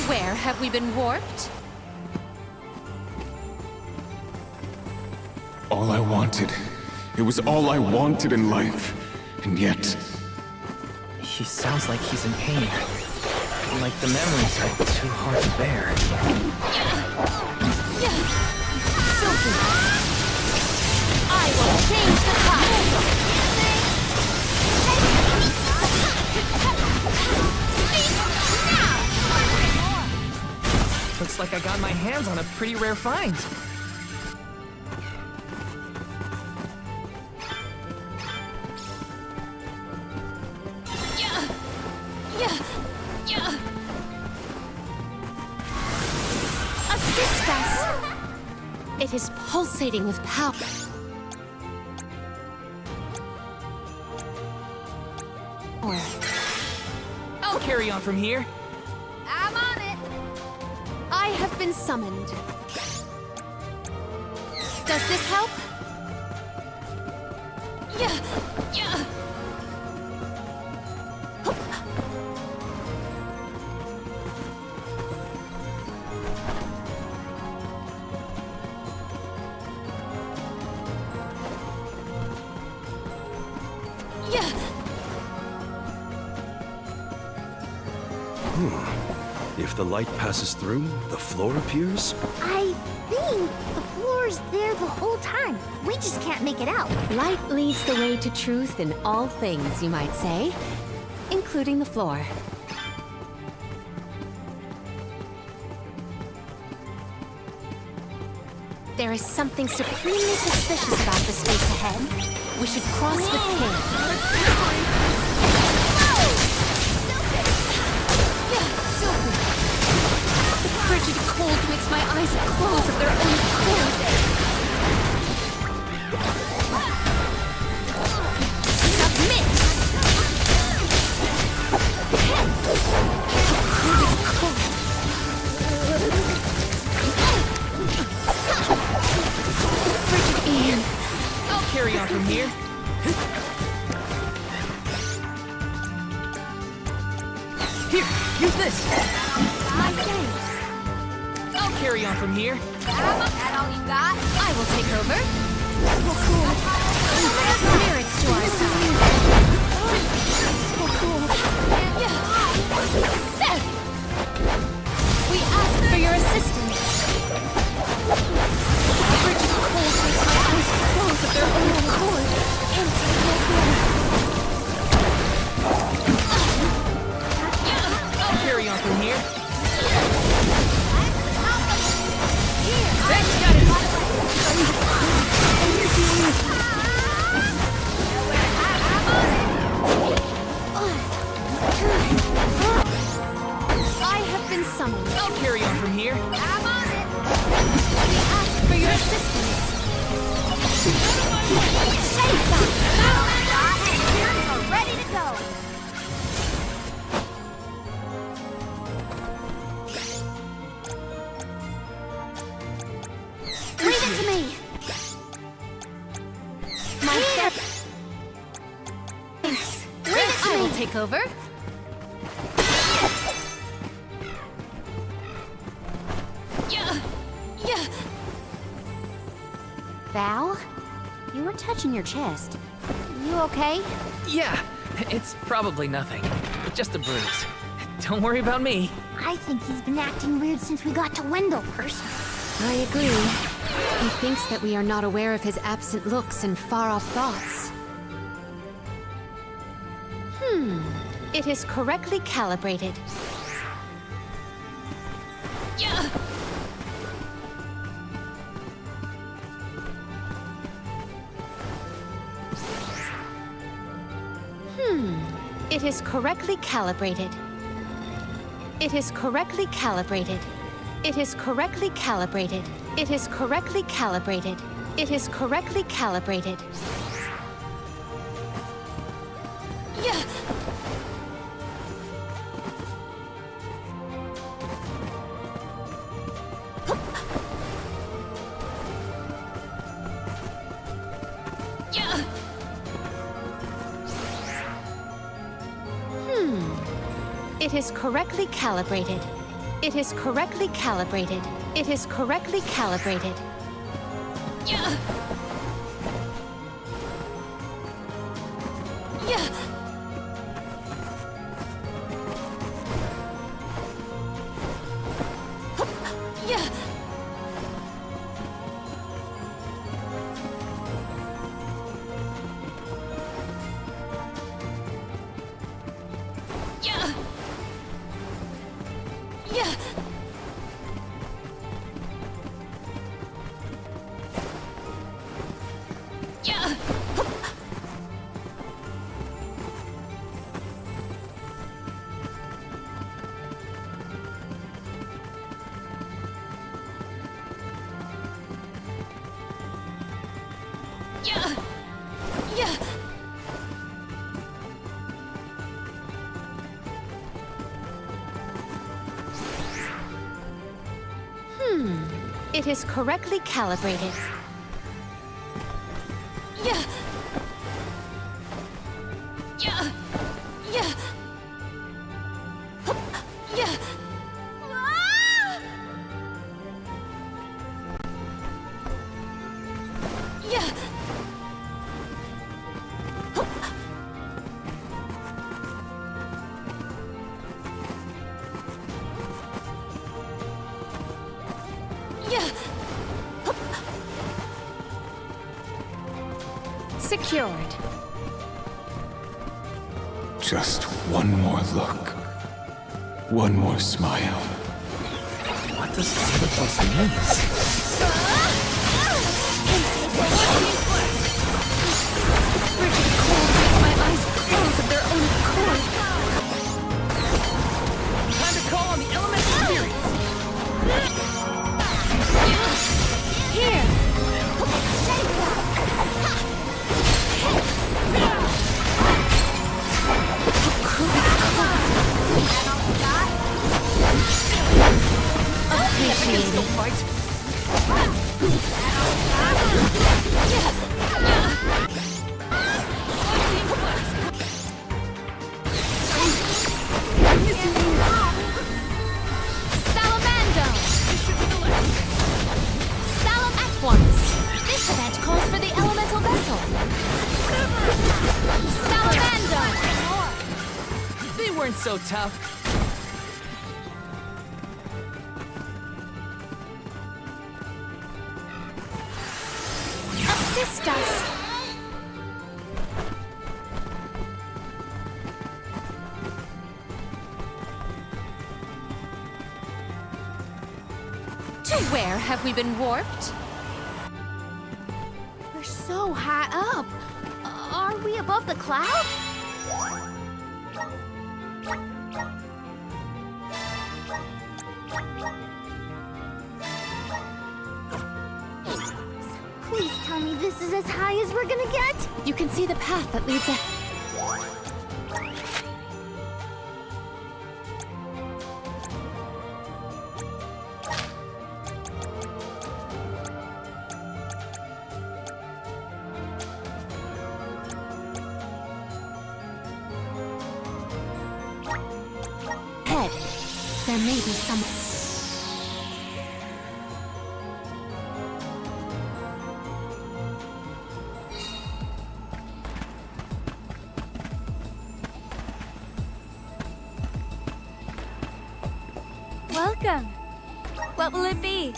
Where have we been warped? All I wanted. It was all I wanted in life. And yet... He sounds like he's in pain. Like the memories are too hard to bear. Silky! I will change the tide! Looks like I got my hands on a pretty rare find. Assist us! It is pulsating with power. I'll carry on from here. I'm on it! I have been summoned. Does this help? Yeah. If the light passes through, the floor appears? I think the floor's there the whole time. We just can't make it out. Light leads the way to truth in all things, you might say, including the floor. There is something supremely suspicious about the space ahead. We should cross with care. Frigid cold makes my eyes close of their own accord. Submit! How cold Frigid Ian. I'll carry on from here. Here, use this. My thanks. I'll carry on from here. That all you got? I will take over. So cool. Summon our spirits to our side. So cool. Seth! We ask for your assistance. Frigid cold makes my eyes close of their own accord. I'll carry on from here. I have been summoned. I'll carry on from here. I'm on it. We ask for your assistance. Safe zone. Spirits are ready to go. Leave it to me. My step. Thanks. Leave it to me. I will take over. Val, you were touching your chest. You okay? Yeah, it's probably nothing. Just a bruise. Don't worry about me. I think he's been acting weird since we got to Wendell-hurst. I agree. He thinks that we are not aware of his absent looks and far-off thoughts. It is correctly calibrated. It is correctly calibrated. It is correctly calibrated. It is correctly calibrated. It is correctly calibrated. It is correctly calibrated. It is correctly calibrated. It is correctly calibrated. It is correctly calibrated. Yeah. Yeah. Yeah. Yeah. Yeah. Yeah. Yeah. Yeah. It is correctly calibrated. Yeah. Yeah. Yeah. Hup. Yeah. Ah! Yeah. Hup. Yeah. Hup. Secured. Just one more look. One more smile. What does all of this mean? Frigid cold makes my eyes close of their own accord. Time to call on the elemental spirits! Here! Appreciated. Salamando! Salam at once! This event calls for the elemental vessel. Salamando! They weren't so tough. Assist us! To where have we been warped? We're so high up. Are we above the cloud? Please tell me this is as high as we're gonna get. You can see the path that leads a... Head. There may be some... Welcome. What will it be?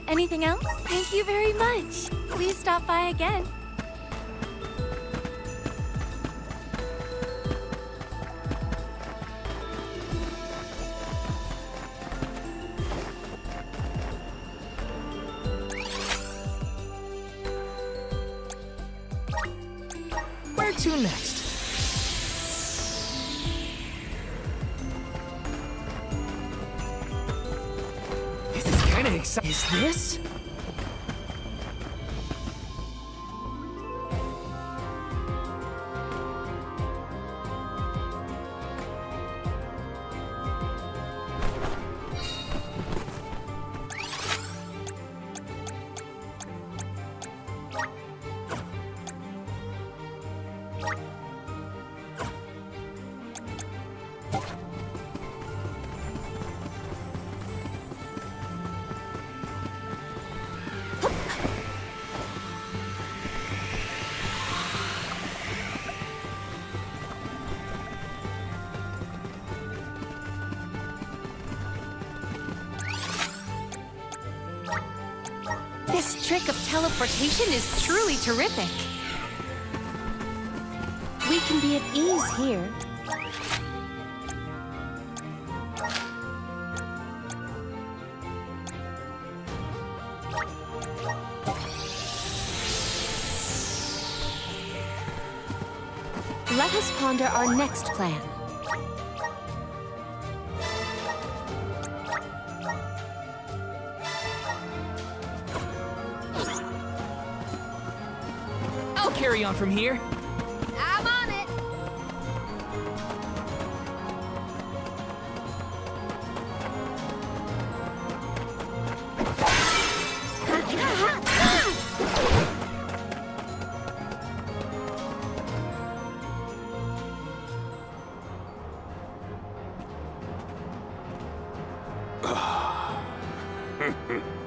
Anything else? Thank you very much. Please stop by again. Where to next? This is kinda exciting. Is this? This trick of teleportation is truly terrific. We can be at ease here. Let us ponder our next plan. I'll carry on from here. I'm on it.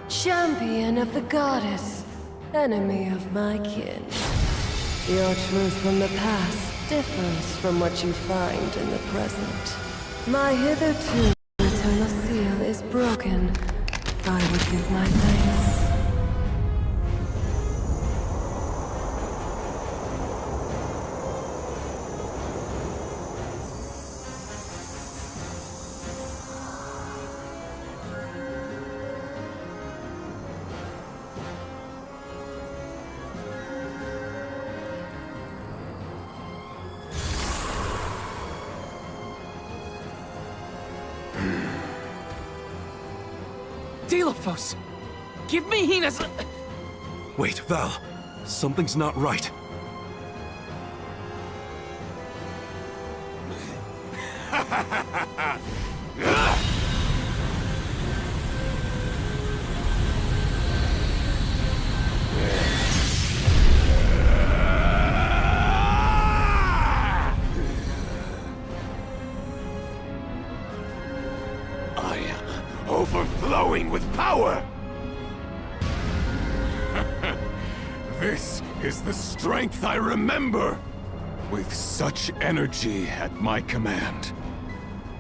Champion of the goddess, enemy of my kin. Your truth from the past differs from what you find in the present. My hitherto eternal seal is broken. I would give my thanks. Dilithos! Give me Hina's... Wait, Val. Something's not right. I am overflowing with power! This is the strength I remember! With such energy at my command,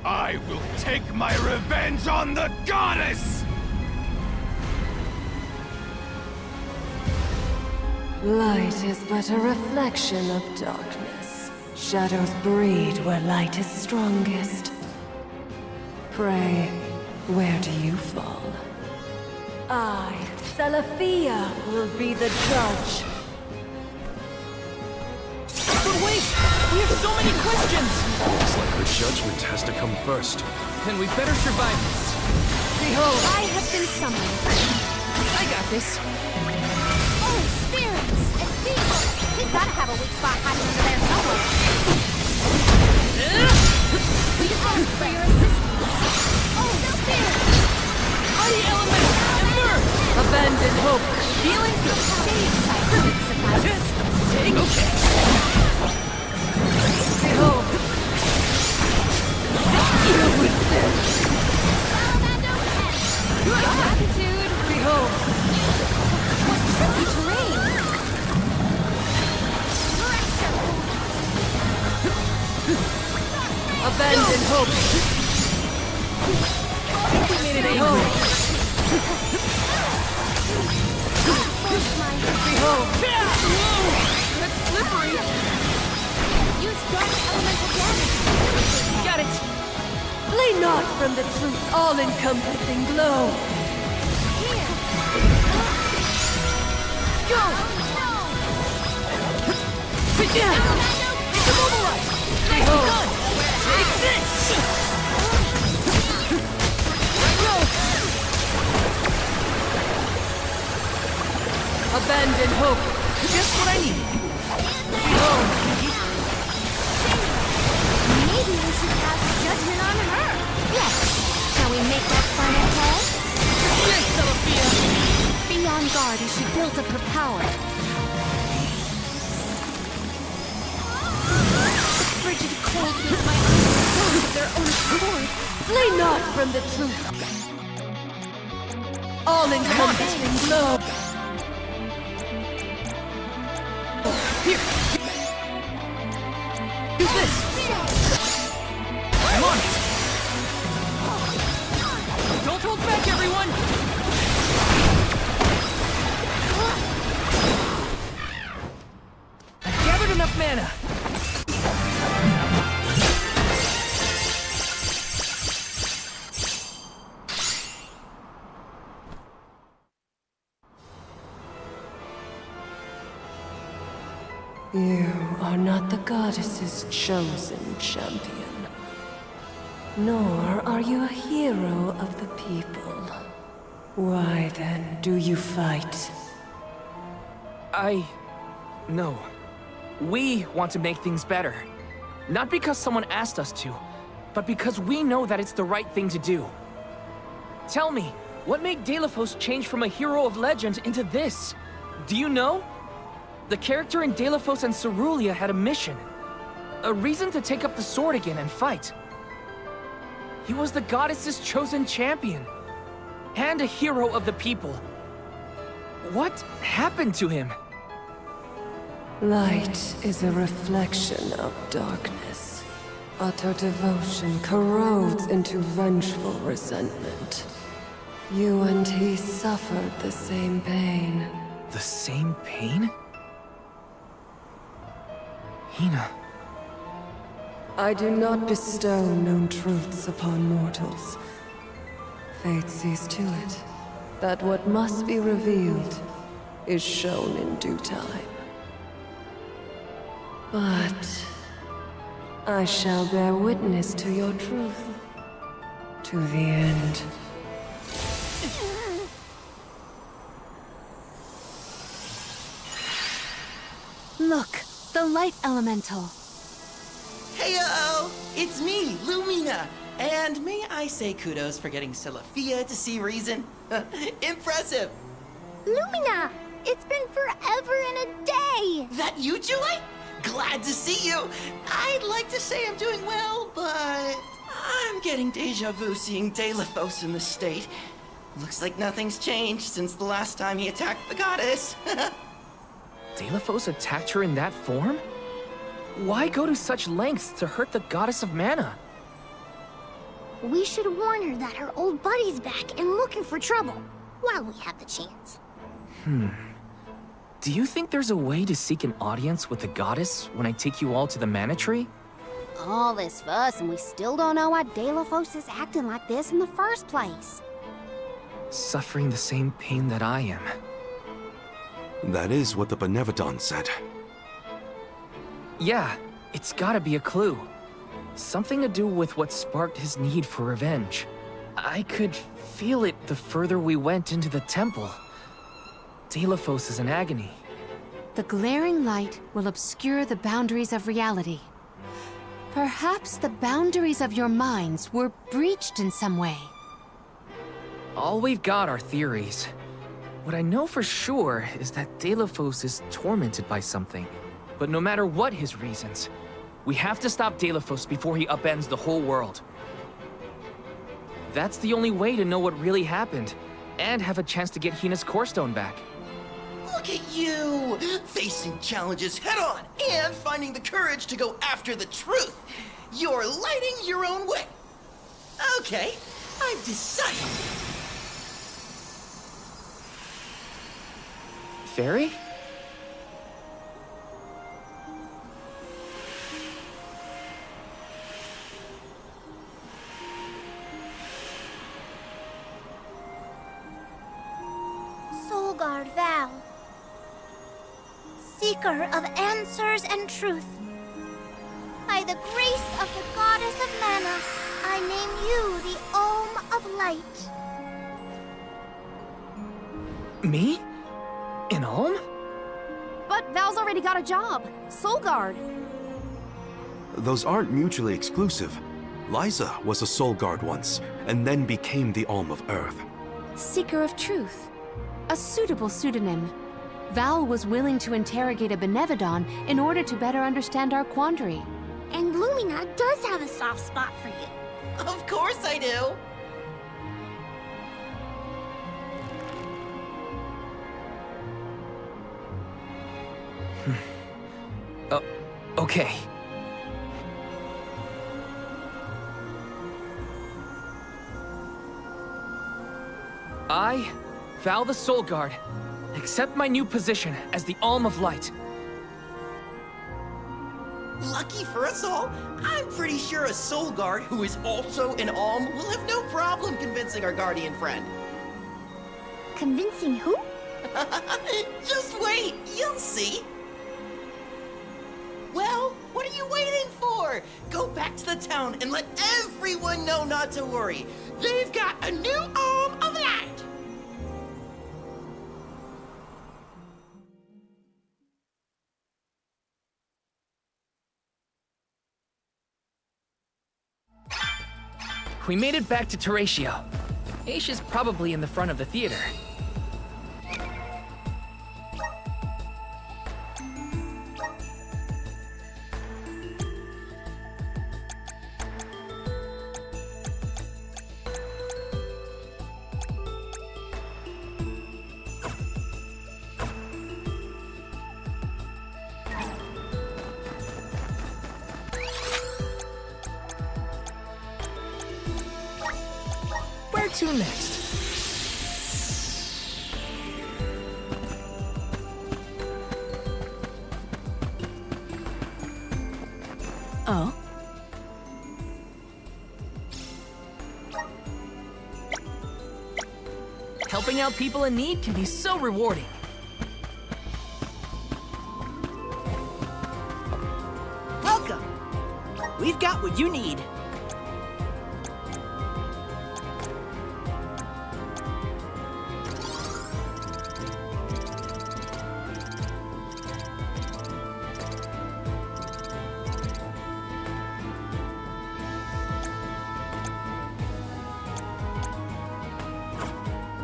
I will take my revenge on the goddess! Light is but a reflection of darkness. Shadows breed where light is strongest. Pray, where do you fall? I, Salafia, will be the judge. But wait! We have so many questions! Looks like her judgment has to come first. Then we better survive this. Behold! I have been summoned. I got this. Oh, spirits! It's Diesel! He's gotta have a weak spot hiding under there somewhere. We hope for your assistance. Oh, spirits! Mighty element! Emerge! Abandon hope. Healing good. Take okay. Behold. Gratitude. Behold. Tricky terrain. Abandon hope. Behold. Behold. That's slippery. Use dark elemental damage. Got it. Flee not from the truth's all-encompassing glow. Here. Go! Behold. Take this! Abandon hope. Just what I need. Behold. Maybe we should cast judgment on her. Yes. Shall we make that final call? Yes, Salafia! Be on guard as she builds up her power. The frigid cold makes my eyes close of their own accord. Flee not from the truth. All-encompassing glow. Here! Do this! I'm on it! Don't hold back, everyone! You are not the goddess's chosen champion. Nor are you a hero of the people. Why then do you fight? No. We want to make things better. Not because someone asked us to, but because we know that it's the right thing to do. Tell me, what made Delophos change from a hero of legend into this? Do you know? The character in Delophos and Cerulia had a mission. A reason to take up the sword again and fight. He was the goddess's chosen champion. And a hero of the people. What happened to him? Light is a reflection of darkness. Utter devotion corrodes into vengeful resentment. You and he suffered the same pain. The same pain? Hina. I do not bestow known truths upon mortals. Fate sees to it that what must be revealed is shown in due time. But I shall bear witness to your truth to the end. Look, the light elemental. Heyo! It's me, Lumina! And may I say kudos for getting Silafia to see reason? Impressive! Lumina! It's been forever and a day! That you, Julie? Glad to see you! I'd like to say I'm doing well, but I'm getting deja vu seeing Delophos in this state. Looks like nothing's changed since the last time he attacked the goddess. Delophos attacked her in that form? Why go to such lengths to hurt the goddess of mana? We should warn her that her old buddy's back and looking for trouble, while we have the chance. Do you think there's a way to seek an audience with the goddess when I take you all to the Mana Tree? All this fuss and we still don't know why Delophos is acting like this in the first place. Suffering the same pain that I am. That is what the Benevodon said. Yeah, it's gotta be a clue. Something to do with what sparked his need for revenge. I could feel it the further we went into the temple. Delophos is in agony. The glaring light will obscure the boundaries of reality. Perhaps the boundaries of your minds were breached in some way. All we've got are theories. What I know for sure is that Delophos is tormented by something. But no matter what his reasons, we have to stop Delophos before he upends the whole world. That's the only way to know what really happened, and have a chance to get Hina's Core Stone back. Look at you! Facing challenges head on and finding the courage to go after the truth. You're lighting your own way. Okay, I've decided. Fairy? Solgard Val, seeker of answers and truth. By the grace of the goddess of mana, I name you the Olm of Light. Me? In Ulm? But Val's already got a job. Solgard. Those aren't mutually exclusive. Liza was a Soul Guard once, and then became the Alm of Earth. Seeker of Truth. A suitable pseudonym. Val was willing to interrogate a Benevodon in order to better understand our quandary. And Lumina does have a soft spot for you. Of course I do. Okay. I, Val the Soul Guard, accept my new position as the Alm of Light. Lucky for us all, I'm pretty sure a Soul Guard who is also an Alm will have no problem convincing our guardian friend. Convincing who? Just wait, you'll see. Well, what are you waiting for? Go back to the town and let everyone know not to worry. They've got a new Arm of Light! We made it back to Teratio. Aisha's probably in the front of the theater. Where to next? Oh? Helping out people in need can be so rewarding. Welcome! We've got what you need.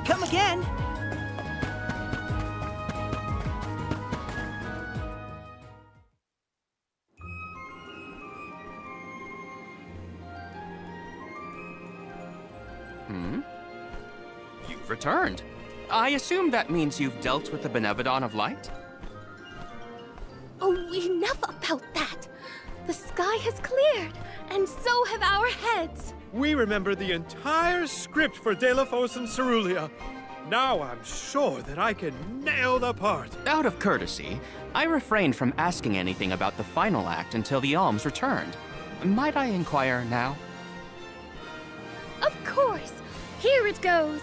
Come again! You've returned. I assume that means you've dealt with the Benevodon of Light? Oh, enough about that. The sky has cleared, and so have our heads. We remember the entire script for Delafos and Cerulia. Now I'm sure that I can nail the part. Out of courtesy, I refrained from asking anything about the final act until the alms returned. Might I inquire now? Of course. Here it goes.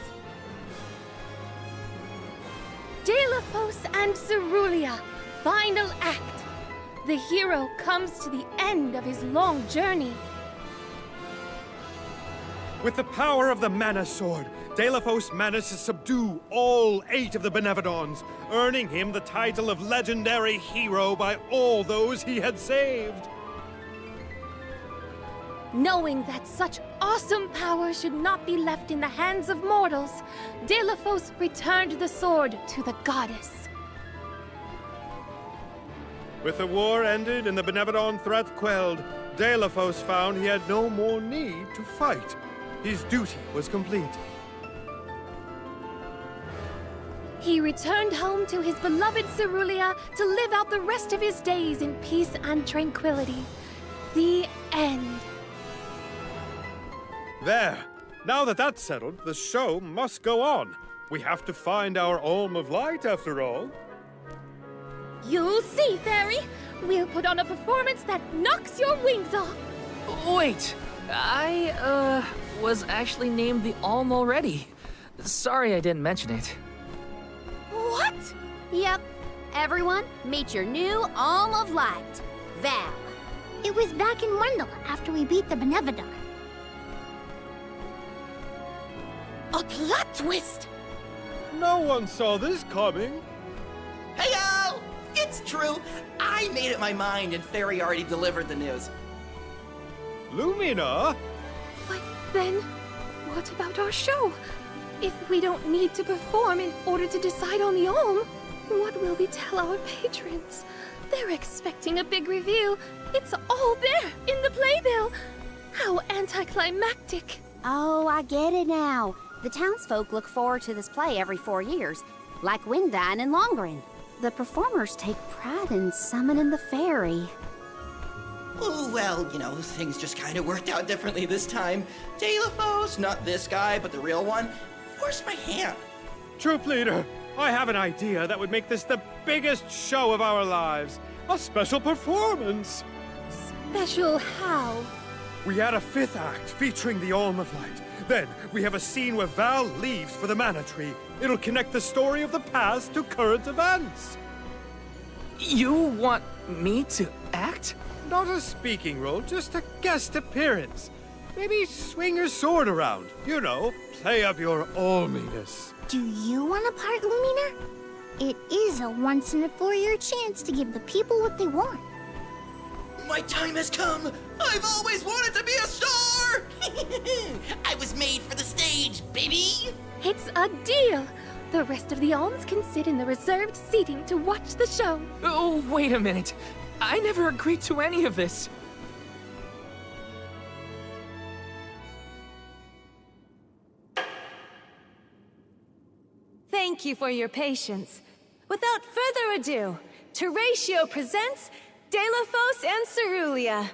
Delafos and Cerulia, final act. The hero comes to the end of his long journey. With the power of the Mana Sword, Delafos managed to subdue all 8 of the Benevodons, earning him the title of legendary hero by all those he had saved. Knowing that such awesome power should not be left in the hands of mortals, Delafos returned the sword to the goddess. With the war ended and the Benevodon threat quelled, Delafos found he had no more need to fight. His duty was complete. He returned home to his beloved Cerulia to live out the rest of his days in peace and tranquility. The end. There. Now that that's settled, the show must go on. We have to find our Alm of Light, after all. You'll see, Fairy. We'll put on a performance that knocks your wings off. Wait, I, was actually named the Alm already. Sorry I didn't mention it. What? Yep. Everyone, meet your new Alm of Light, Val. It was back in Wendell after we beat the Benevodon. A plot twist! No one saw this coming. Heyo! It's true. I made up my mind and Fairy already delivered the news. Lumina? But then, what about our show? If we don't need to perform in order to decide on the Alm, what will we tell our patrons? They're expecting a big reveal. It's all there in the playbill. How anticlimactic. Oh, I get it now. The townsfolk look forward to this play every 4 years, like Windine and Longren. The performers take pride in summoning the fairy. Oh, well, you know, things just kind of worked out differently this time. Delafos, not this guy, but the real one, forced my hand. Troop leader, I have an idea that would make this the biggest show of our lives. A special performance. Special how? We add a 5th act featuring the Alm of Light. Then we have a scene where Val leaves for the Mana Tree. It'll connect the story of the past to current events. You want me to act? Not a speaking role, just a guest appearance. Maybe swing your sword around. You know, play up your alminess. Do you want a part, Lumina? It is a once-in-a-4-year chance to give the people what they want. My time has come! I've always wanted to be a star! I was made for the stage, baby! It's a deal! The rest of the alms can sit in the reserved seating to watch the show. Oh, wait a minute. I never agreed to any of this. Thank you for your patience. Without further ado, Teratio presents Deilophos and Cerulia.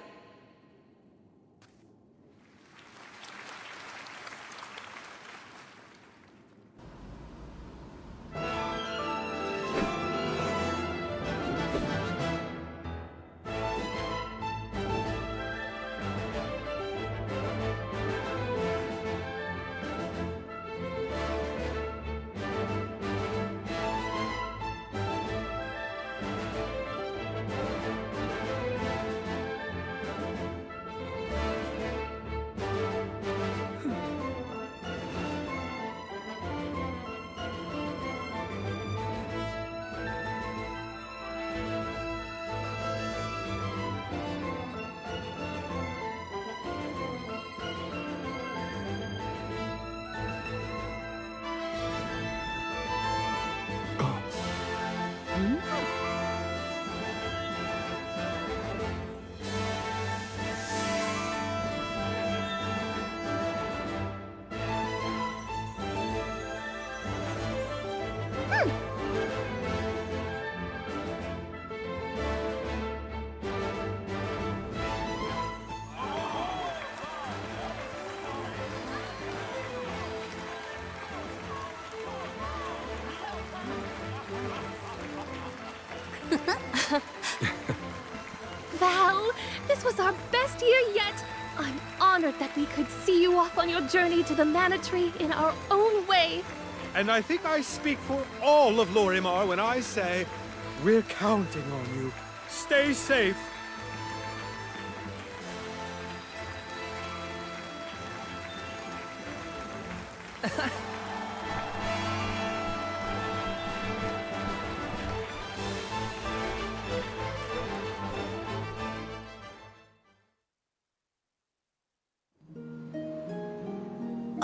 Val, this was our best year yet. I'm honored that we could see you off on your journey to the Mana Tree in our own way. And I think I speak for all of Lorimar when I say, we're counting on you. Stay safe.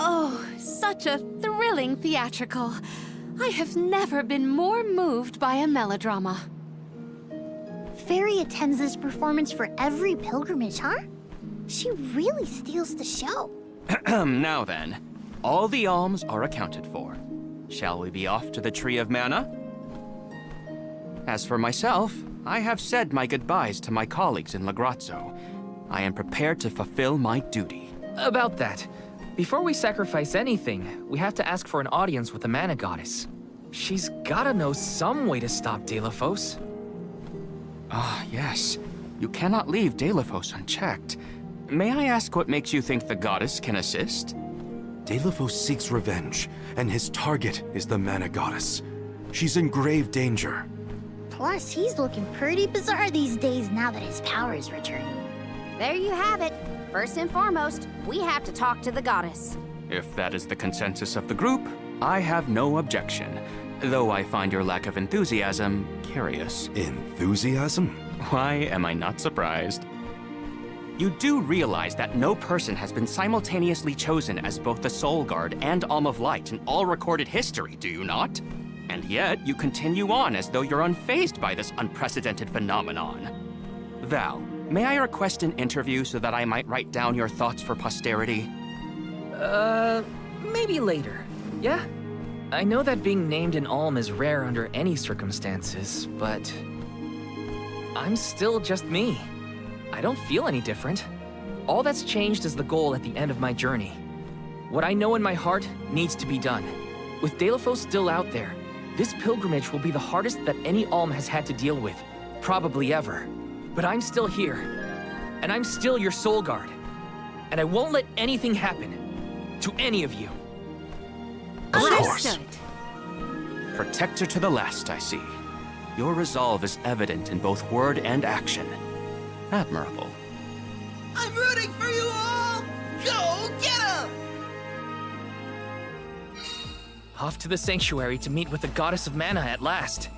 Oh, such a thrilling theatrical. I have never been more moved by a melodrama. Fairy attends this performance for every pilgrimage, huh? She really steals the show. Now then, all the alms are accounted for. Shall we be off to the Tree of Mana? As for myself, I have said my goodbyes to my colleagues in Lagrazzo. I am prepared to fulfill my duty. About that, before we sacrifice anything, we have to ask for an audience with the Mana Goddess. She's gotta know some way to stop Deilophos. Ah, yes. You cannot leave Deilophos unchecked. May I ask what makes you think the goddess can assist? Deilophos seeks revenge, and his target is the Mana Goddess. She's in grave danger. Plus, he's looking pretty bizarre these days now that his power is returning. There you have it. First and foremost, we have to talk to the goddess. If that is the consensus of the group, I have no objection. Though I find your lack of enthusiasm curious. Enthusiasm? Why am I not surprised? You do realize that no person has been simultaneously chosen as both the Soul Guard and Alm of Light in all recorded history, do you not? And yet, you continue on as though you're unfazed by this unprecedented phenomenon. Val, may I request an interview so that I might write down your thoughts for posterity? Maybe later, yeah? I know that being named an Alm is rare under any circumstances, but I'm still just me. I don't feel any different. All that's changed is the goal at the end of my journey. What I know in my heart needs to be done. With Deilophos still out there, this pilgrimage will be the hardest that any Alm has had to deal with, probably ever. But I'm still here, and I'm still your Soul Guard. And I won't let anything happen to any of you. Of course. Protector to the last, I see. Your resolve is evident in both word and action. admirable. I'm rooting for you all! Go get 'em! Off to the sanctuary to meet with the goddess of mana at last.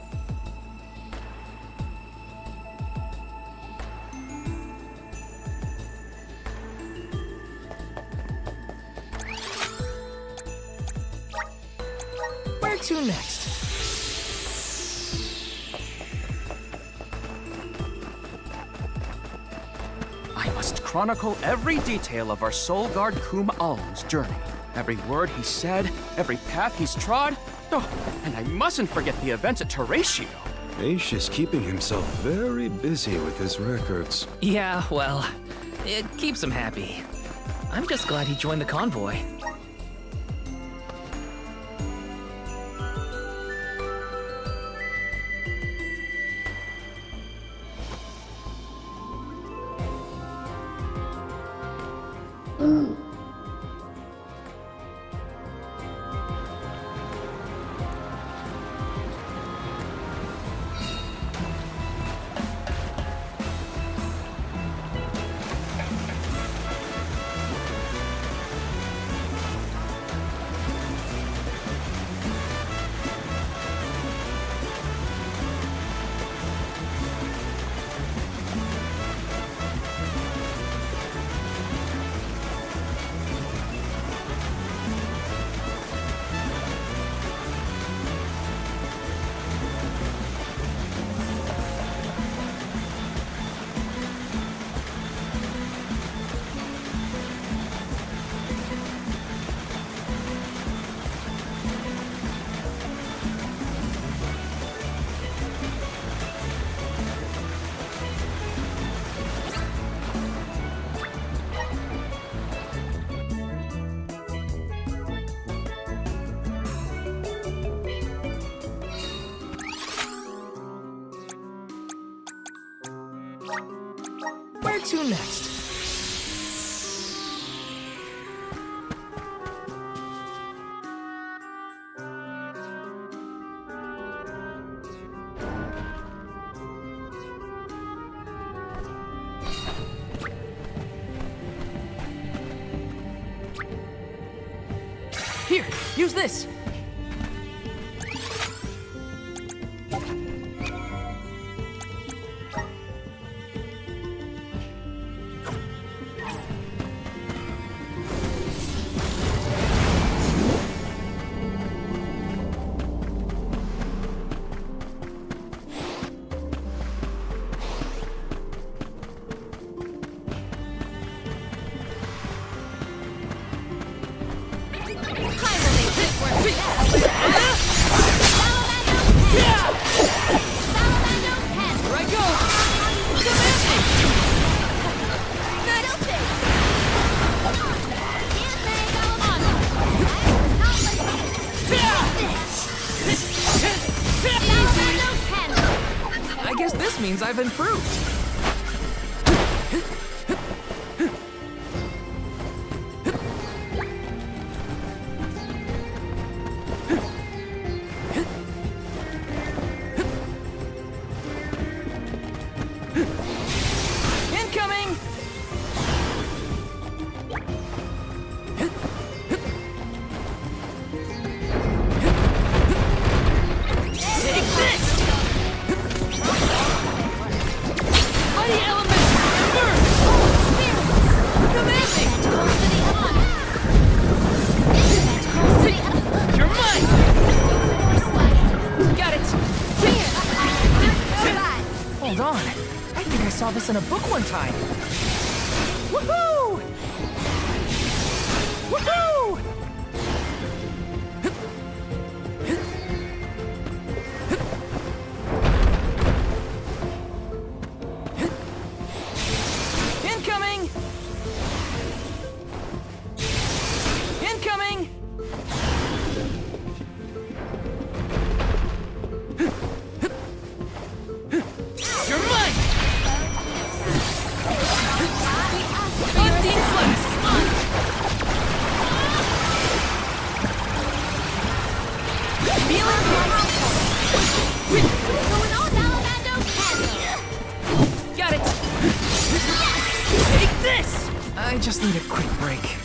Where to next? I must chronicle every detail of our Soul Guard Kum Alm's journey. Every word he said, every path he's trod. Oh, and I mustn't forget the events at Teratio. Aish is keeping himself very busy with his records. Yeah, well, it keeps him happy. I'm just glad he joined the convoy. Where to next? Here, use this. I guess this means I've improved. Incoming! Take this! Mighty elements, emerge! Amazing! You're mine! Got it! Hold on. I think I saw this in a book one time. Woohoo! Woohoo! Incoming! Incoming! You're mine! I just need a quick break.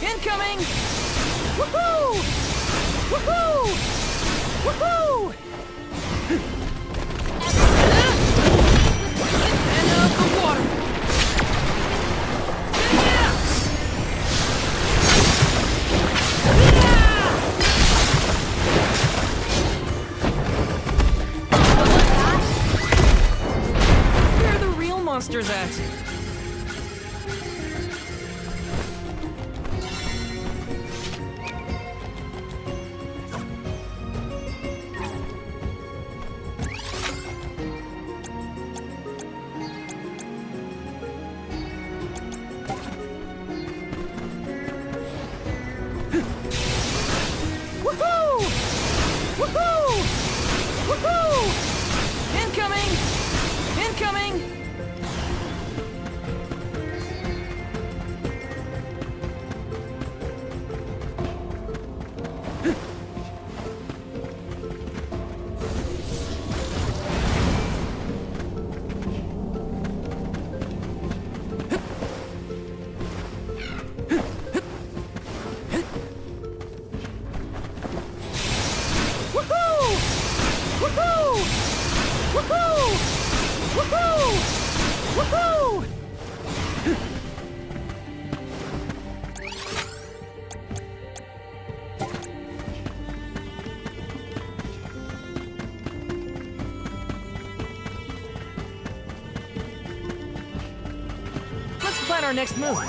Incoming! Woohoo! Woohoo! Incoming! Woohoo! Woohoo! Woohoo! And up the water! Where are the real monsters at? Woohoo! Woohoo! Woohoo! Incoming! Incoming! Woohoo! Woohoo! Woohoo! Woohoo! Woohoo! Let's plan our next move.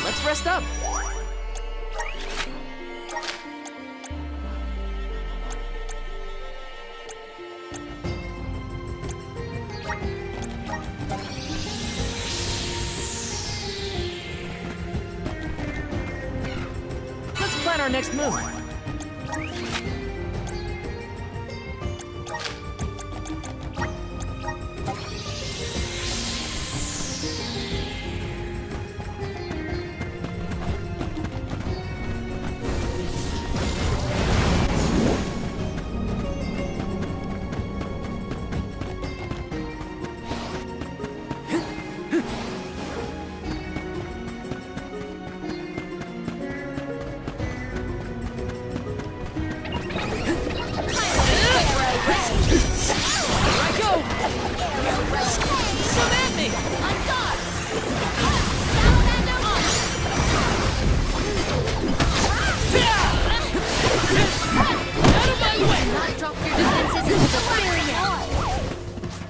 Let's rest up. Let's plan our next move.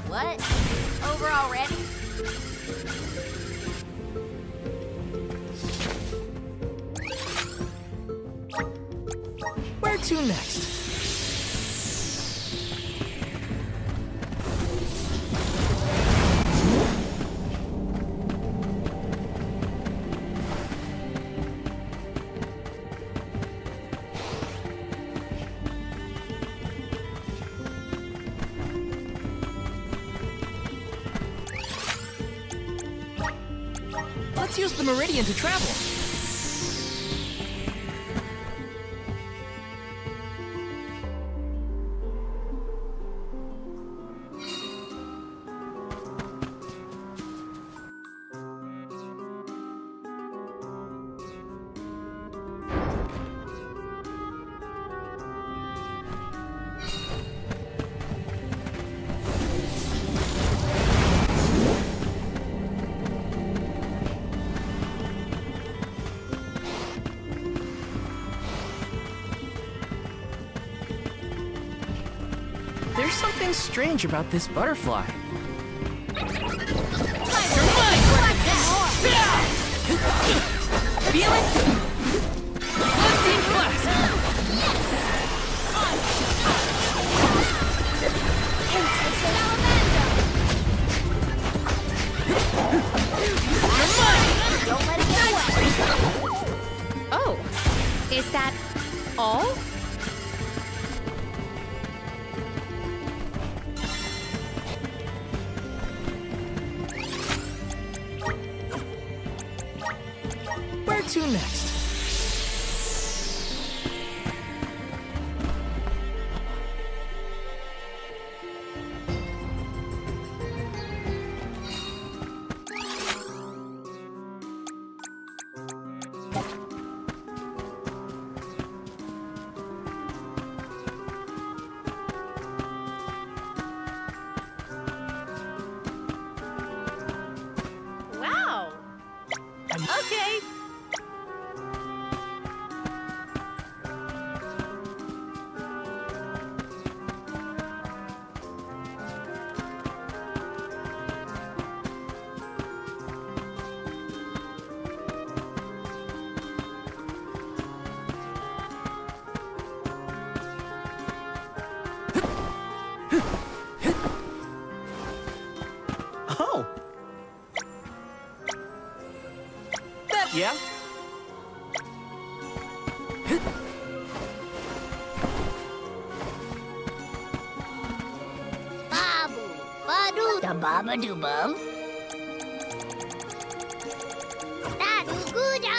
What? Over already? Where to next? Let's use the Meridian to travel. something strange about this butterfly. Feel it? Lifting flask! Don't let it get away. Oh, is that all? Where to next? Wow. Okay. Oh! Yeah? Babu, badu, da baba do bum. Da do gooda.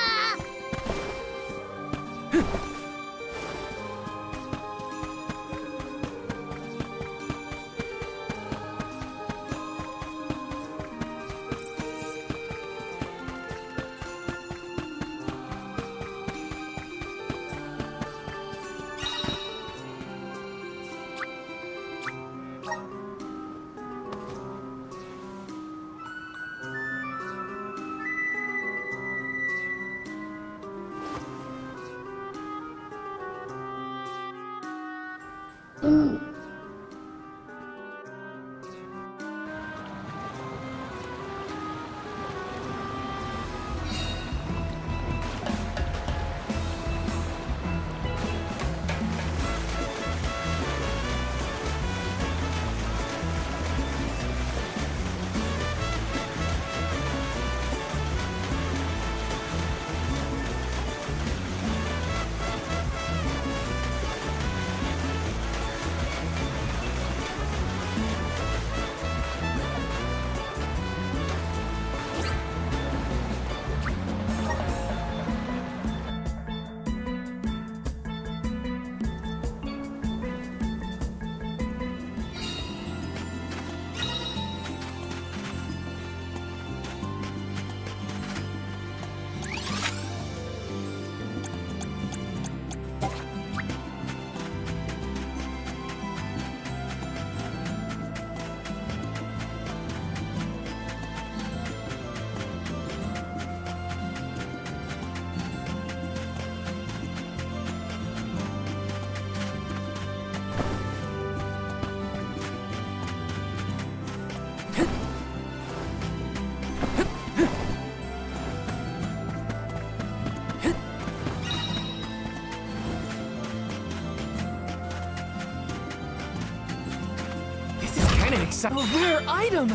A rare item!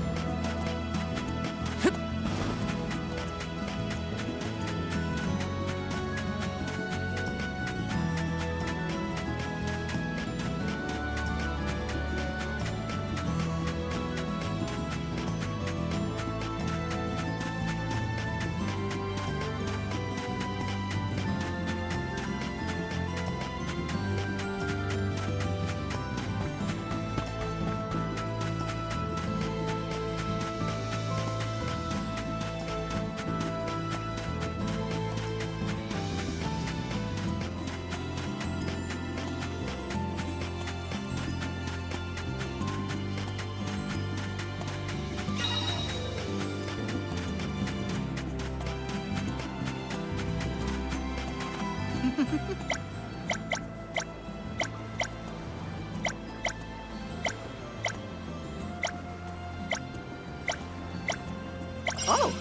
Oh.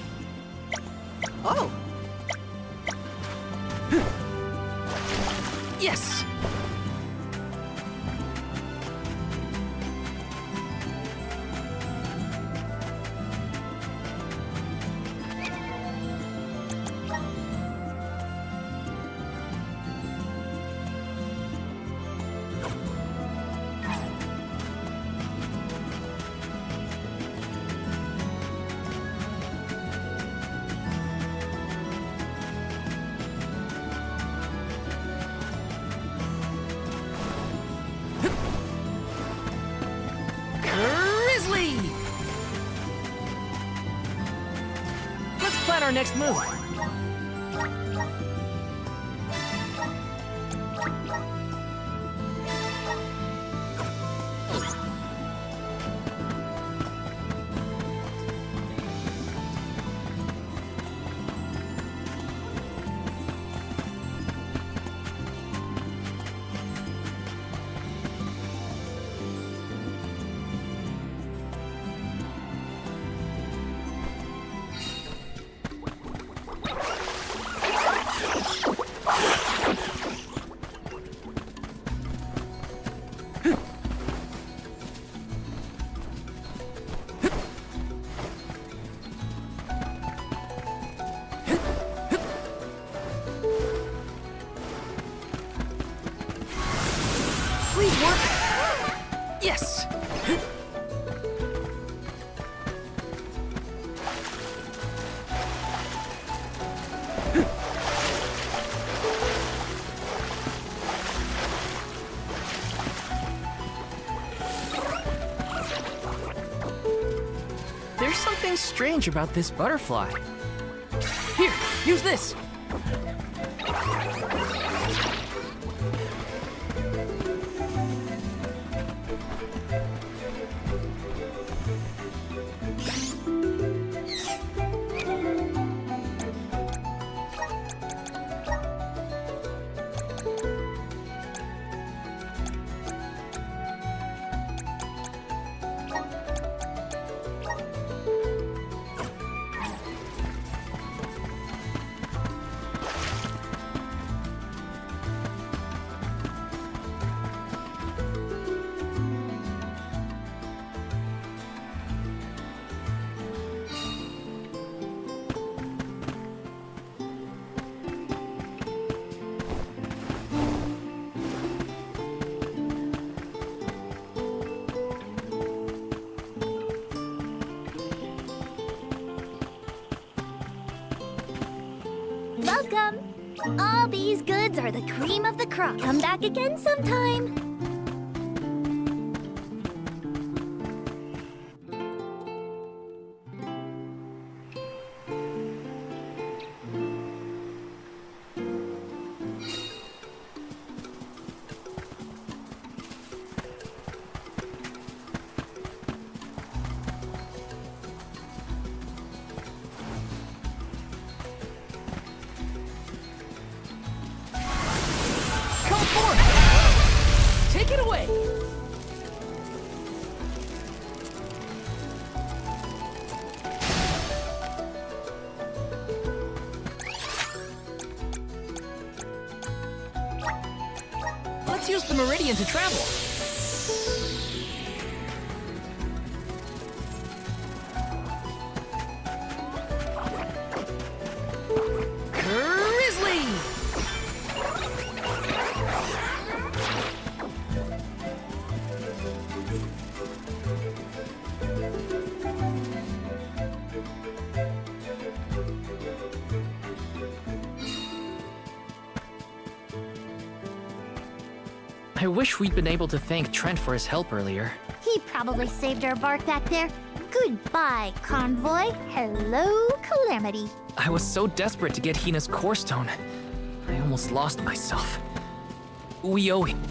Oh. Yes! Grizzly! Let's plan our next move. Please work. Yes. There's something strange about this butterfly. Here, use this. Welcome! All these goods are the cream of the crop. Come back again sometime. Come forth! Take it away! Let's use the Meridian to travel. Grizzly! I wish we'd been able to thank Trent for his help earlier. He probably saved our bark back there. Goodbye, Convoy. Hello, Calamity. I was so desperate to get Hina's core stone. I almost lost myself. We owe him.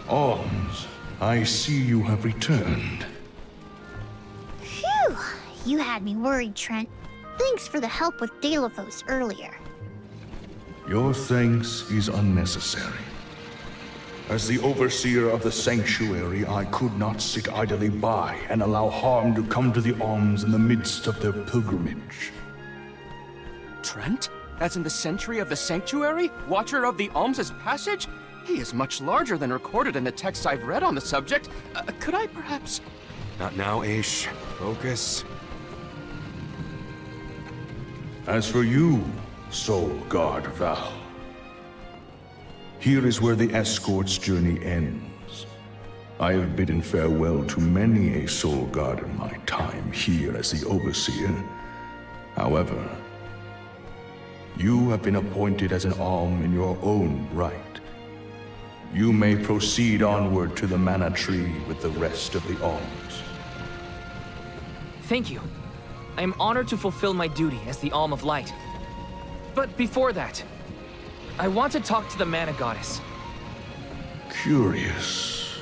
Alms, I see you have returned. Phew! You had me worried, Trent. Thanks for the help with Deilophos earlier. Your thanks is unnecessary. As the overseer of the sanctuary, I could not sit idly by and allow harm to come to the Alms in the midst of their pilgrimage. Trent? As in the Sentry of the Sanctuary? Watcher of the Alms' Passage? He is much larger than recorded in the texts I've read on the subject. Could I perhaps... Not now, Aish. Focus. As for you, Soul Guard Val, here is where the escort's journey ends. I have bidden farewell to many a Soul Guard in my time here as the Overseer. However, you have been appointed as an Alm in your own right. You may proceed onward to the Mana Tree with the rest of the Alms. Thank you. I am honored to fulfill my duty as the Alm of Light. But before that, I want to talk to the Mana Goddess. Curious.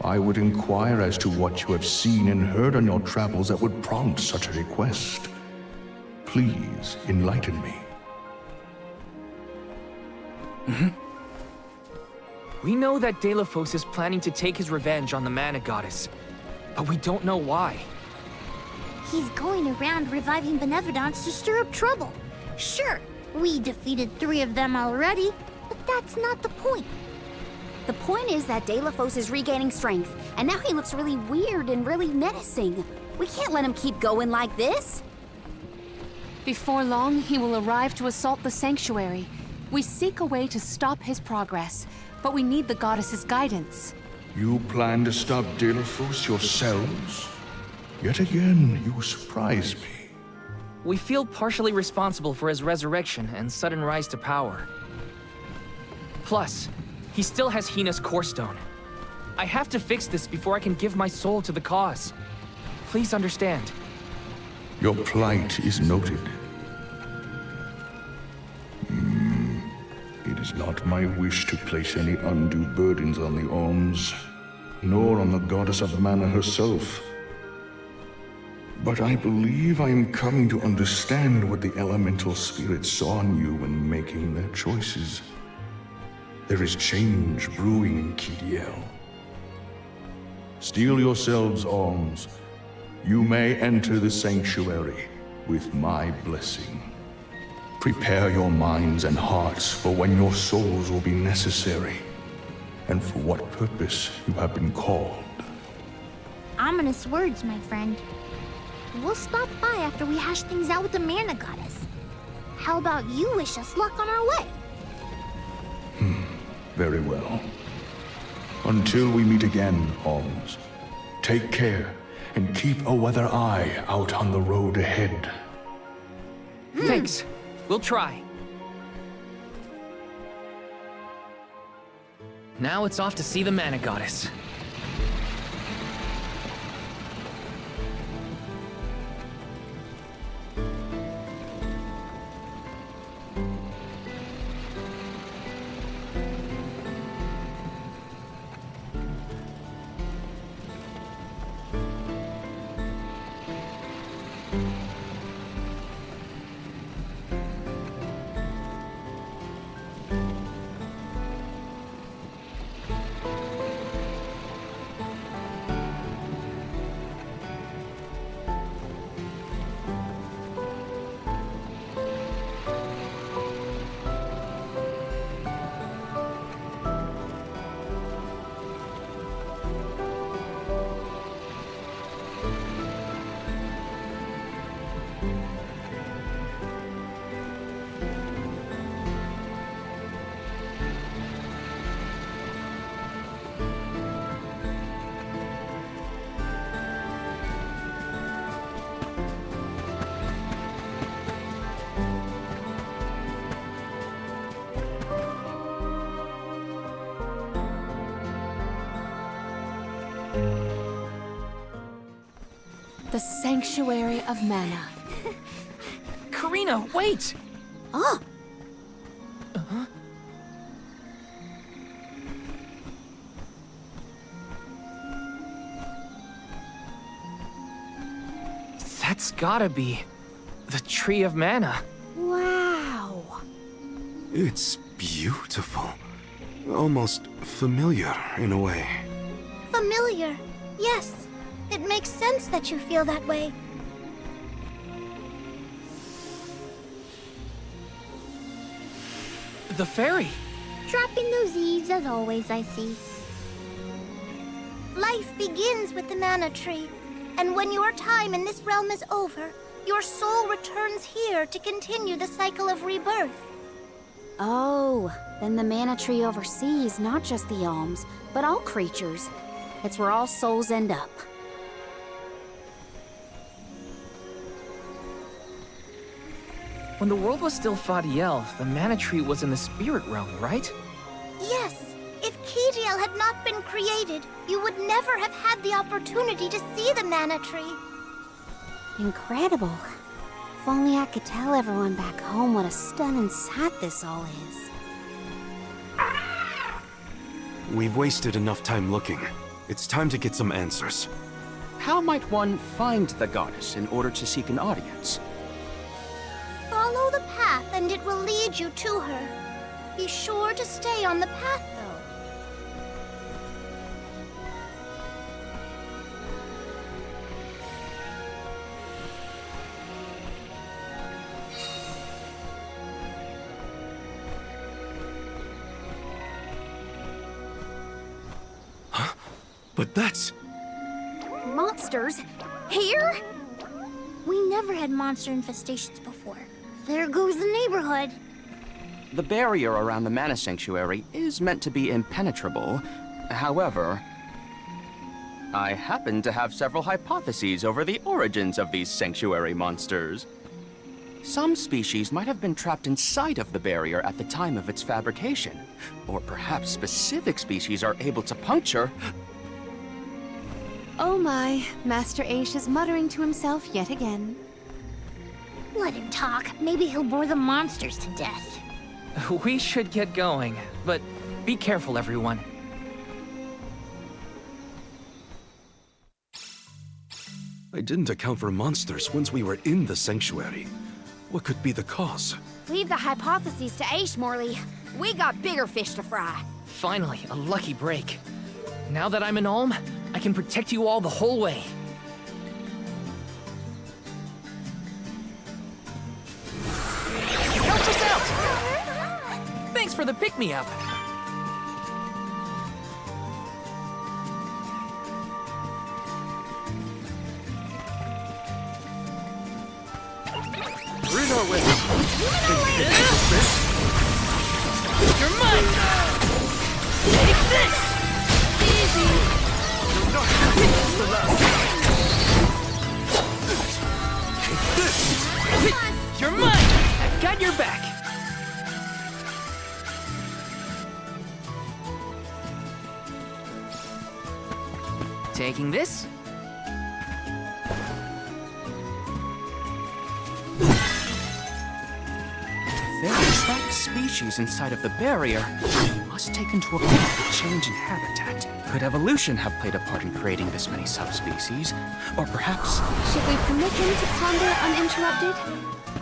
I would inquire as to what you have seen and heard on your travels that would prompt such a request. Please enlighten me. We know that Deilephos is planning to take his revenge on the Mana Goddess, but we don't know why. He's going around reviving Benevodons to stir up trouble. Sure, we defeated 3 of them already, but that's not the point. The point is that Deilephos is regaining strength, and now he looks really weird and really menacing. We can't let him keep going like this. Before long, he will arrive to assault the sanctuary. We seek a way to stop his progress, but we need the goddess's guidance. You plan to stop Deilephos yourselves? Yet again, you surprise me. We feel partially responsible for his resurrection and sudden rise to power. Plus, he still has Hina's Core Stone. I have to fix this before I can give my soul to the cause. Please understand. Your plight is noted. It is not my wish to place any undue burdens on the Alms, nor on the Goddess of Mana herself. But I believe I am coming to understand what the elemental spirits saw in you when making their choices. There is change brewing in Kidiel. Steel yourselves, Alms. You may enter the sanctuary with my blessing. Prepare your minds and hearts for when your souls will be necessary, and for what purpose you have been called. Ominous words, my friend. We'll stop by after we hash things out with the Mana Goddess. How about you wish us luck on our way? Very well. Until we meet again, Alms, take care and keep a weather eye out on the road ahead. Thanks. We'll try. Now it's off to see the Mana Goddess. The Sanctuary of Mana. Karina, wait! Oh, That's gotta be the Tree of Mana. wow. It's beautiful. almost familiar in a way. Familiar. Yes. It makes sense that you feel that way. The fairy. Dropping those eaves as always, I see. Life begins with the mana tree, and when your time in this realm is over, your soul returns here to continue the cycle of rebirth. Oh, then the mana tree oversees not just the Alms, but all creatures. It's where all souls end up. When the world was still Fadiel, the mana tree was in the spirit realm, right? Yes. If Kidiel had not been created, you would never have had the opportunity to see the mana tree. Incredible. If only I could tell everyone back home what a stunning sight this all is. We've wasted enough time looking. It's time to get some answers. How might one find the goddess in order to seek an audience? Follow the path and it will lead you to her. Be sure to stay on the path, though. But that's... Monsters? Here? We never had monster infestations before. There goes the neighborhood. The barrier around the Mana Sanctuary is meant to be impenetrable. However, I happen to have several hypotheses over the origins of these sanctuary monsters. Some species might have been trapped inside of the barrier at the time of its fabrication. Or perhaps specific species are able to puncture... Oh my, Master Aish is muttering to himself yet again. Let him talk. Maybe he'll bore the monsters to death. We should get going, but be careful, everyone. I didn't account for monsters once we were in the sanctuary. What could be the cause? Leave the hypotheses to Aish, Morley. We got bigger fish to fry. Finally, a lucky break. Now that I'm an Alm, I can protect you all the whole way. Help us out! Thanks for the pick-me-up. Rid our way. You're mine! Take this! Easy! You're mine! I've got your back! Taking this? There are trapped species inside of the barrier. We must take into account the change in habitat. Could evolution have played a part in creating this many subspecies? Or perhaps... Should we permit him to ponder uninterrupted?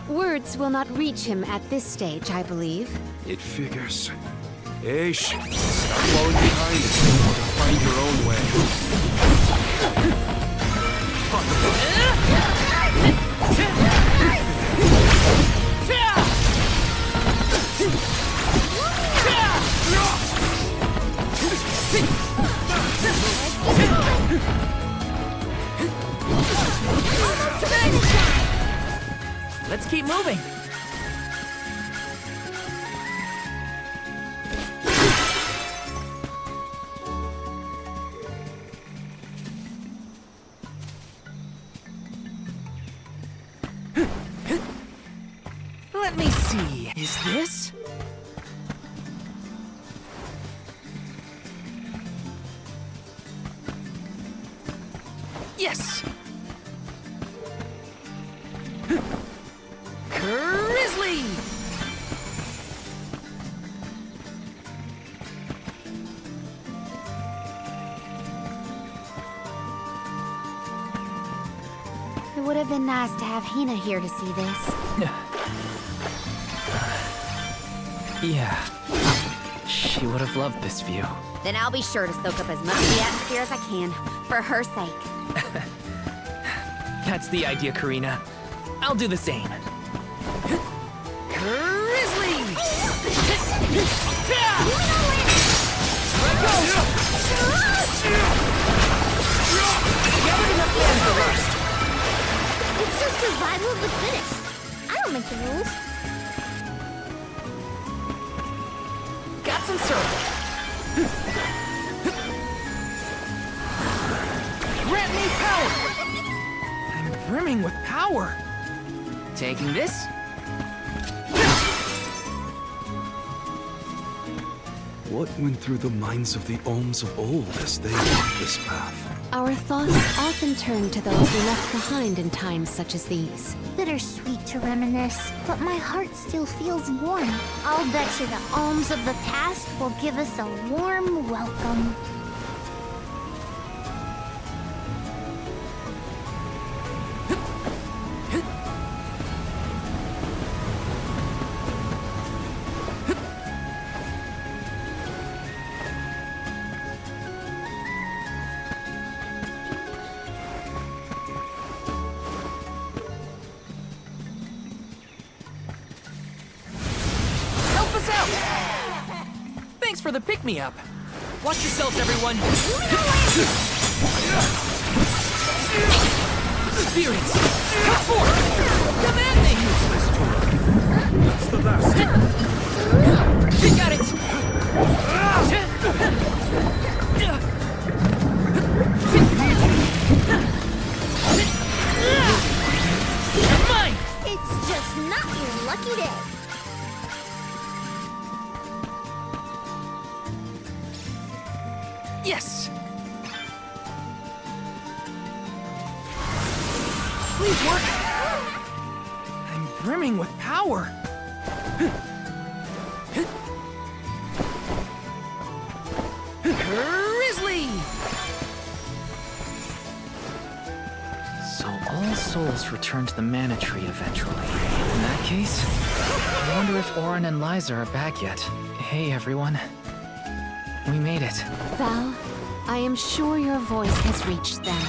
Words will not reach him at this stage, I believe. It figures. Aish, stop falling behind in order to find your own way. Let's keep moving. Let me see. Is this? Yes! Grizzly! It would have been nice to have Hina here to see this. Yeah. She would have loved this view. Then I'll be sure to soak up as much of the atmosphere as I can, for her sake. That's the idea, Karina. I'll do the same. Grizzly! Let go! Gathered enough fans to rust. It's just survival of the fittest. I don't make the rules. Got some syrup. Grant me power! I'm brimming with power. Taking this. What went through the minds of the Olms of old as they walked this path? Our thoughts often turn to those we left behind in times such as these. Bittersweet to reminisce, but my heart still feels warm. I'll bet you the alms of the past will give us a warm welcome. Help us out! Thanks for the pick-me-up. Watch yourselves, everyone. Spirits, come forth! Command me! That's the last. We got it! You're mine! It's just not your lucky day. Yes! Please work! I'm brimming with power. Grizzly! So all souls return to the Mana Tree eventually. In that case, I wonder if Orin and Liza are back yet. Hey, everyone. We made it. Val, I am sure your voice has reached them.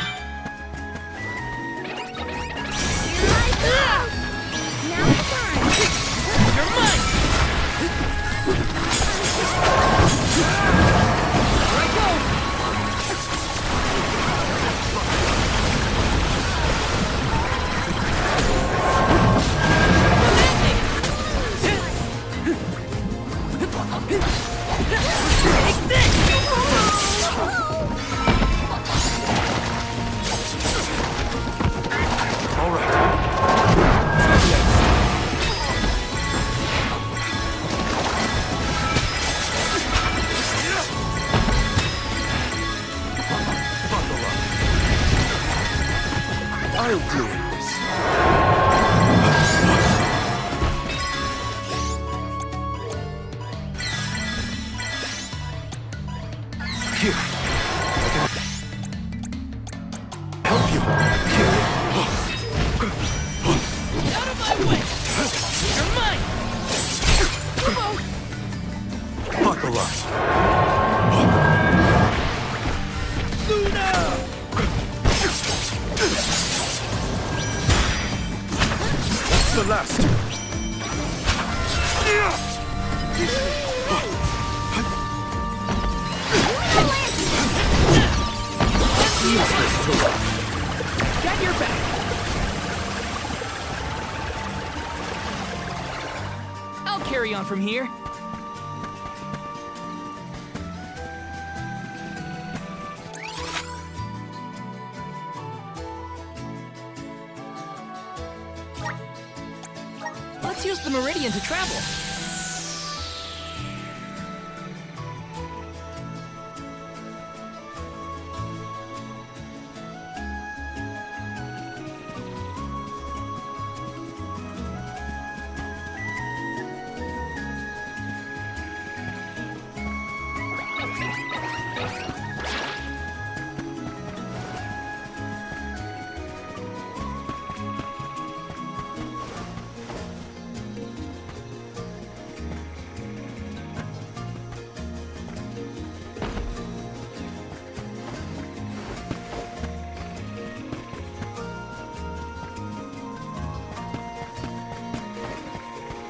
Now's the time. You're mine! Here I go! Take this! All right. I'll do this. Here. Help you. Out of my way! You're mine! Buckle up. Luna! That's the last. Got your back! I'll carry on from here. Let's use the Meridian to travel.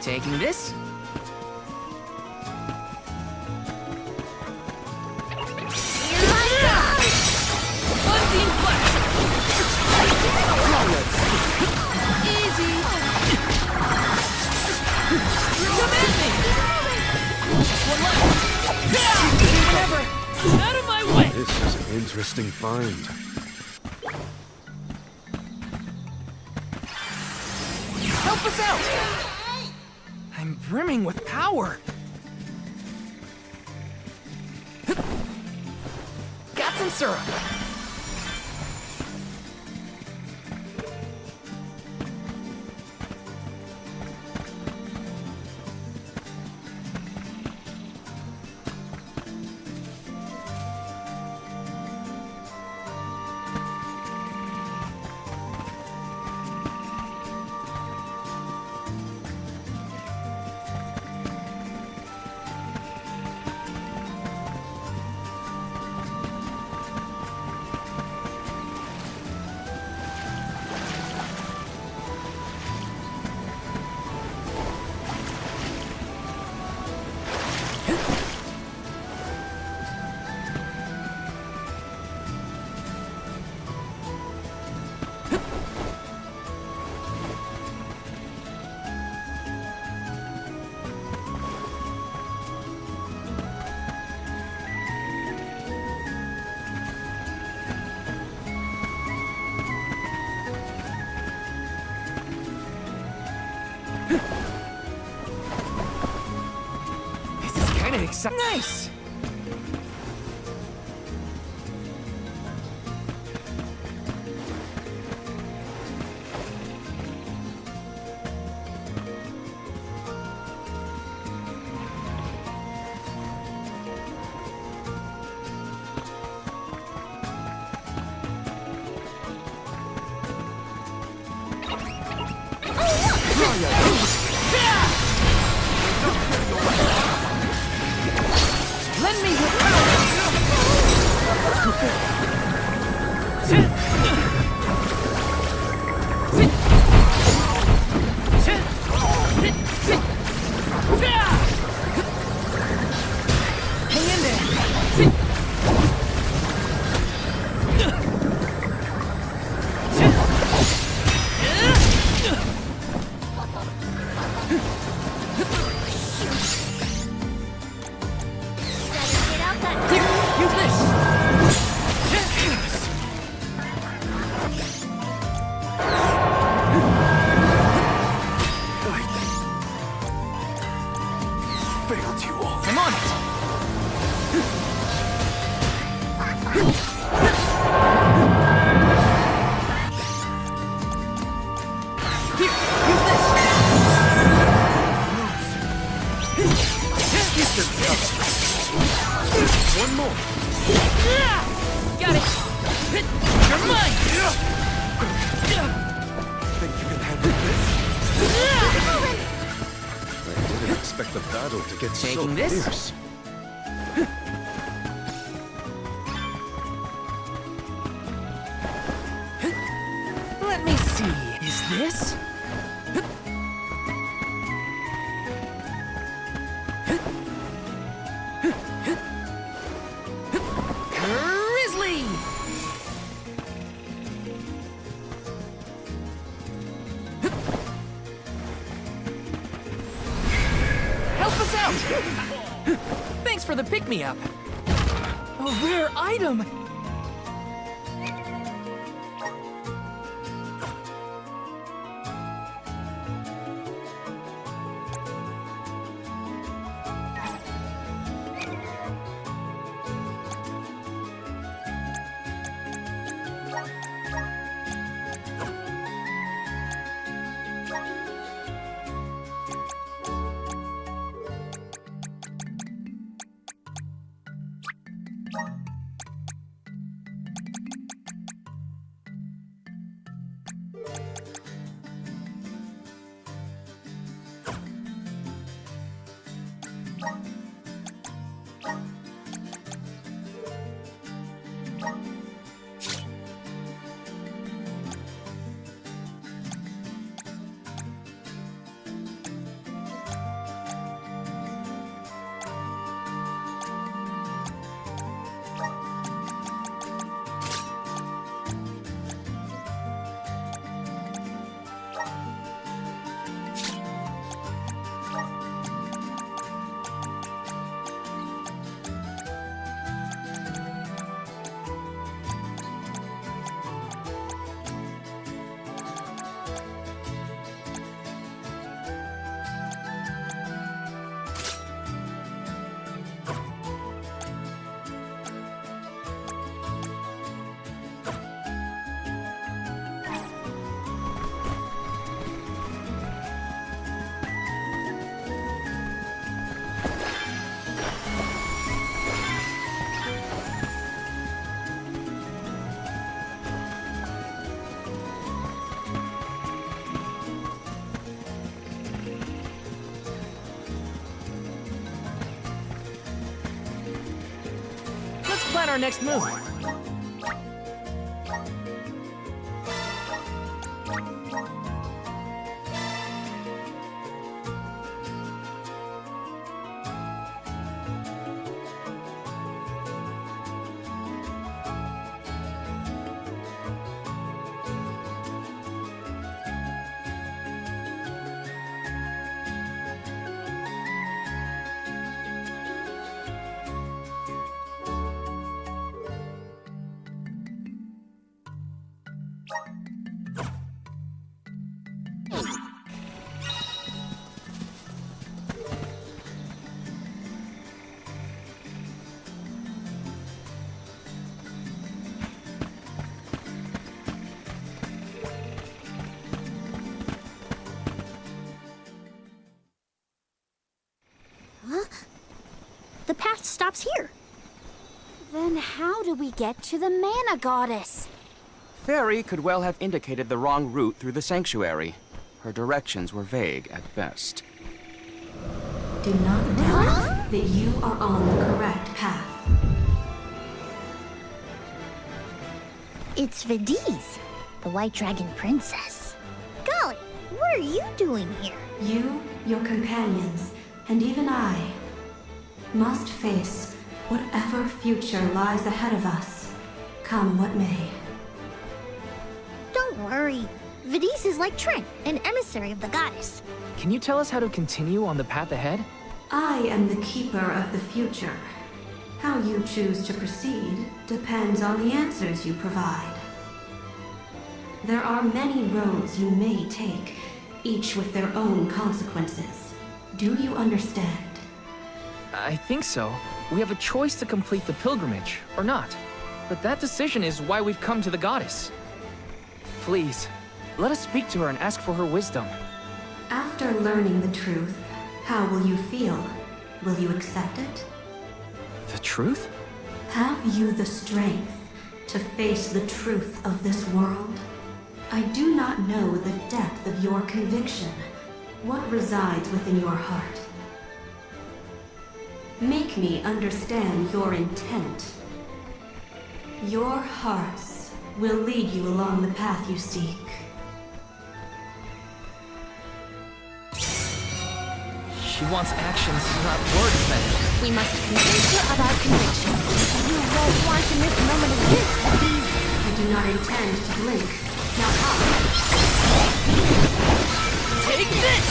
Taking this. Unseen flash! Easy! Command me! One left! Whatever! Out of my way! This is an interesting find. Help us out! I'm brimming with power! Got some syrup! Nice! Lend me your hang in there. I'm on it! Here, use this! One more! Got it! You're mine! Think you can handle this? I didn't expect the battle to get so Taking this? fierce. Let me see. Is this? Grizzly! Help us out! Thanks for the pick-me-up. A rare item! our next move? The path stops here. Then how do we get to the Mana Goddess? Fairy could well have indicated the wrong route through the sanctuary. Her directions were vague at best. Do not doubt that you are on the correct path. It's Vidiz, the White Dragon Princess. Golly, what are you doing here? You, your companions, and even I must face whatever future lies ahead of us, come what may. Don't worry. Vidiz is like Trent, an emissary of the goddess. Can you tell us how to continue on the path ahead? I am the keeper of the future. How you choose to proceed depends on the answers you provide. There are many roads you may take, each with their own consequences. Do you understand? I think so. We have a choice to complete the pilgrimage, or not. But that decision is why we've come to the goddess. Please, let us speak to her and ask for her wisdom. After learning the truth, how will you feel? Will you accept it? The truth? Have you the strength to face the truth of this world? I do not know the depth of your conviction, what resides within your heart. Make me understand your intent. Your hearts will lead you along the path you seek. She wants actions, not words, then. We must convince her of our conviction. You won't want to miss a moment of this, Vidiz. I do not intend to blink. Now hop. Take this!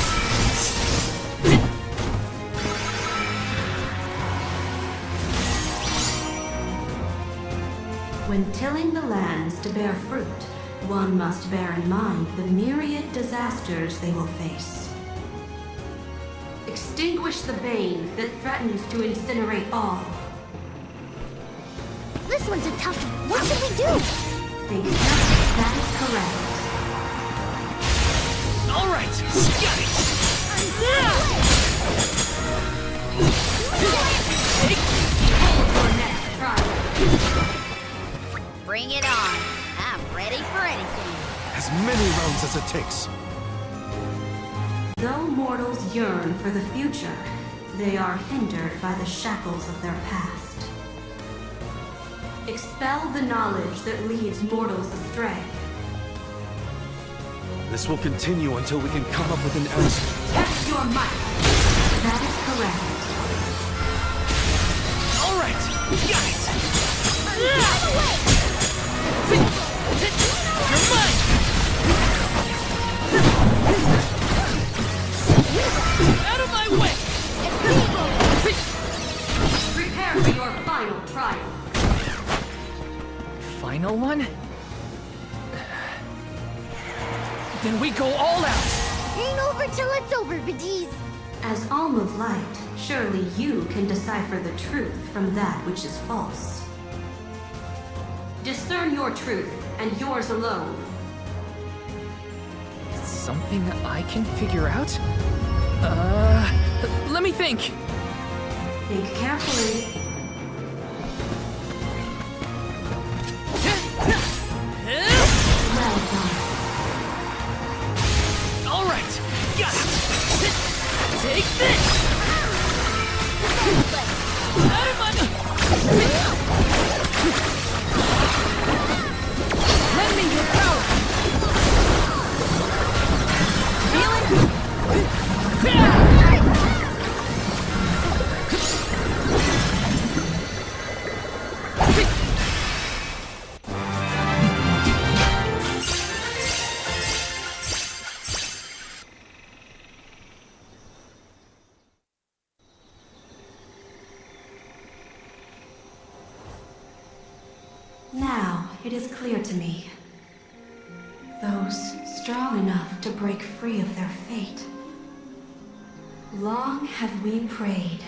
When tilling the lands to bear fruit, one must bear in mind the myriad disasters they will face. Extinguish the bane that threatens to incinerate all. This one's a tough one. What should we do? Think carefully. That is correct. All right, got it! Your next trial. Bring it on. I'm ready for anything. As many rounds as it takes. Though mortals yearn for the future, they are hindered by the shackles of their past. Expel the knowledge that leads mortals astray. This will continue until we can come up with an answer. Test your might. That is correct. All right, got it! You're mine! Out of my way! Prepare for your final trial. Final one? Then we go all out! Ain't over till it's over, Vidiz. As Alm of Light, surely you can decipher the truth from that which is false. Discern your truth, and yours alone. It's something that I can figure out? Let me think! Think carefully. Well done. All right, got it! Take this! Out of my... is clear to me. Those strong enough to break free of their fate. Long have we prayed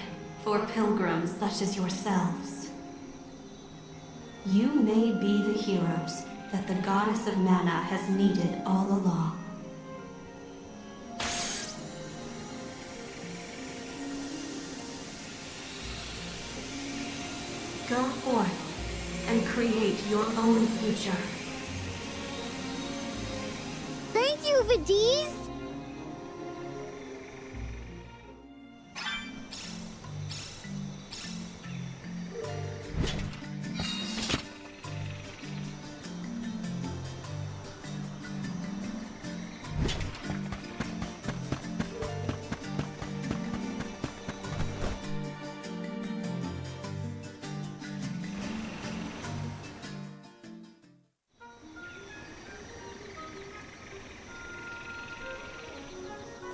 for pilgrims such as yourselves. You may be the heroes that the Goddess of Mana has needed all along. Go forth and create your own future. Thank you, Vidiz!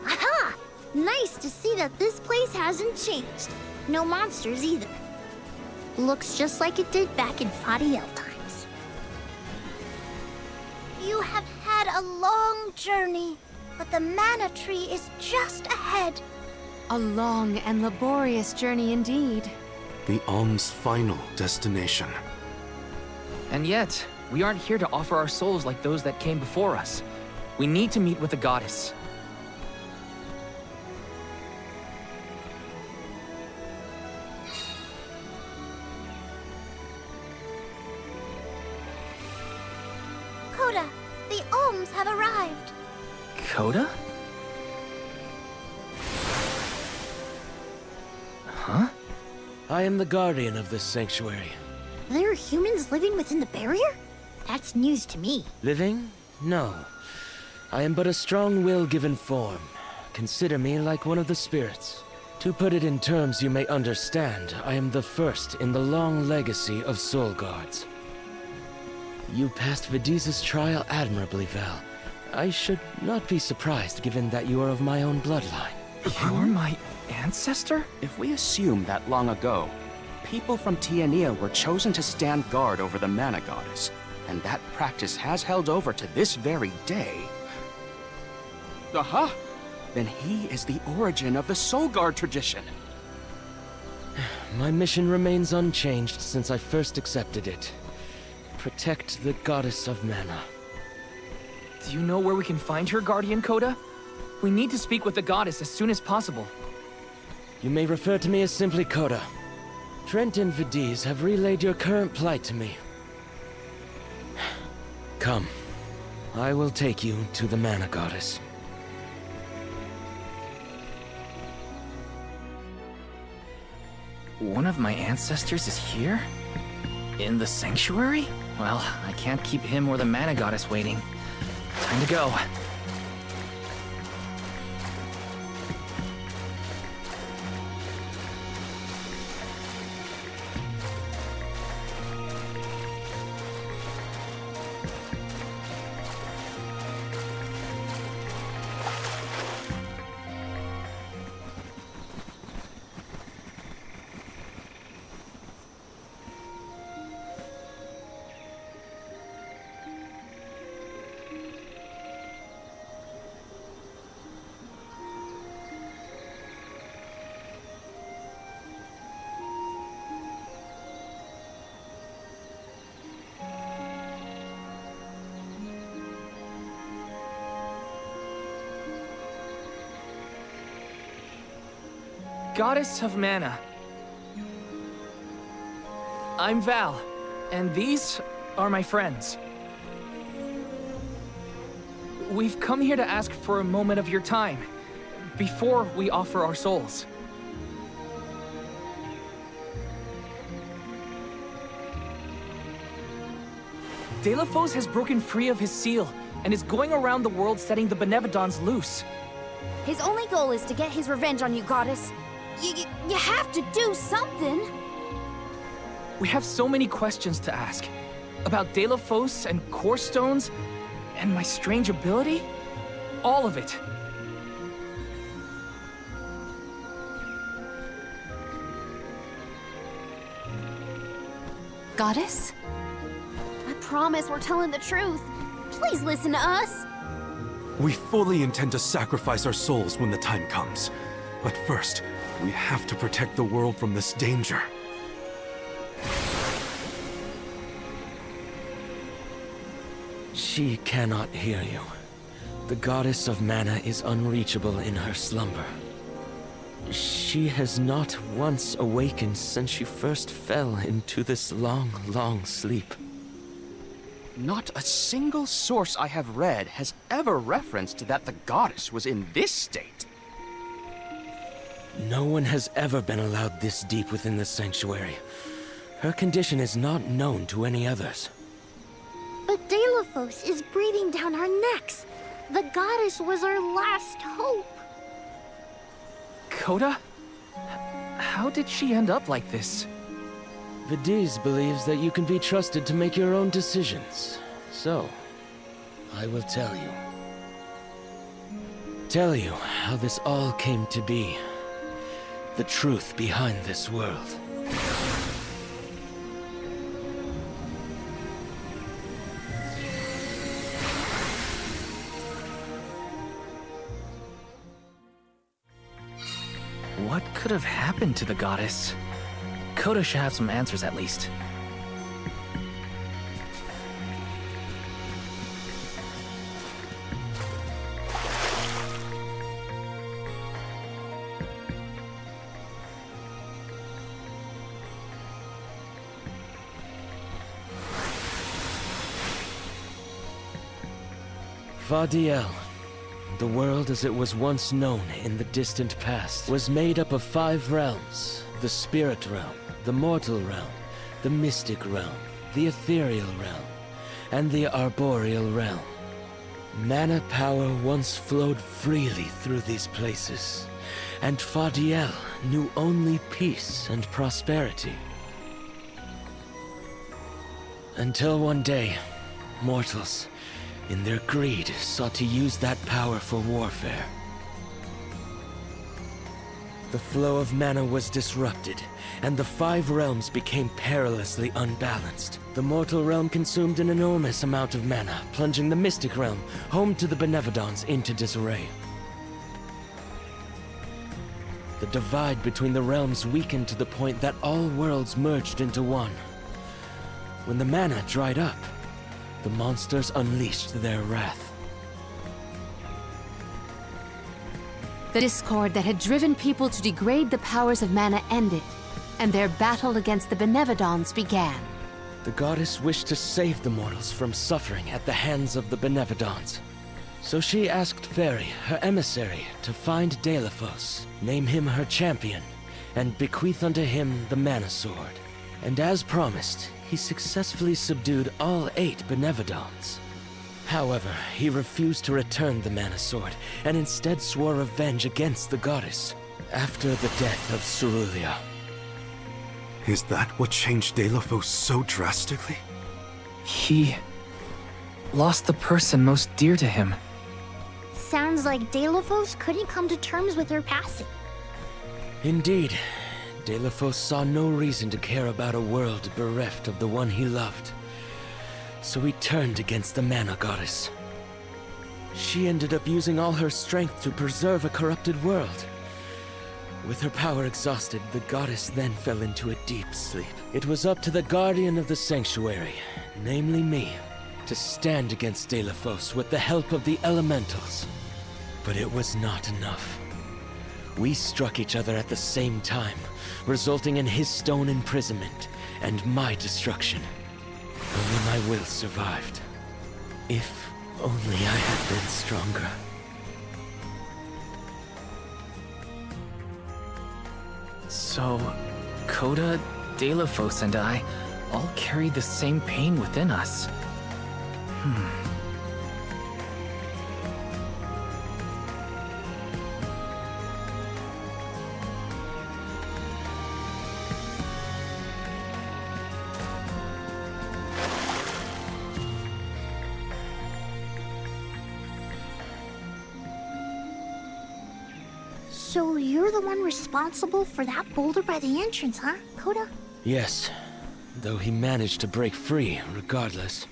Aha! Nice to see that this place hasn't changed. No monsters either. Looks just like it did back in Fadiel times. You have had a long journey, but the Mana Tree is just ahead. A long and laborious journey indeed. The Alm's final destination. And yet, we aren't here to offer our souls like those that came before us. We need to meet with the goddess. Coda, the Alms have arrived. Coda? Huh? I am the guardian of this sanctuary. There are humans living within the barrier? That's news to me. Living? No. I am but a strong will given form. Consider me like one of the spirits. To put it in terms you may understand, I am the first in the long legacy of soul guards. You passed Vidiz's trial admirably, Val. I should not be surprised given that you are of my own bloodline. You're my ancestor? If we assume that long ago, people from Tiania were chosen to stand guard over the Mana Goddess, and that practice has held over to this very day. Aha! Then he is the origin of the Soul Guard tradition. My mission remains unchanged since I first accepted it. Protect the Goddess of Mana. Do you know where we can find her, Guardian Coda? We need to speak with the goddess as soon as possible. You may refer to me as simply Coda. Trent and Vidiz have relayed your current plight to me. Come. I will take you to the Mana Goddess. One of my ancestors is here? In the sanctuary? Well, I can't keep him or the Mana Goddess waiting. Time to go. Goddess of Mana. I'm Val, and these are my friends. We've come here to ask for a moment of your time, before we offer our souls. Delafos has broken free of his seal, and is going around the world setting the Benevodons loose. His only goal is to get his revenge on you, Goddess. You have to do something! We have so many questions to ask. About Delafos and Core Stones, and my strange ability. All of it. Goddess? promise we're telling the truth. Please listen to us. We fully intend to sacrifice our souls when the time comes. But first, we have to protect the world from this danger. She cannot hear you. The goddess of mana is unreachable in her slumber. She has not once awakened since she first fell into this long, long sleep. Not a single source I have read has ever referenced that the goddess was in this state. No one has ever been allowed this deep within the sanctuary. Her condition is not known to any others. But Deilophos is breathing down our necks. The goddess was our last hope. Coda? How did she end up like this? Vidiz believes that you can be trusted to make your own decisions. So, I will tell you. Tell you how this all came to be. The truth behind this world. What could have happened to the goddess? Coda should have some answers at least. Fadiel, the world as it was once known in the distant past, was made up of 5 realms: the spirit realm, the mortal realm, the mystic realm, the ethereal realm, and the arboreal realm. Mana power once flowed freely through these places, and Fadiel knew only peace and prosperity. Until one day, mortals, in their greed, sought to use that power for warfare. The flow of mana was disrupted, and the 5 realms became perilously unbalanced. The mortal realm consumed an enormous amount of mana, plunging the mystic realm, home to the Benevodons, into disarray. The divide between the realms weakened to the point that all worlds merged into one. When the mana dried up, the monsters unleashed their wrath. The discord that had driven people to degrade the powers of mana ended, and their battle against the Benevodons began. The goddess wished to save the mortals from suffering at the hands of the Benevodons. So she asked Fairy, her emissary, to find Deilophos, name him her champion, and bequeath unto him the Mana Sword. And as promised, he successfully subdued all 8 Benevodons. However, he refused to return the Mana Sword, and instead swore revenge against the goddess, after the death of Cerulia. Is that what changed Deilophos so drastically? He lost the person most dear to him. Sounds like Deilophos couldn't come to terms with her passing. Indeed, Deilophos saw no reason to care about a world bereft of the one he loved. So he turned against the Mana Goddess. She ended up using all her strength to preserve a corrupted world. With her power exhausted, the goddess then fell into a deep sleep. It was up to the Guardian of the Sanctuary, namely me, to stand against Deilophos with the help of the Elementals. But it was not enough. We struck each other at the same time, resulting in his stone imprisonment and my destruction. Only my will survived. If only I had been stronger. So, Coda, Deilophos, and I all carry the same pain within us. So you're the one responsible for that boulder by the entrance, huh, Coda? Yes, though he managed to break free regardless.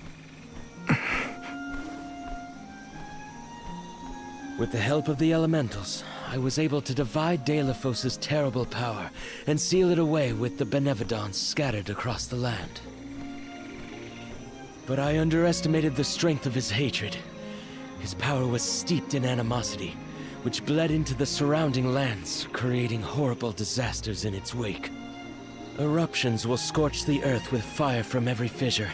With the help of the elementals, I was able to divide Deilephos' terrible power and seal it away with the Benevodons scattered across the land. But I underestimated the strength of his hatred. His power was steeped in animosity, which bled into the surrounding lands, creating horrible disasters in its wake. Eruptions will scorch the earth with fire from every fissure.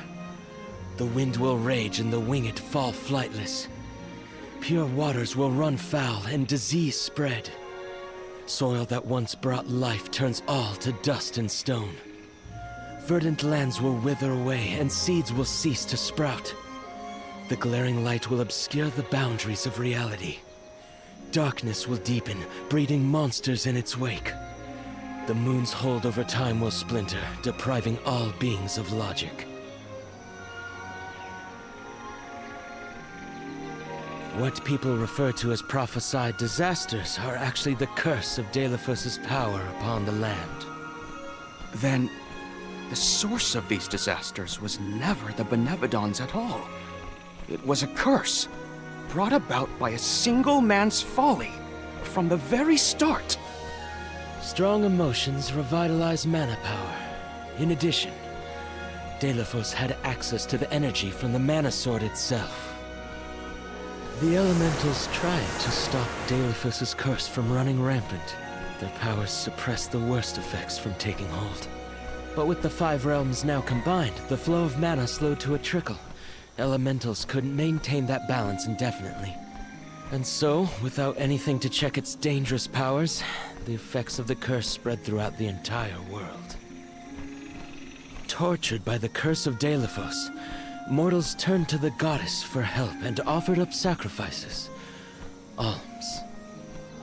The wind will rage and the winged fall flightless. Pure waters will run foul and disease spread. Soil that once brought life turns all to dust and stone. Verdant lands will wither away and seeds will cease to sprout. The glaring light will obscure the boundaries of reality. Darkness will deepen, breeding monsters in its wake. The moon's hold over time will splinter, depriving all beings of logic. What people refer to as prophesied disasters are actually the curse of Deilephos' power upon the land. Then, the source of these disasters was never the Benevodons at all. It was a curse, brought about by a single man's folly, from the very start. Strong emotions revitalize mana power. In addition, Deilephos had access to the energy from the Mana Sword itself. The elementals tried to stop Deilephos' curse from running rampant. Their powers suppressed the worst effects from taking hold. But with the 5 realms now combined, the flow of mana slowed to a trickle. Elementals couldn't maintain that balance indefinitely. And so, without anything to check its dangerous powers, the effects of the curse spread throughout the entire world. Tortured by the curse of Deilephos, mortals turned to the goddess for help and offered up sacrifices. Alms.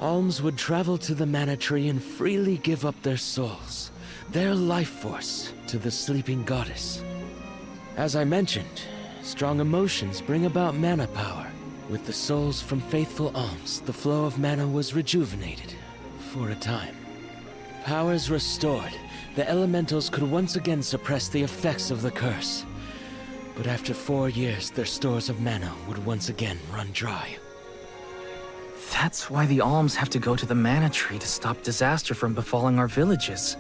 Alms would travel to the mana tree and freely give up their souls, their life force, to the sleeping goddess. As I mentioned, strong emotions bring about mana power. With the souls from faithful alms, the flow of mana was rejuvenated, for a time. Powers restored, the elementals could once again suppress the effects of the curse. But after 4 years, their stores of mana would once again run dry. That's why the alms have to go to the mana tree to stop disaster from befalling our villages.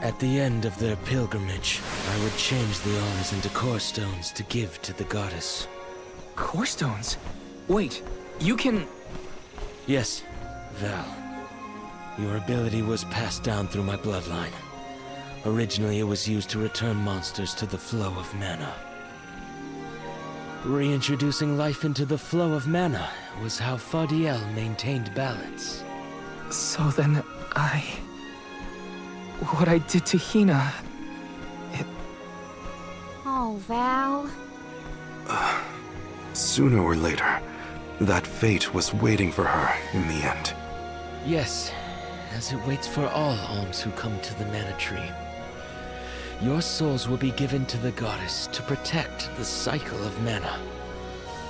At the end of their pilgrimage, I would change the alms into core stones to give to the goddess. Core stones? Wait, you can... Yes, Val. Your ability was passed down through my bloodline. Originally, it was used to return monsters to the flow of mana. Reintroducing life into the flow of mana was how Faudiel maintained balance. So then, what I did to Hina... Oh, Val. Sooner or later, that fate was waiting for her in the end. Yes, as it waits for all alms who come to the mana tree. Your souls will be given to the goddess to protect the cycle of mana,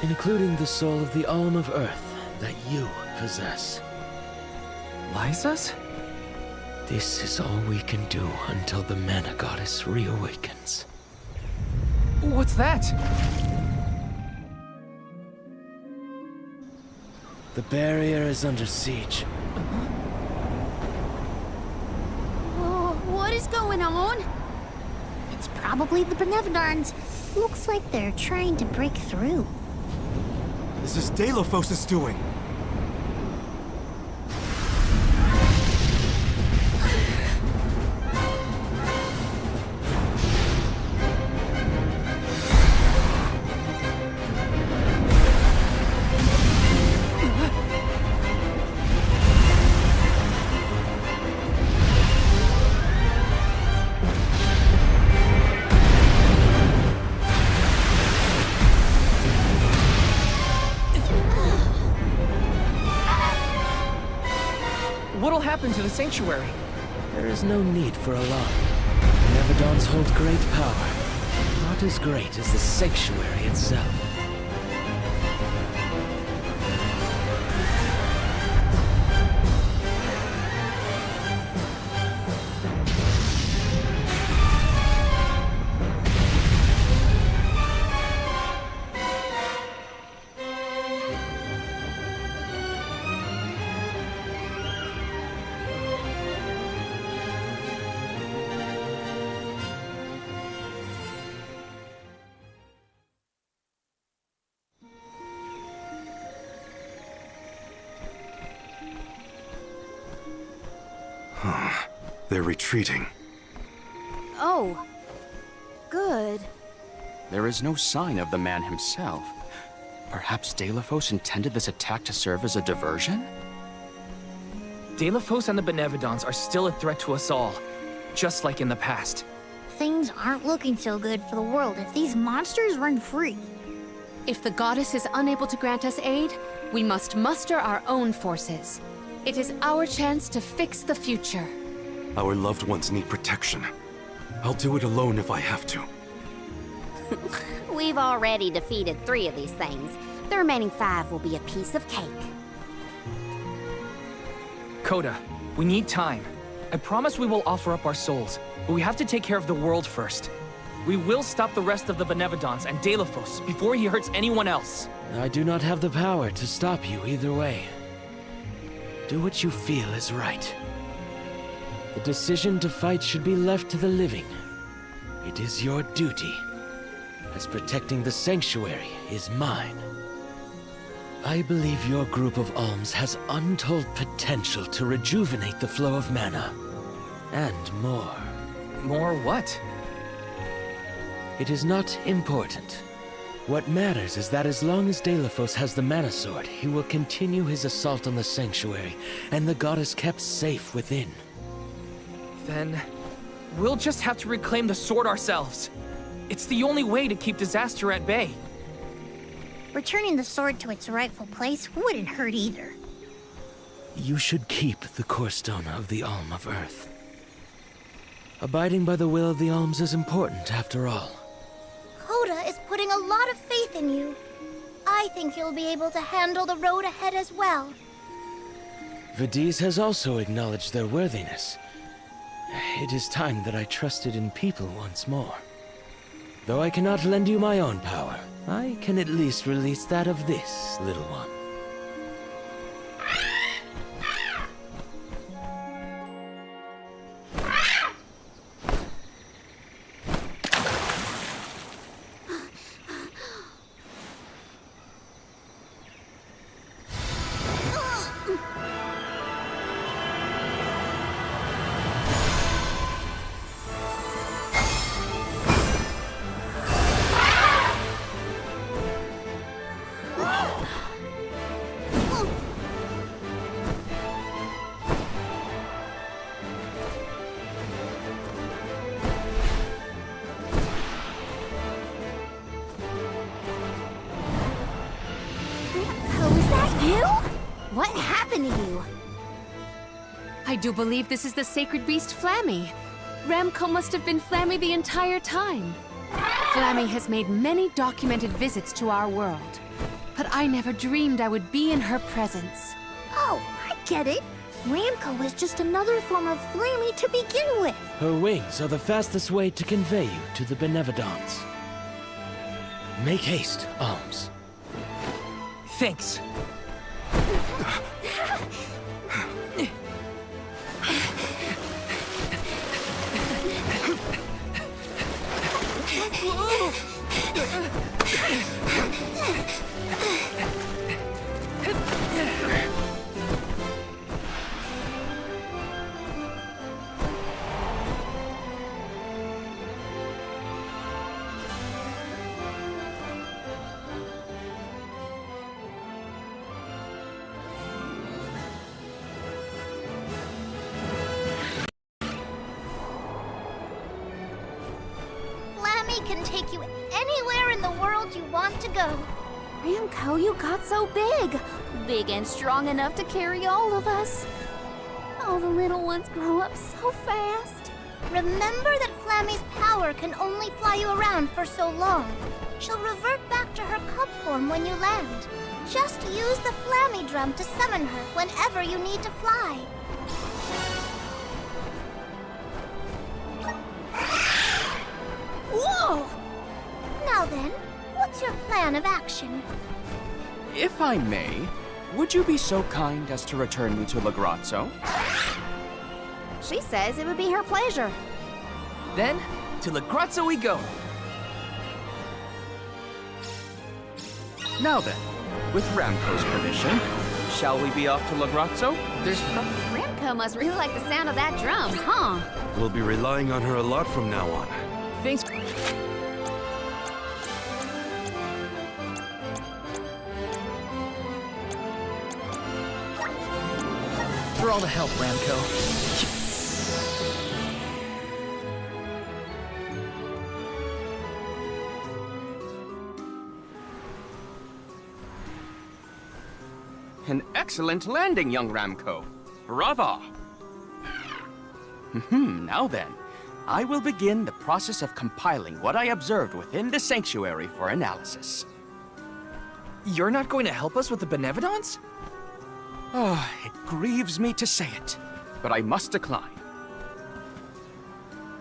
including the soul of the Alm of Earth that you possess. Liza's? This is all we can do until the mana goddess reawakens. What's that? The barrier is under siege. Oh, what is going on? It's probably the Benevodons. Looks like they're trying to break through. This is Deilephos' doing. What'll happen to the sanctuary? There is no need for alarm. Benevodons hold great power, not as great as the sanctuary itself. They're retreating. Oh. Good. There is no sign of the man himself. Perhaps Deilephos intended this attack to serve as a diversion? Deilephos and the Benevodons are still a threat to us all, just like in the past. Things aren't looking so good for the world if these monsters run free. If the goddess is unable to grant us aid, we must muster our own forces. It is our chance to fix the future. Our loved ones need protection. I'll do it alone if I have to. We've already defeated 3 of these things. The remaining 5 will be a piece of cake. Coda, we need time. I promise we will offer up our souls, but we have to take care of the world first. We will stop the rest of the Benevodons and Deilephos before he hurts anyone else. I do not have the power to stop you either way. Do what you feel is right. The decision to fight should be left to the living. It is your duty, as protecting the sanctuary is mine. I believe your group of alms has untold potential to rejuvenate the flow of mana. And more. More what? It is not important. What matters is that as long as Deilephos has the Mana Sword, he will continue his assault on the sanctuary, and the goddess kept safe within. Then, we'll just have to reclaim the sword ourselves. It's the only way to keep disaster at bay. Returning the sword to its rightful place wouldn't hurt either. You should keep the core stone of the Alm of Earth. Abiding by the will of the alms is important, after all. Coda is putting a lot of faith in you. I think you'll be able to handle the road ahead as well. Vidiz has also acknowledged their worthiness. It is time that I trusted in people once more. Though I cannot lend you my own power, I can at least release that of this little one. What happened to you? I do believe this is the sacred beast Flammy. Ramco must have been Flammy the entire time. Flammy has made many documented visits to our world, but I never dreamed I would be in her presence. Oh, I get it. Ramco is just another form of Flammy to begin with. Her wings are the fastest way to convey you to the Benevodons. Make haste, Alms. Thanks. Can take you anywhere in the world you want to go. Ramco, you got so big. Big and strong enough to carry all of us. All the little ones grow up so fast. Remember that Flammy's power can only fly you around for so long. She'll revert back to her cub form when you land. Just use the Flammy drum to summon her whenever you need to fly. Whoa! Now then, what's your plan of action? If I may, would you be so kind as to return me to Lagrazzo? She says it would be her pleasure. Then, to Lagrazzo we go. Now then, with Ramco's permission, Shall we be off to Lagrazzo? There's Remco must really like the sound of that drum, huh? We'll be relying on her a lot from now on. Thanks for all the help, Ramco. An excellent landing, young Ramco. Brava! Now then, I will begin the process of compiling what I observed within the sanctuary for analysis. You're not going to help us with the Benevodons? Oh, it grieves me to say it, but I must decline.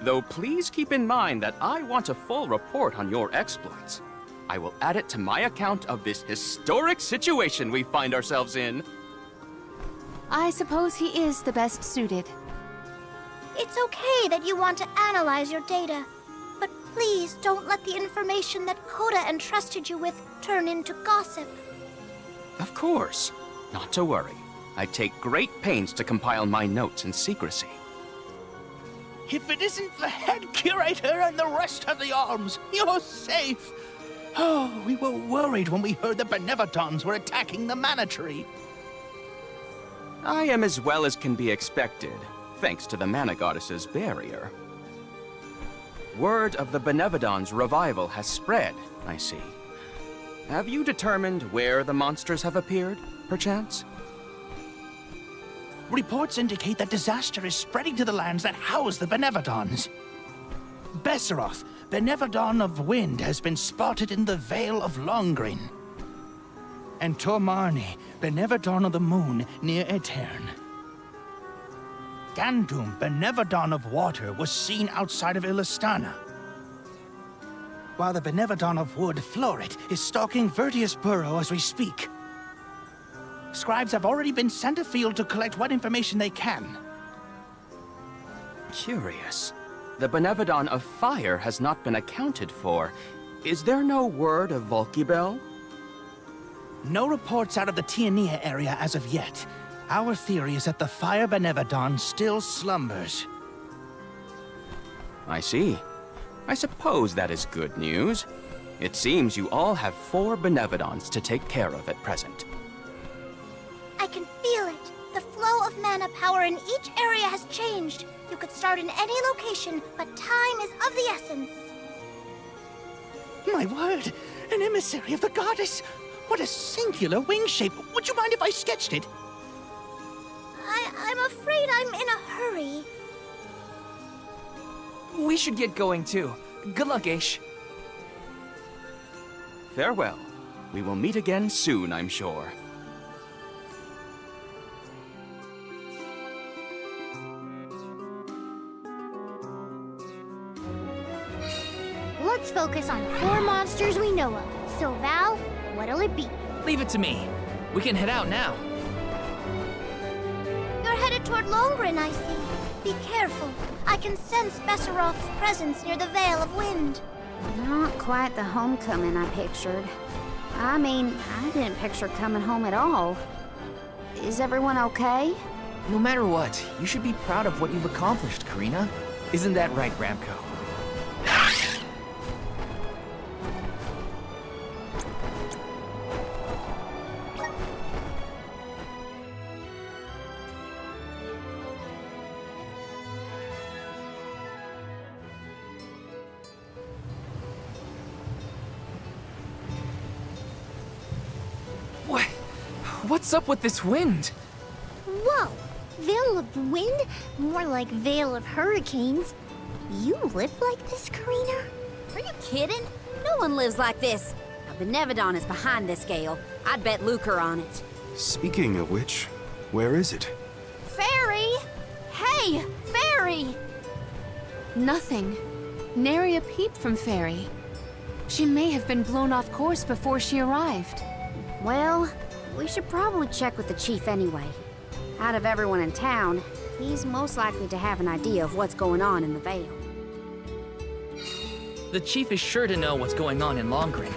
Though please keep in mind that I want a full report on your exploits. I will add it to my account of this historic situation we find ourselves in. I suppose he is the best suited. It's okay that you want to analyze your data, but please don't let the information that Coda entrusted you with turn into gossip. Of course. Not to worry. I take great pains to compile my notes in secrecy. If it isn't the head curator and the rest of the alms, you're safe! Oh, we were worried when we heard the Benevodons were attacking the Mana Tree. I am as well as can be expected, thanks to the Mana Goddess's barrier. Word of the Benevodons' revival has spread, I see. Have you determined where the monsters have appeared, perchance? Reports indicate that disaster is spreading to the lands that house the Benevodons. Besseroth, Benevodon of Wind, has been spotted in the Vale of Longrin. And Tormarni, Benevodon of the Moon, near Aetern. Gandum, Benevodon of Water, was seen outside of Illistana. While the Benevodon of Wood, Florit, is stalking Vertius Burrow as we speak. Scribes have already been sent afield to collect what information they can. Curious. The Benevodon of Fire has not been accounted for. Is there no word of Volkibel? No reports out of the Tiania area as of yet. Our theory is that the Fire Benevodon still slumbers. I see. I suppose that is good news. It seems you all have 4 Benevodons to take care of at present. I can feel it. The flow of mana power in each area has changed. You could start in any location, but time is of the essence. My word! An emissary of the goddess! What a singular wing shape! Would you mind if I sketched it? I'm afraid I'm in a hurry. We should get going too. Good luck, Aish. Farewell. We will meet again soon, I'm sure. Let's focus on 4 monsters we know of. So, Val, what'll it be? Leave it to me. We can head out now. You're headed toward Longrin, I see. Be careful. I can sense Besseroth's presence near the Vale of Wind. Not quite the homecoming I pictured. I mean, I didn't picture coming home at all. Is everyone okay? No matter what, you should be proud of what you've accomplished, Karina. Isn't that right, Ramco? What's up with this wind? Whoa! Veil of Wind? More like Veil of Hurricanes. You live like this, Karina? Are you kidding? No one lives like this. A Benevodon is behind this gale. I'd bet lucre on it. Speaking of which, where is it? Fairy! Hey, Fairy! Nothing. Nary a peep from Fairy. She may have been blown off course before she arrived. Well, we should probably check with the chief anyway. Out of everyone in town, he's most likely to have an idea of what's going on in the Vale. The chief is sure to know what's going on in Longrin.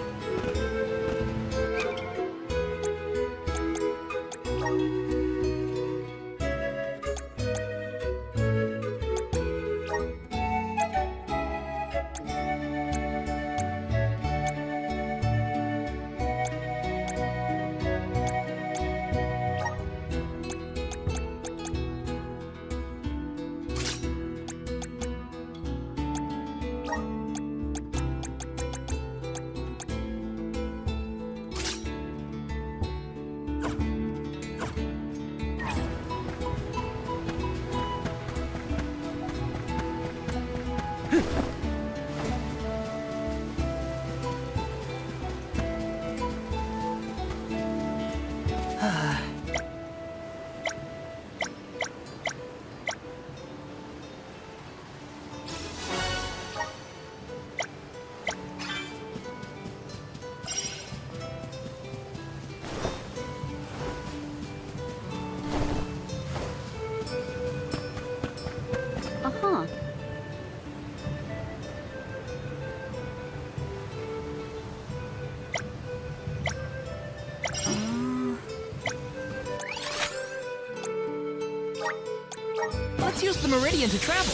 use the Meridian to travel.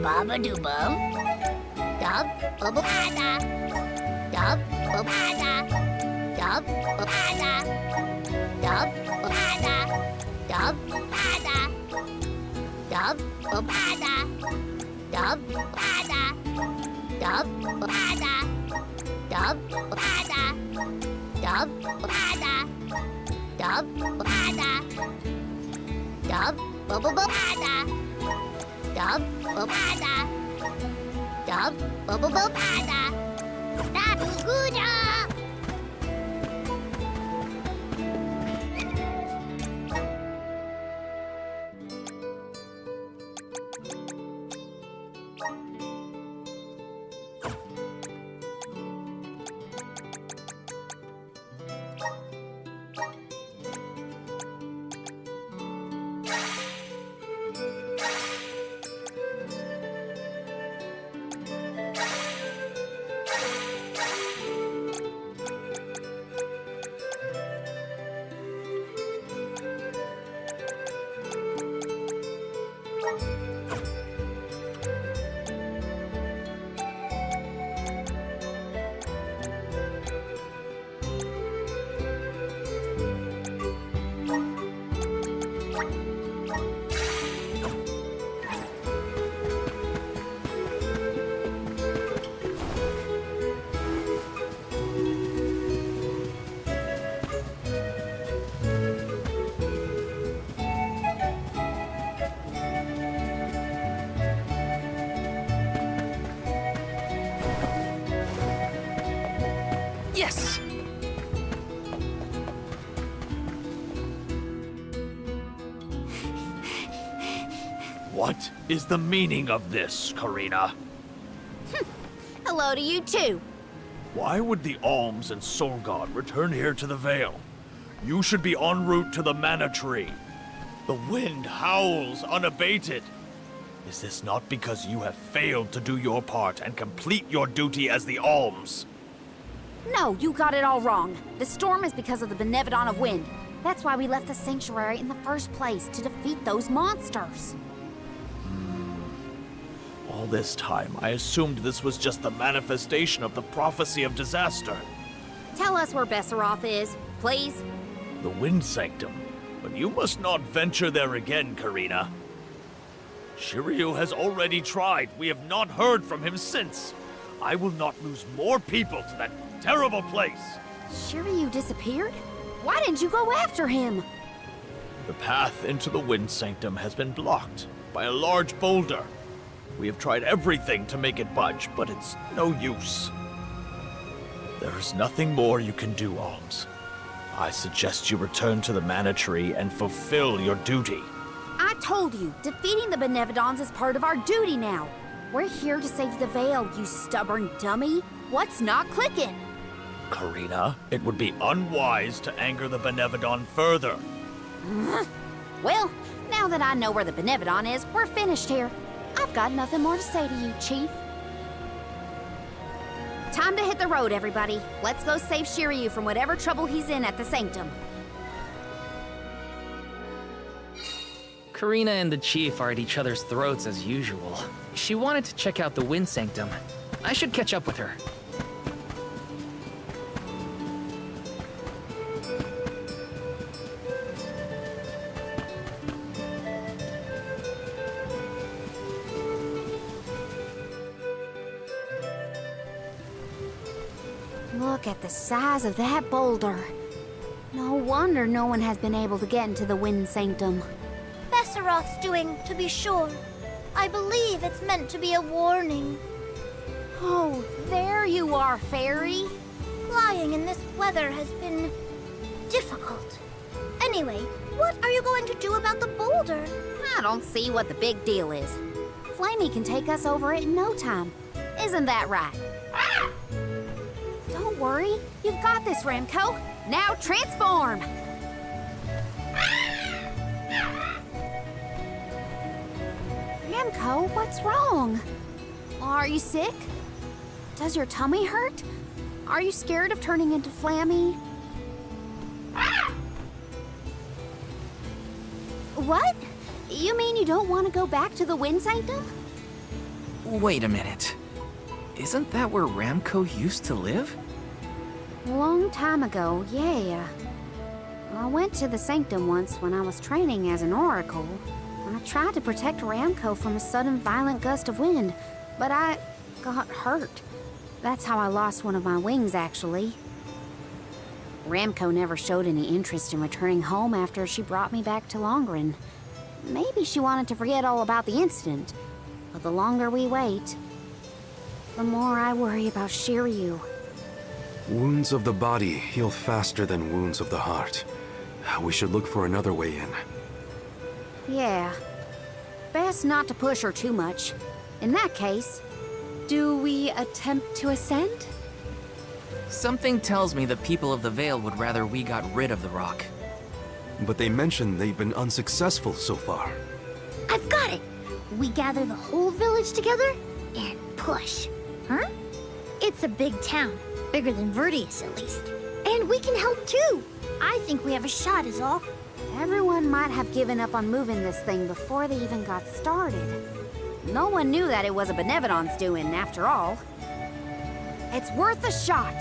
Baba-doo-bum. Dub-bubba-bada. Dub-bubba-bada. Dub-bubba-bada. Dub-bubba-bada. Dub-bubba-bada. Dub-bubba-bada. Dub-bubba-bada. Dub-bubba-bada. Dub-bubba-bada. Dub-bubba-bada. Dub-bubba-bada. Dub-bubba-bada. Dub-bubba-bada. Dub-bubba-bada. Dab-goo-da! Yes! What is the meaning of this, Karina? Hello to you too. Why would the Alms and Soul God return here to the Vale? You should be en route to the Mana Tree. The wind howls unabated. Is this not because you have failed to do your part and complete your duty as the Alms? No, you got it all wrong. The storm is because of the Benevodon of Wind. That's why we left the sanctuary in the first place, to defeat those monsters. All this time, I assumed this was just the manifestation of the prophecy of disaster. Tell us where Besseroth is, please. The Wind Sanctum. But you must not venture there again, Karina. Shiryu has already tried. We have not heard from him since. I will not lose more people to that terrible place. Shiryu disappeared? Why didn't you go after him? The path into the Wind Sanctum has been blocked by a large boulder. We have tried everything to make it budge, but it's no use. There is nothing more you can do, Alms. I suggest you return to the Mana Tree and fulfill your duty. I told you, defeating the Benevodons is part of our duty now. We're here to save the Vale, you stubborn dummy. What's not clicking? Karina, it would be unwise to anger the Benevodon further. Well, now that I know where the Benevodon is, we're finished here. I've got nothing more to say to you, Chief. Time to hit the road, everybody. Let's go save Shiryu from whatever trouble he's in at the Sanctum. Karina and the Chief are at each other's throats as usual. She wanted to check out the Wind Sanctum. I should catch up with her. Look at the size of that boulder. No wonder no one has been able to get into the Wind Sanctum. Besseroth's doing, to be sure. I believe it's meant to be a warning. Oh, there you are, Fairy. Flying in this weather has been difficult. Anyway, what are you going to do about the boulder? I don't see what the big deal is. Flamey can take us over it in no time. Isn't that right? worry. You've got this, Ramco. Now transform! Ramco, what's wrong? Are you sick? Does your tummy hurt? Are you scared of turning into Flammy? What? You mean you don't want to go back to the Wind Sanctum? Wait a minute. Isn't that where Ramco used to live? A long time ago, yeah. I went to the Sanctum once when I was training as an Oracle. I tried to protect Ramco from a sudden violent gust of wind, but I got hurt. That's how I lost one of my wings, actually. Ramco never showed any interest in returning home after she brought me back to Longren. Maybe she wanted to forget all about the incident, but the longer we wait, the more I worry about Shiryu. Wounds of the body heal faster than wounds of the heart. We should look for another way in. Yeah. Best not to push her too much. In that case, do we attempt to ascend? Something tells me the people of the Vale would rather we got rid of the rock. But they mentioned they've been unsuccessful so far. I've got it! We gather the whole village together and push. Huh? It's a big town. Bigger than Verdius, at least. And we can help too! I think we have a shot is all. Everyone might have given up on moving this thing before they even got started. No one knew that it was a Benevodon's doing, after all. It's worth a shot.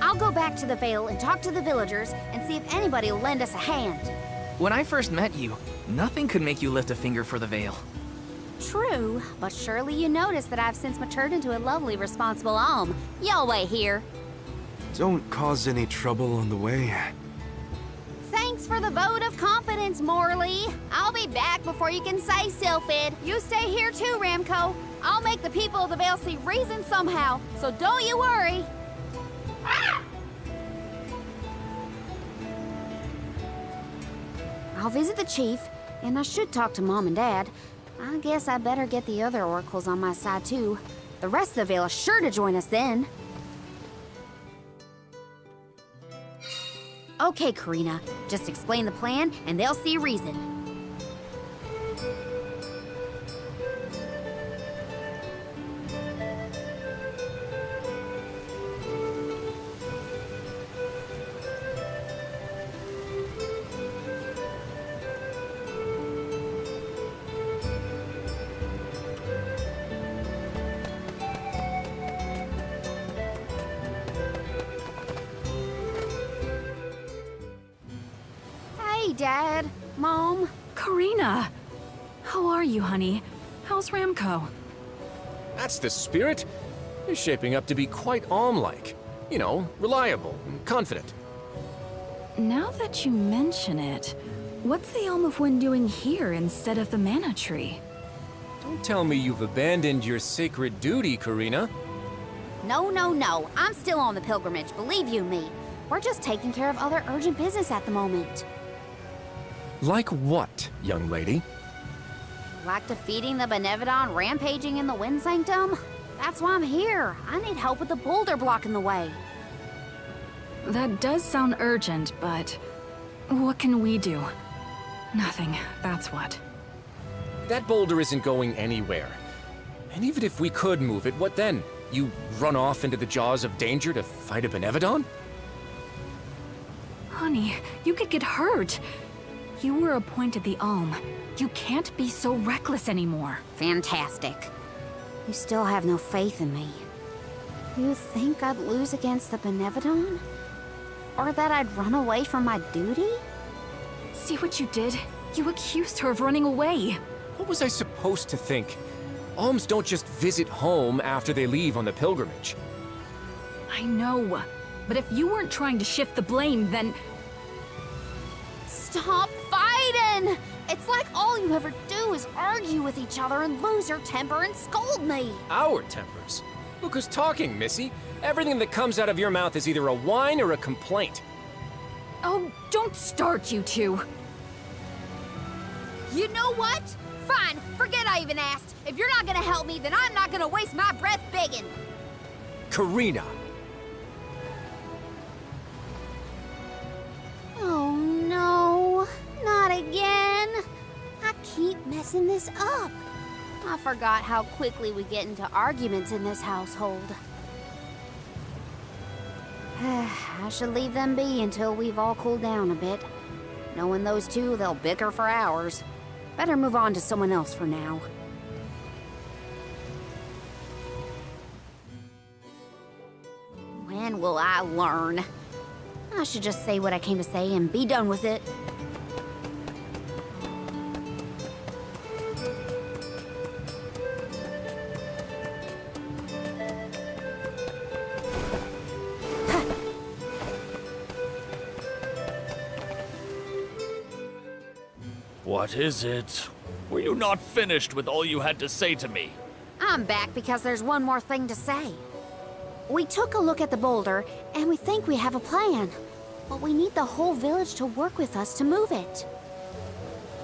I'll go back to the Vale and talk to the villagers and see if anybody will lend us a hand. When I first met you, nothing could make you lift a finger for the Vale. True, but surely you noticed that I've since matured into a lovely, responsible alm. Y'all wait here. Don't cause any trouble on the way. Thanks for the vote of confidence, Morley. I'll be back before you can say Sylphid. You stay here too, Ramco. I'll make the people of the Vale see reason somehow, so don't you worry. I'll visit the chief, and I should talk to Mom and Dad. I guess I better get the other oracles on my side too. The rest of the Vale is sure to join us then. Okay, Karina. Just explain the plan, and they'll see reason. Hey, Dad. Mom. Karina! How are you, honey? How's Ramco? That's the spirit. He's shaping up to be quite Alm-like. You know, reliable and confident. Now that you mention it, what's the Alm of Wind doing here instead of the Mana Tree? Don't tell me you've abandoned your sacred duty, Karina. No, no, no. I'm still on the pilgrimage, believe you me. We're just taking care of other urgent business at the moment. Like what, young lady? Like defeating the Benevodon rampaging in the Wind Sanctum? That's why I'm here. I need help with the boulder blocking the way. That does sound urgent, but what can we do? Nothing, that's what. That boulder isn't going anywhere. And even if we could move it, what then? You run off into the jaws of danger to fight a Benevodon? Honey, you could get hurt. You were appointed the Alm. You can't be so reckless anymore. Fantastic. You still have no faith in me. You think I'd lose against the Benevodon? Or that I'd run away from my duty? See what you did? You accused her of running away. What was I supposed to think? Alms don't just visit home after they leave on the pilgrimage. I know. But if you weren't trying to shift the blame, then... Stop fighting! It's like all you ever do is argue with each other and lose your temper and scold me. Our tempers? Look who's talking, Missy. Everything that comes out of your mouth is either a whine or a complaint. Oh, don't start, you two. You know what? Fine, forget I even asked. If you're not gonna help me, then I'm not gonna waste my breath begging. Karina! again? I keep messing this up. I forgot how quickly we get into arguments in this household. I should leave them be until we've all cooled down a bit. Knowing those two, they'll bicker for hours. Better move on to someone else for now. When will I learn? I should just say what I came to say and be done with it. What is it? Were you not finished with all you had to say to me? I'm back because there's one more thing to say. We took a look at the boulder, and we think we have a plan. But we need the whole village to work with us to move it.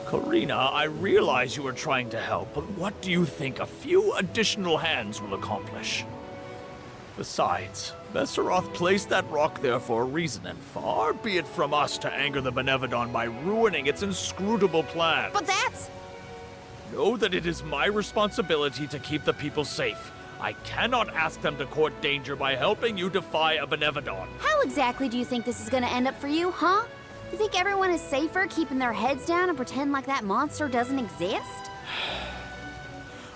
Karina, I realize you are trying to help, but what do you think a few additional hands will accomplish? Besides, Besseroth placed that rock there for a reason, and far be it from us to anger the Benevodon by ruining its inscrutable plan. But that's... Know that it is my responsibility to keep the people safe. I cannot ask them to court danger by helping you defy a Benevodon. How exactly do you think this is gonna end up for you, huh? You think everyone is safer keeping their heads down and pretend like that monster doesn't exist?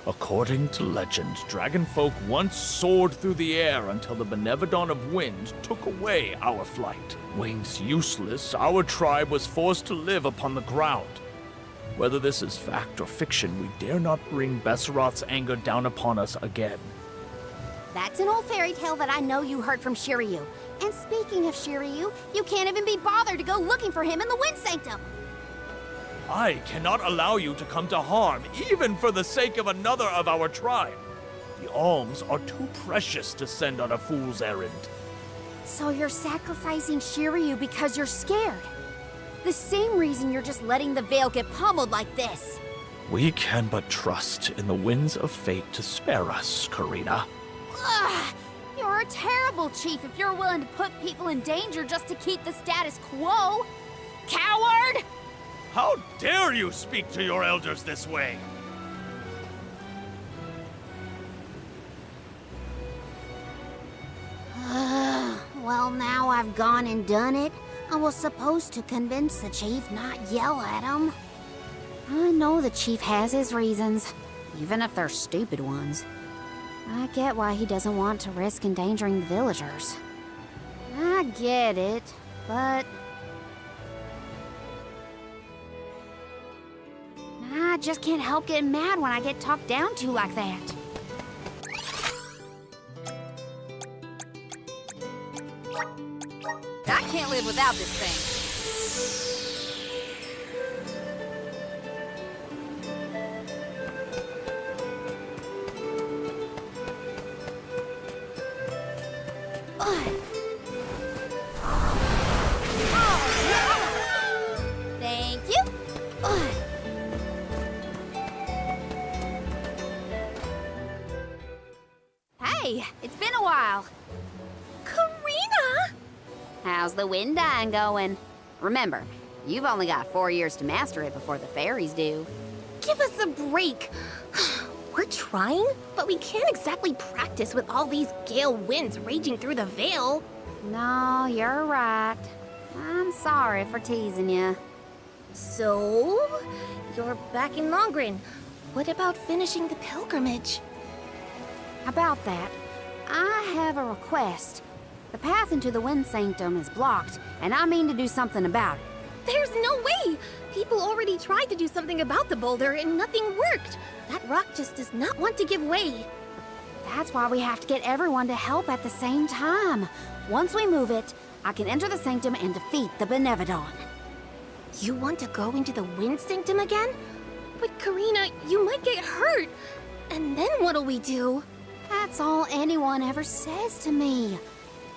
According to legend, dragonfolk once soared through the air until the Benevodon of Wind took away our flight. Wings useless, our tribe was forced to live upon the ground. Whether this is fact or fiction, we dare not bring Besseroth's anger down upon us again. That's an old fairy tale that I know you heard from Shiryu. And speaking of Shiryu, you can't even be bothered to go looking for him in the Wind Sanctum. I cannot allow you to come to harm, even for the sake of another of our tribe. The alms are too precious to send on a fool's errand. So you're sacrificing Shiryu because you're scared? The same reason you're just letting the Veil get pummeled like this. We can but trust in the winds of fate to spare us, Karina. Ugh! You're a terrible chief if you're willing to put people in danger just to keep the status quo. Coward! How dare you speak to your elders this way? Well, now I've gone and done it. I was supposed to convince the chief, not yell at him. I know the chief has his reasons, even if they're stupid ones. I get why he doesn't want to risk endangering the villagers. I get it, but... I just can't help getting mad when I get talked down to like that. I can't live without this thing. Thank you. Hey, it's been a while. Karina! How's the wind dying going? Remember, you've only got 4 years to master it before the fairies do. Give us a break. We're trying, but we can't exactly practice with all these gale winds raging through the Veil. No, you're right. I'm sorry for teasing you. So, you're back in Longrin. What about finishing the pilgrimage? About that, I have a request. The path into the Wind Sanctum is blocked, and I mean to do something about it. There's no way! People already tried to do something about the boulder and nothing worked. That rock just does not want to give way. That's why we have to get everyone to help at the same time. Once we move it, I can enter the Sanctum and defeat the Benevodon. You want to go into the Wind Sanctum again? But Karina, you might get hurt. And then what'll we do? That's all anyone ever says to me.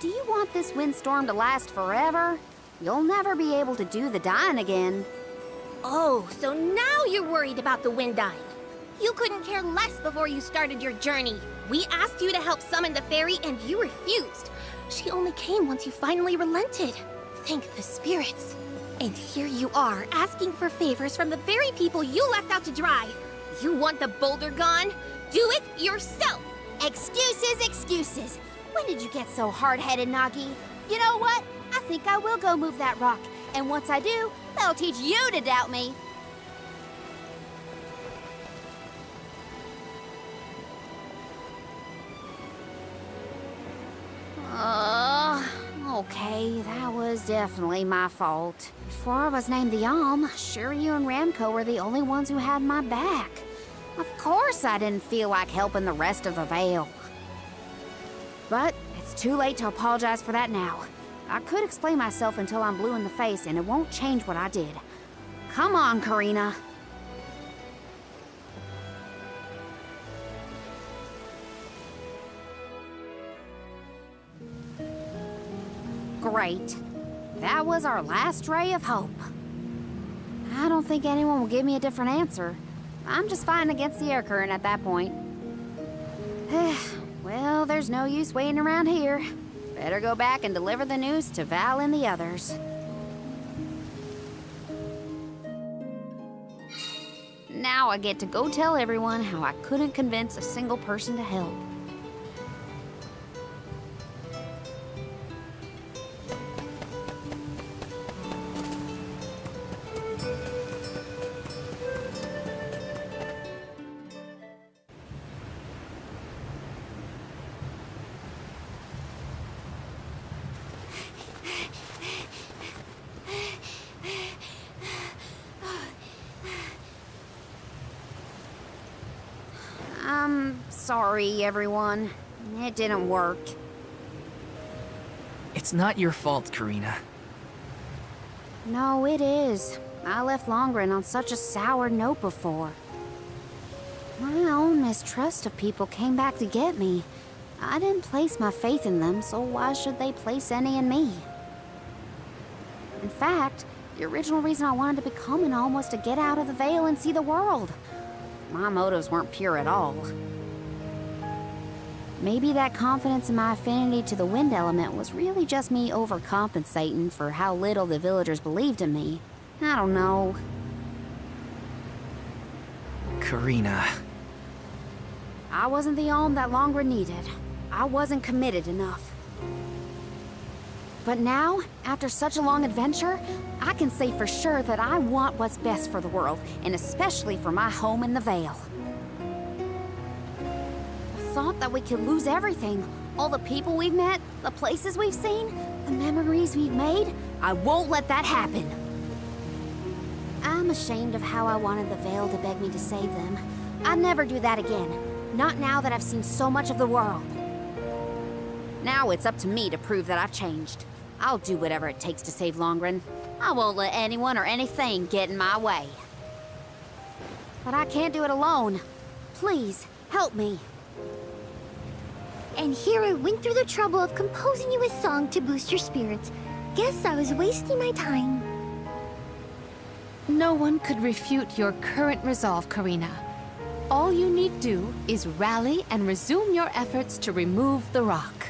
Do you want this windstorm to last forever? You'll never be able to do the dying again. Oh, so now you're worried about the wind dying. You couldn't care less before you started your journey. We asked you to help summon the fairy and you refused. She only came once you finally relented. Thank the spirits. And here you are, asking for favors from the very people you left out to dry. You want the boulder gone? Do it yourself! Excuses, excuses. When did you get so hard-headed, Nagi? You know what? I think I will go move that rock. And once I do, that'll teach you to doubt me. Okay, that was definitely my fault. Before I was named the Alm, Shiryu and Ramco were the only ones who had my back. Of course I didn't feel like helping the rest of the Vale. But it's too late to apologize for that now. I could explain myself until I'm blue in the face, and it won't change what I did. Come on, Karina. Great. That was our last ray of hope. I don't think anyone will give me a different answer. I'm just fighting against the air current at that point. Well, there's no use waiting around here. Better go back and deliver the news to Val and the others. Now I get to go tell everyone how I couldn't convince a single person to help. Sorry, everyone. It didn't work. It's not your fault, Karina. No, it is. I left Longren on such a sour note before. My own mistrust of people came back to get me. I didn't place my faith in them, so why should they place any in me? In fact, the original reason I wanted to become an Alm was to get out of the Vale and see the world. My motives weren't pure at all. Maybe that confidence in my affinity to the wind element was really just me overcompensating for how little the villagers believed in me. I don't know. Karina. I wasn't the Alm that Longren needed. I wasn't committed enough. But now, after such a long adventure, I can say for sure that I want what's best for the world, and especially for my home in the Vale. The thought that we could lose everything, all the people we've met, the places we've seen, the memories we've made, I won't let that happen. I'm ashamed of how I wanted the Vale to beg me to save them. I'd never do that again, not now that I've seen so much of the world. Now it's up to me to prove that I've changed. I'll do whatever it takes to save Longren. I won't let anyone or anything get in my way. But I can't do it alone. Please, help me. And here I went through the trouble of composing you a song to boost your spirits. Guess I was wasting my time. No one could refute your current resolve, Karina. All you need do is rally and resume your efforts to remove the rock.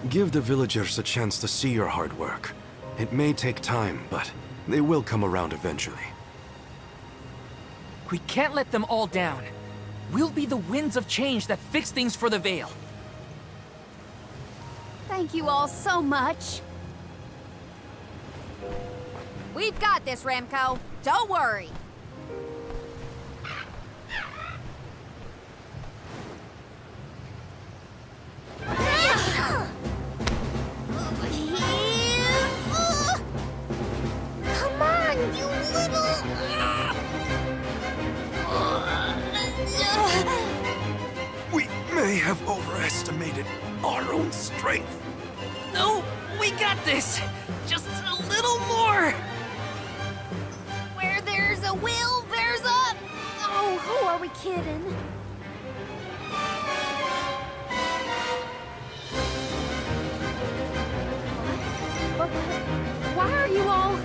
Give the villagers a chance to see your hard work. It may take time, but they will come around eventually. We can't let them all down. We'll be the winds of change that fix things for the Vale. Thank you all so much. We've got this, Ramco. Don't worry. Come on, you little... We may have overestimated our own strength. No, we got this! Just a little more! Where there's a will, there's a... Oh, who are we kidding? Why are you all...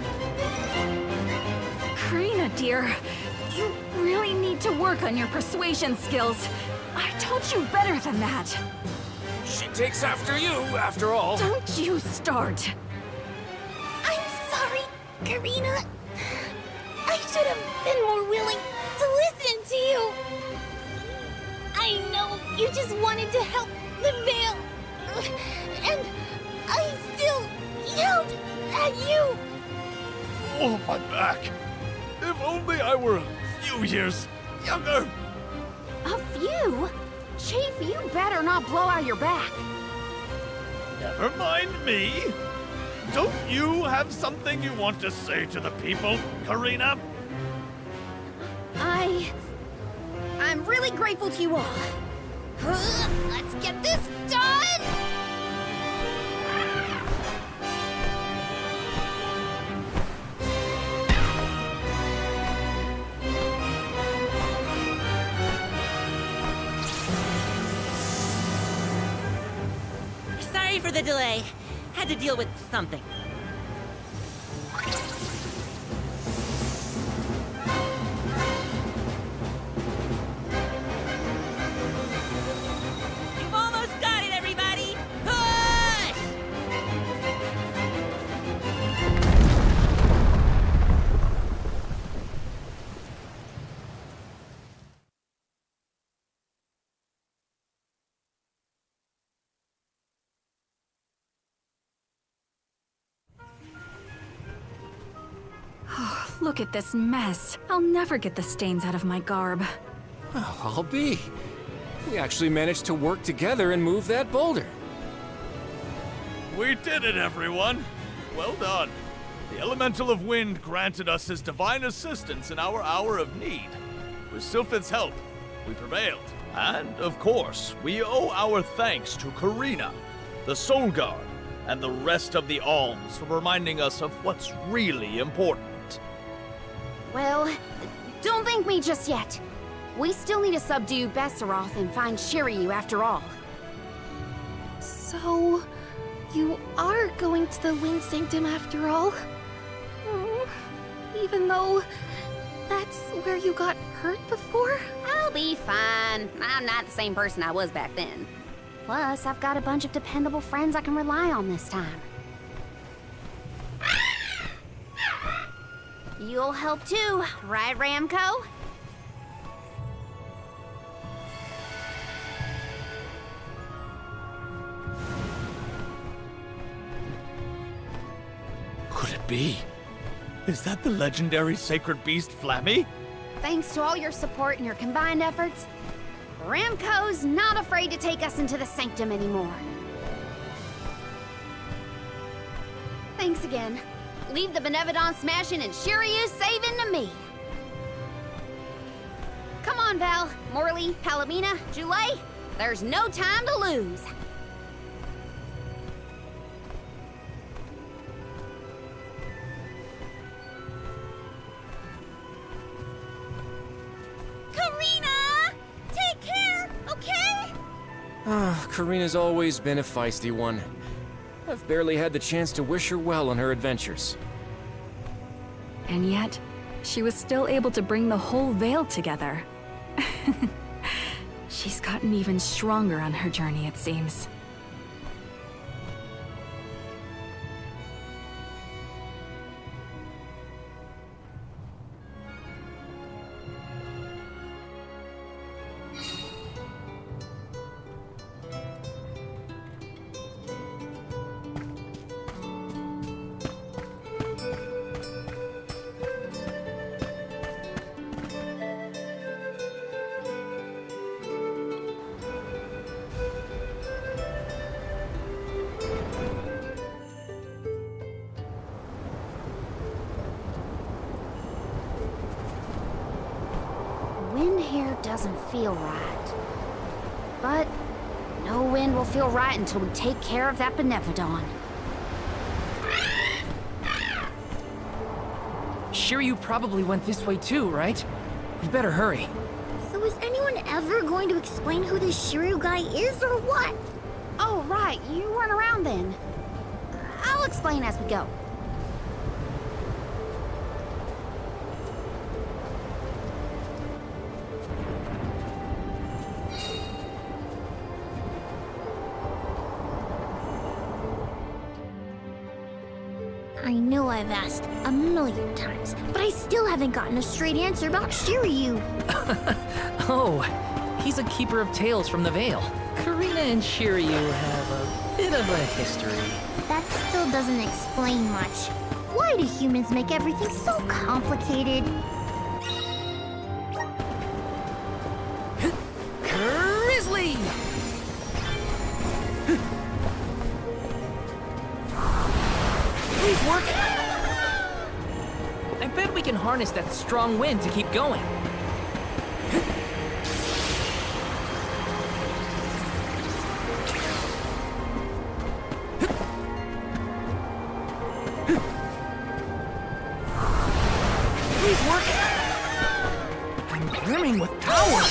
Karina, dear, you really need to work on your persuasion skills. I taught you better than that. She takes after you, after all. Don't you start. I'm sorry. Karina, I should have been more willing to listen to you. I know you just wanted to help the Veil, and I still yelled at you. Oh, my back. If only I were a few years younger. A few? Chief, you better not blow out your back. Never mind me. Don't you have something you want to say to the people, Karina? I'm really grateful to you all. Let's get this done! Sorry for the delay. Had to deal with something. You've almost got it, everybody! Push! Look at this mess. I'll never get the stains out of my garb. Well, I'll be. We actually managed to work together and move that boulder. We did it, everyone. Well done. The Elemental of Wind granted us his divine assistance in our hour of need. With Sylphid's help, we prevailed. And, of course, we owe our thanks to Karina, the Soul Guard, and the rest of the Alms for reminding us of what's really important. Well, don't thank me just yet. We still need to subdue Besseroth and find Shiryu after all. So, you are going to the Wind Sanctum after all? Even though that's where you got hurt before? I'll be fine. I'm not the same person I was back then. Plus, I've got a bunch of dependable friends I can rely on this time. You'll help too, right, Ramco? Could it be? Is that the legendary sacred beast Flammy? Thanks to all your support and your combined efforts, Ramco's not afraid to take us into the Sanctum anymore. Thanks again. Leave the Benevodon smashing and Shiryu saving to me. Come on, Val, Morley, Palomina, Joulet. There's no time to lose. Karina! Take care, okay? Karina's always been a feisty one. I've barely had the chance to wish her well on her adventures. And yet, she was still able to bring the whole Veil together. She's gotten even stronger on her journey, it seems. Wind here doesn't feel right. But no wind will feel right until we take care of that Benevodon. Shiryu probably went this way too, right? We better hurry. So is anyone ever going to explain who this Shiryu guy is or what? Oh, right. You weren't around then. I'll explain as we go. I know I've asked a million times, but I still haven't gotten a straight answer about Shiryu. Oh, he's a keeper of tales from the Vale. Karina and Shiryu have a bit of a history. That still doesn't explain much. Why do humans make everything so complicated? Grizzly! Please work! I bet we can harness that strong wind to keep going. Please work! I'm brimming with power!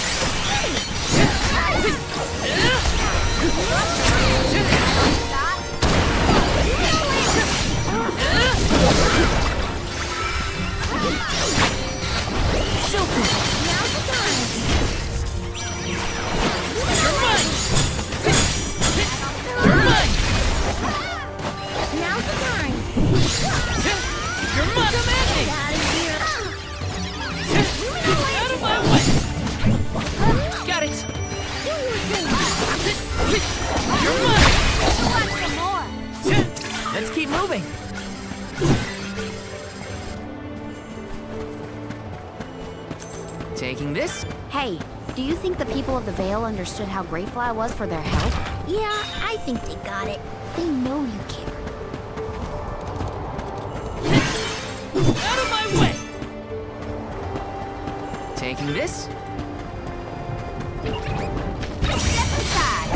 Let's keep moving. Taking this? Hey, do you think the people of the Vale understood how grateful I was for their help? Yeah, I think they got it. They know you care. Out of my way! Taking this? Step aside.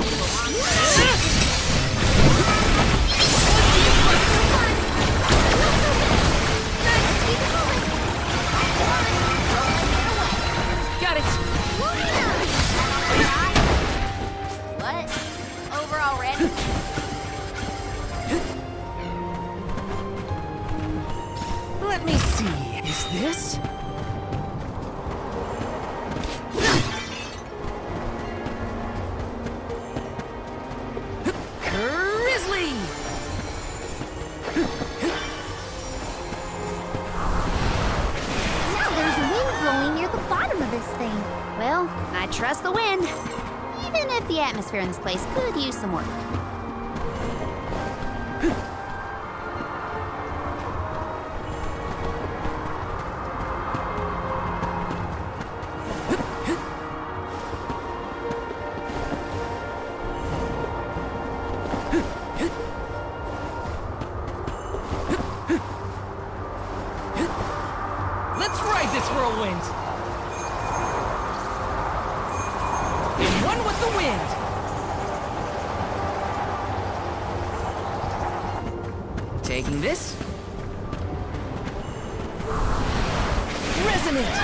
Got it! What? Over already? Let me see. Is this? Grizzly! Now there's wind blowing near the bottom of this thing. Well, I trust the wind. Even if the atmosphere in this place could use some work. Let's ride this whirlwind! In one with the wind! Taking this? Resonant!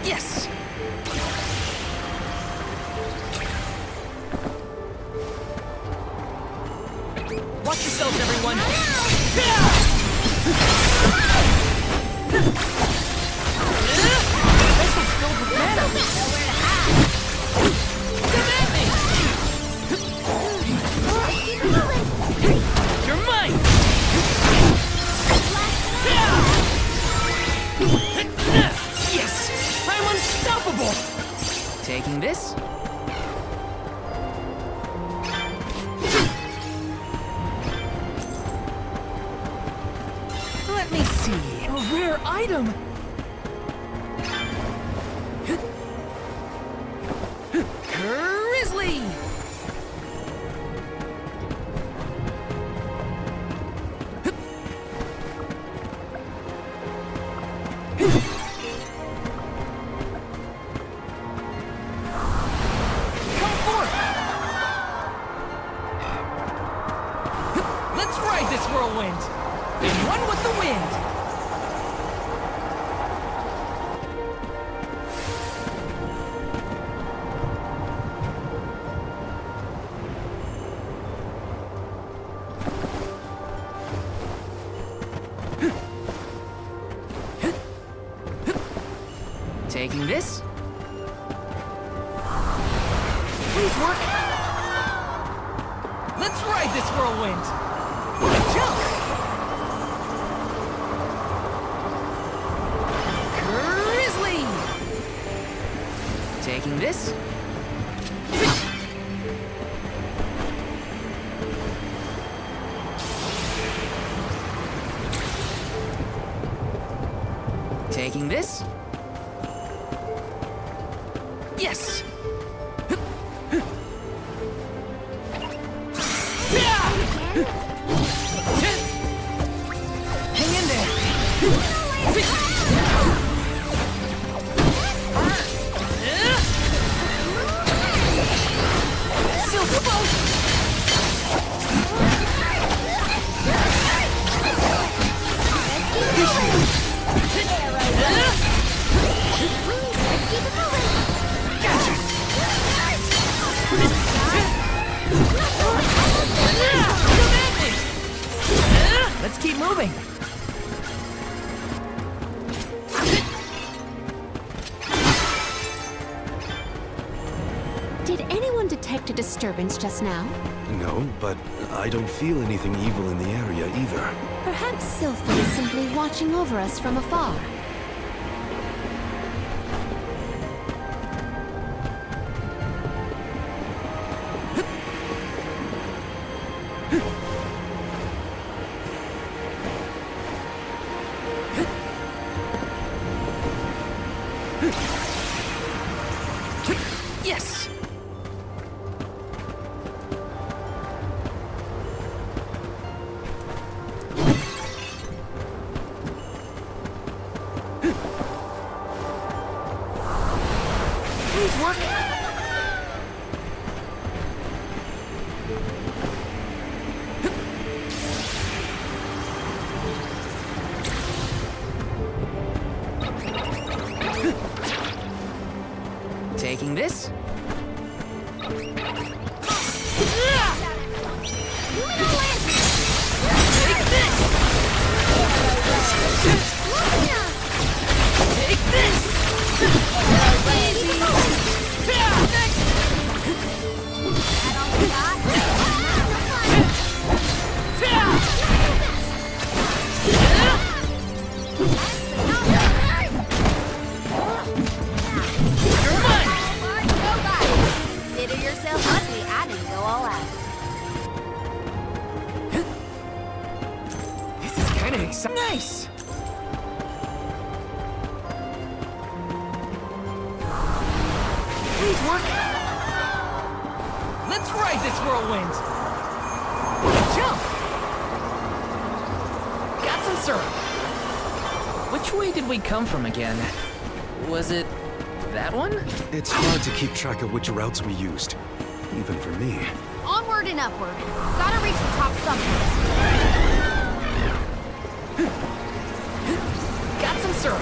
Yes! Watch yourselves, everyone! This is filled with mana! Come at me! You're mine! Yes! I'm unstoppable! Taking this? Let me see. A rare item! Grizzly! Come forth! Let's ride this whirlwind! In one with the wind! Taking this. Please work. Let's ride this whirlwind. Jump. Grizzly. Taking this. Taking this. Yes! Hang in there! Silver boat! Let's keep moving. Did anyone detect a disturbance just now? No, but I don't feel anything evil in the area either. Perhaps Sylphid is simply watching over us from afar. Yes! Please work. Taking this. Take this! Take this! Consider yourself lucky I didn't go all out. This is kind of exciting. Nice! Please work. Let's ride this whirlwind. Jump! Got some syrup. Which way did we come from again? Was it that one? It's hard to keep track of which routes we used, even for me. Onward and upward. Gotta reach the top someplace. Got some syrup.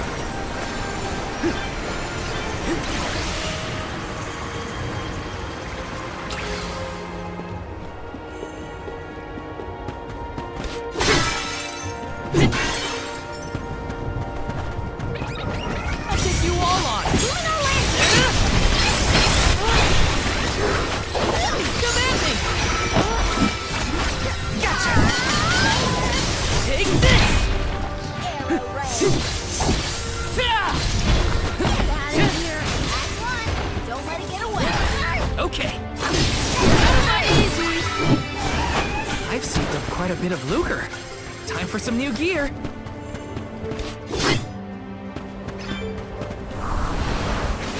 I'll take you all on. Come at me. Gotcha. Take this. Don't let it get away. Okay. I've saved up quite a bit of lucre. Time for some new gear.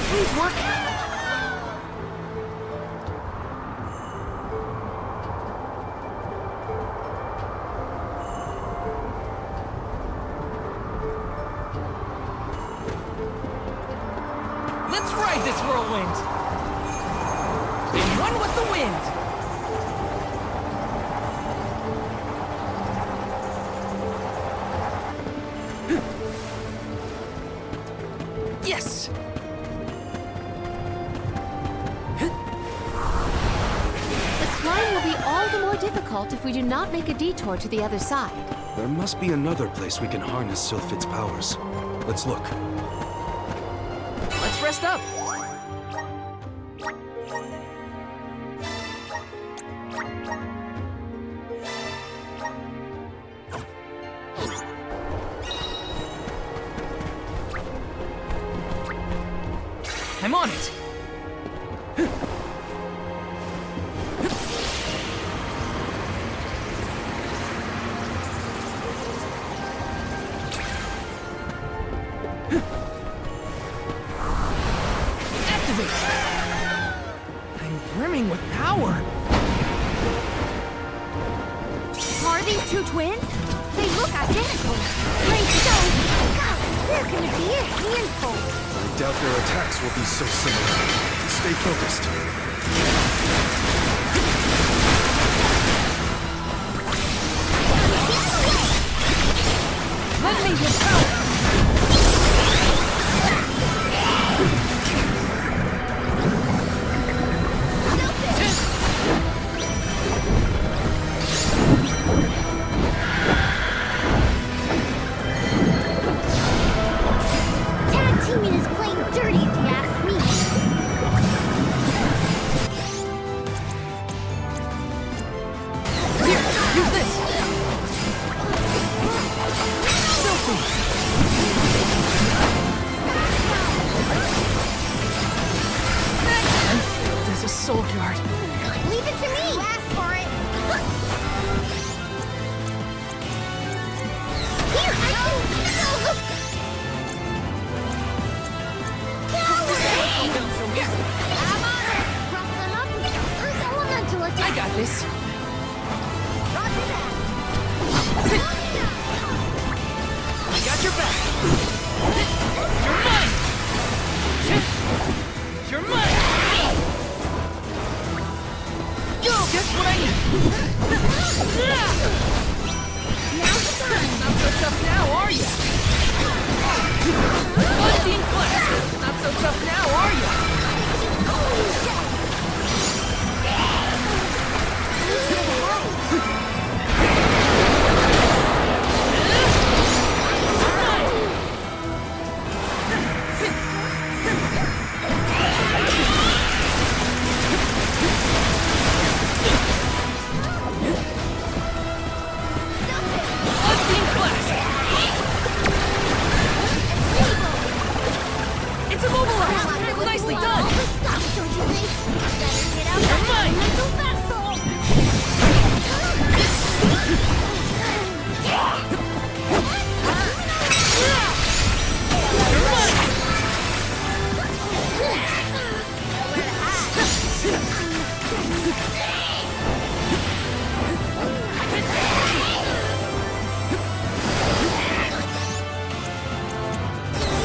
Please work. Let's ride this whirlwind. And run with the wind. Yes! The climb will be all the more difficult if we do not make a detour to the other side. There must be another place we can harness Sylphid's powers. Let's look. rest up. I'm on it. Activate! I'm brimming with power. Are these two twins? They look identical. Great stone! God, they're gonna be a handful. I doubt their attacks will be so similar. Stay focused. Lend me your power. Tag teaming is playing dirty if you ask me. Here, use this. Selfie. There's a soul guard. Leave it to me! You asked for it! Here, I I'm on it! Rough them up! Elemental attack! I got this. Roger that! I got your back. You're mine. You're mine. Yo, guess what I need? Now's the time! Not so tough now, are ya? Bloodstein Flask. Not so tough now, are ya? Bloodstein Flask. It's immobilized. Nicely done. Stop, don't you think? Better get out You're that mine. elemental vessel! You're mine.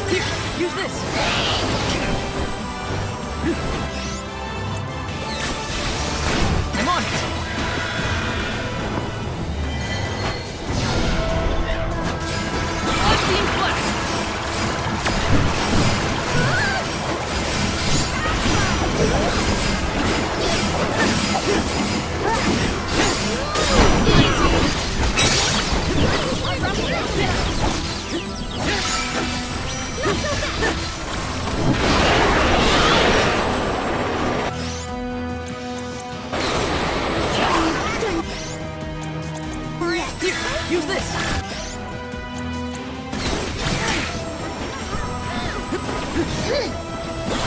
Here, use this. I'm on it. Bloodstein Flask. Here, use this.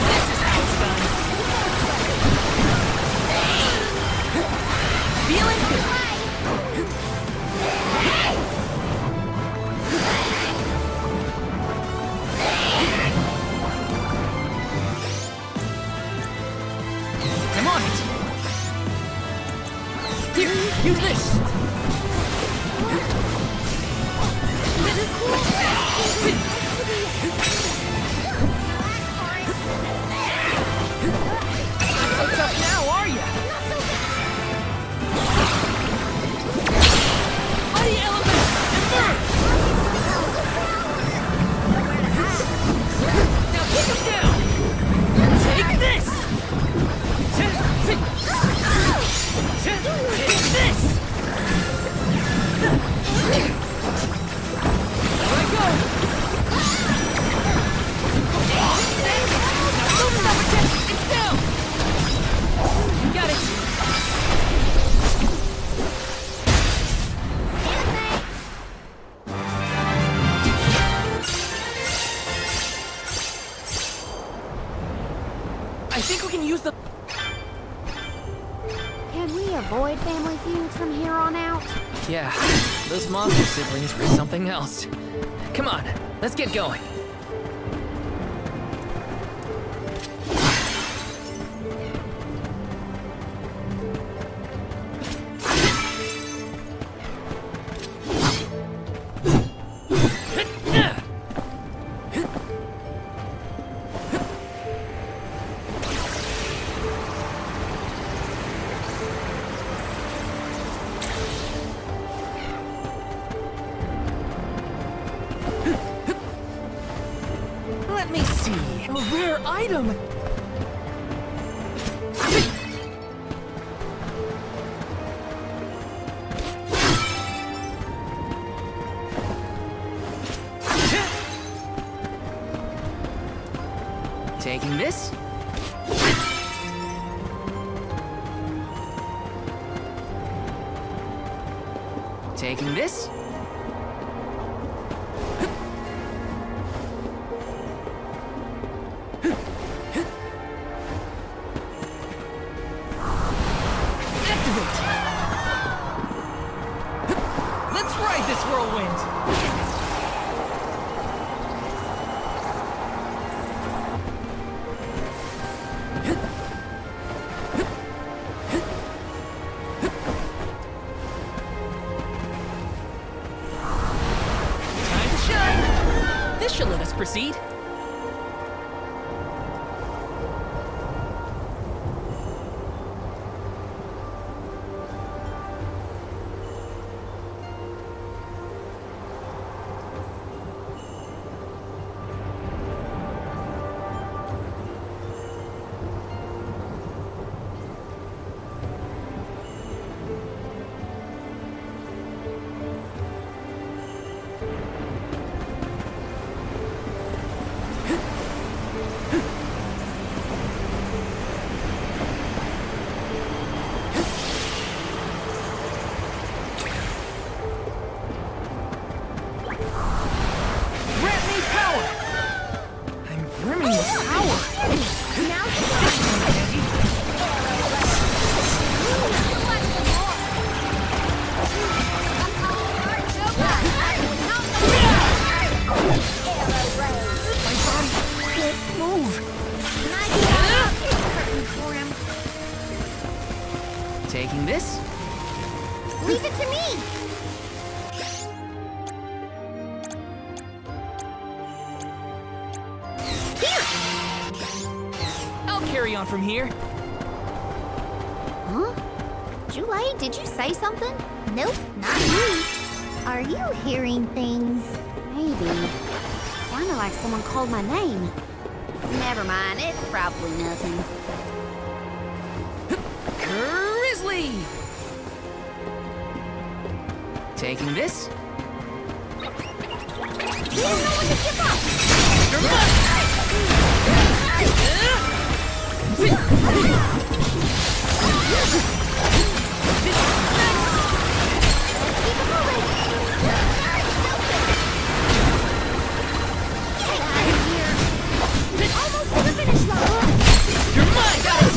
This is how it's done. Feeling good. I'm on it. Here, use this. Not so tough now, are ya? Mighty element, emerge! Now kick him down! Take this! Take this! I think we can use the... Can we avoid family feuds from here on out? Yeah, those monster siblings were something else. Come on, let's get going. Let me see. A rare item! Taking this. Taking this. Let's ride this whirlwind! Time to shine! This should let us proceed. Grant me power! I'm brimming with power! My body can't move! Taking this? Leave it to me! I'll carry on from here. Huh? Jule, did you say something? Nope, not me. Are you hearing things? Maybe. Sounded like someone called my name. Never mind, it's probably nothing. Grizzly! Taking this? We don't know when to give up! Almost to the finish line! You're mine, guys!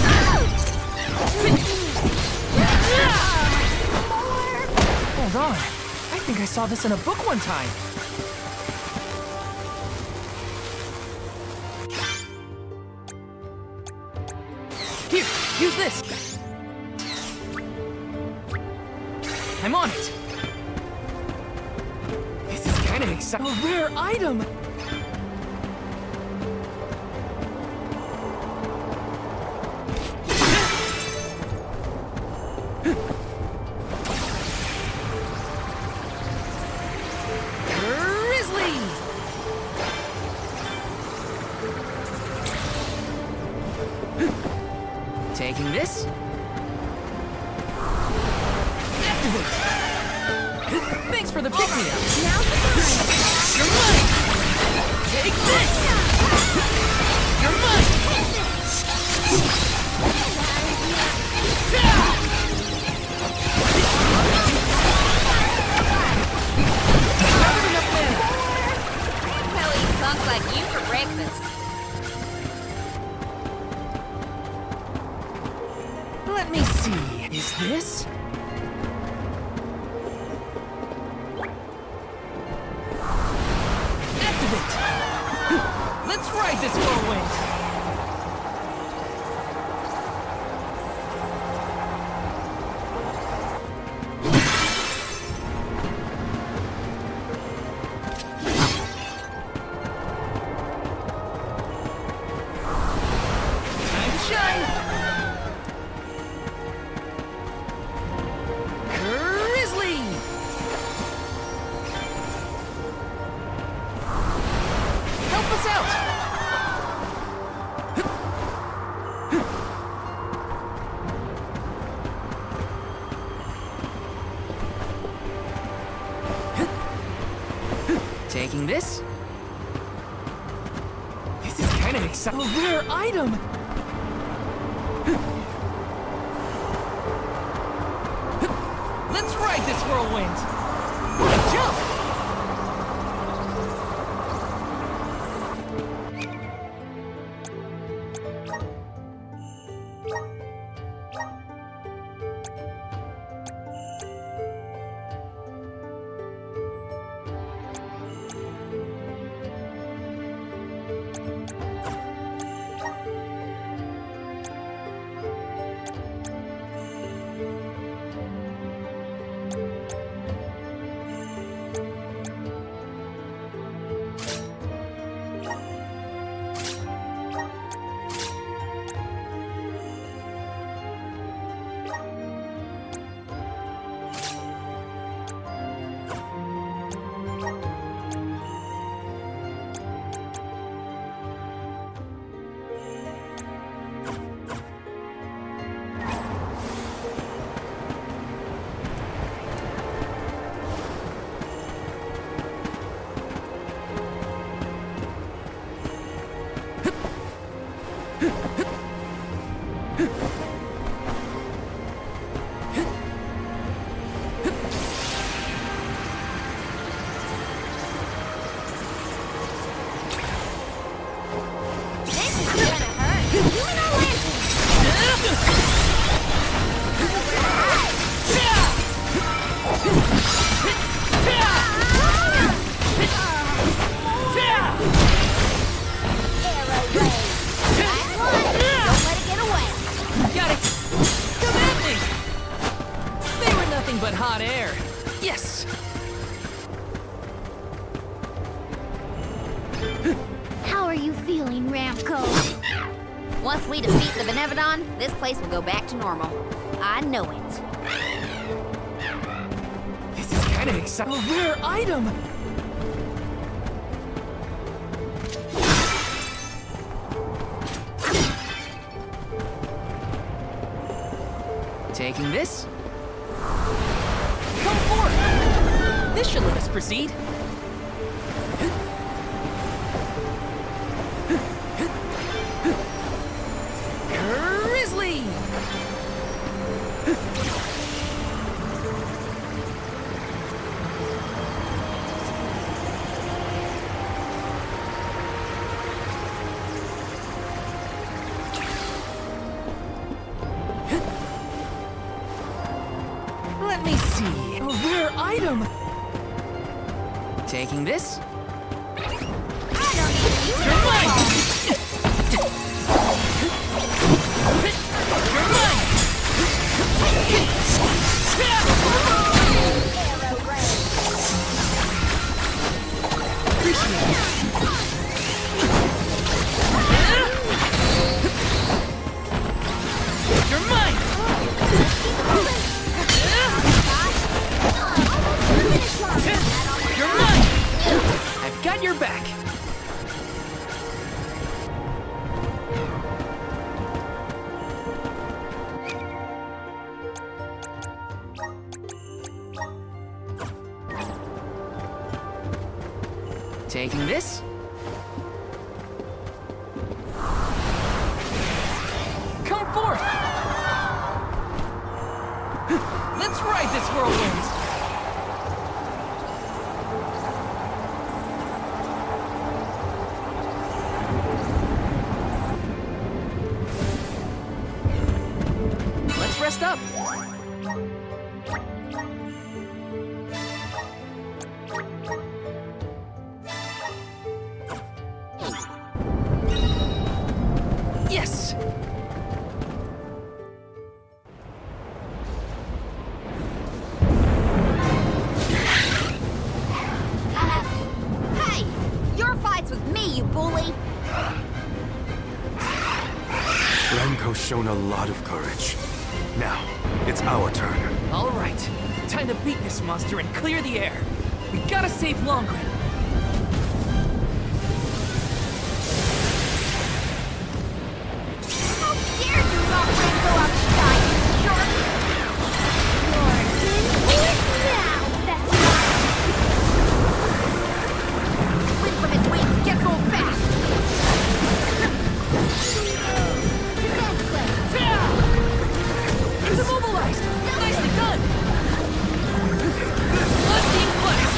Hold on. I think I saw this in a book one time. Here, use this. I'm on it. This is kind of exciting. A rare item. Grizzly! Taking this. Activate! Thanks for the pick-me-up. Now's the time! You're mine! Take this! You're mine! Grandpa eats punks like you for breakfast. Let me see. Is this? Activate! Let's ride this whirlwind! Time to shine! Grizzly! Help us out! Taking this? This is kind of exciting. A rare item! Let's ride this whirlwind! Jump! But hot air. Yes! How are you feeling, Ramco? Once we defeat the Benevodon, this place will go back to normal. I know it. This is kind of exciting. A rare item! Taking this? Come forth! This should let us proceed. Grizzly! Let me see. A rare item! Taking this? You're mine! You're mine! Appreciate it. You're mine! You're mine! I've got your back. Taking this? Come forth! Let's ride this whirlwind! Let's rest up. Yes! Hey! Your fight's with me, you bully! Ramco's shown a lot of courage. Now, it's our turn. All right. Time to beat this monster and clear the air. We gotta save Longren. How dare you knock Ramco out the sky, you jerk! Wind from his wings gets old fast! It's immobilized! Nicely done! Lightning Flash!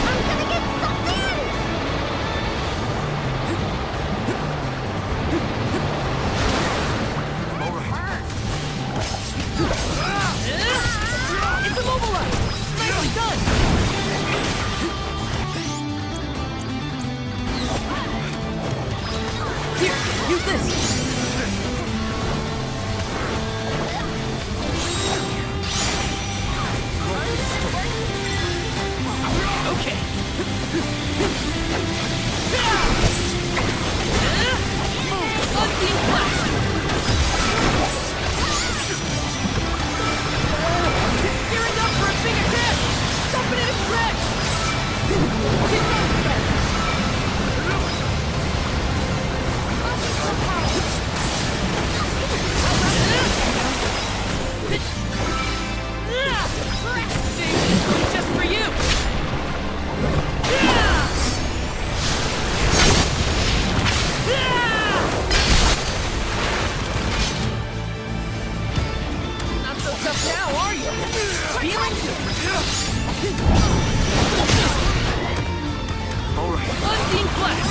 I'm gonna get sucked in! It's immobilized! Nicely done! Here, use this! Okay. Unseen Flash! Gearing up for a big attack! Stopping in its tracks! Just for you! Not so tough now, are you? Feeling good? All right. Unseen Flash!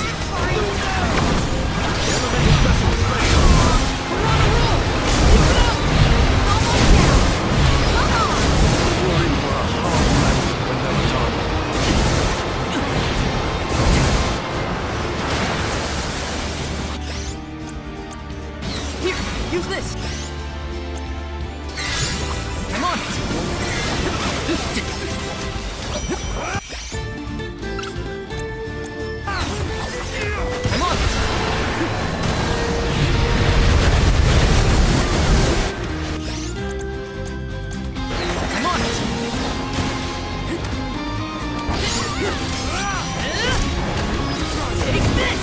Here, use this! I'm on it! I'm on it! I'm on it! Take this!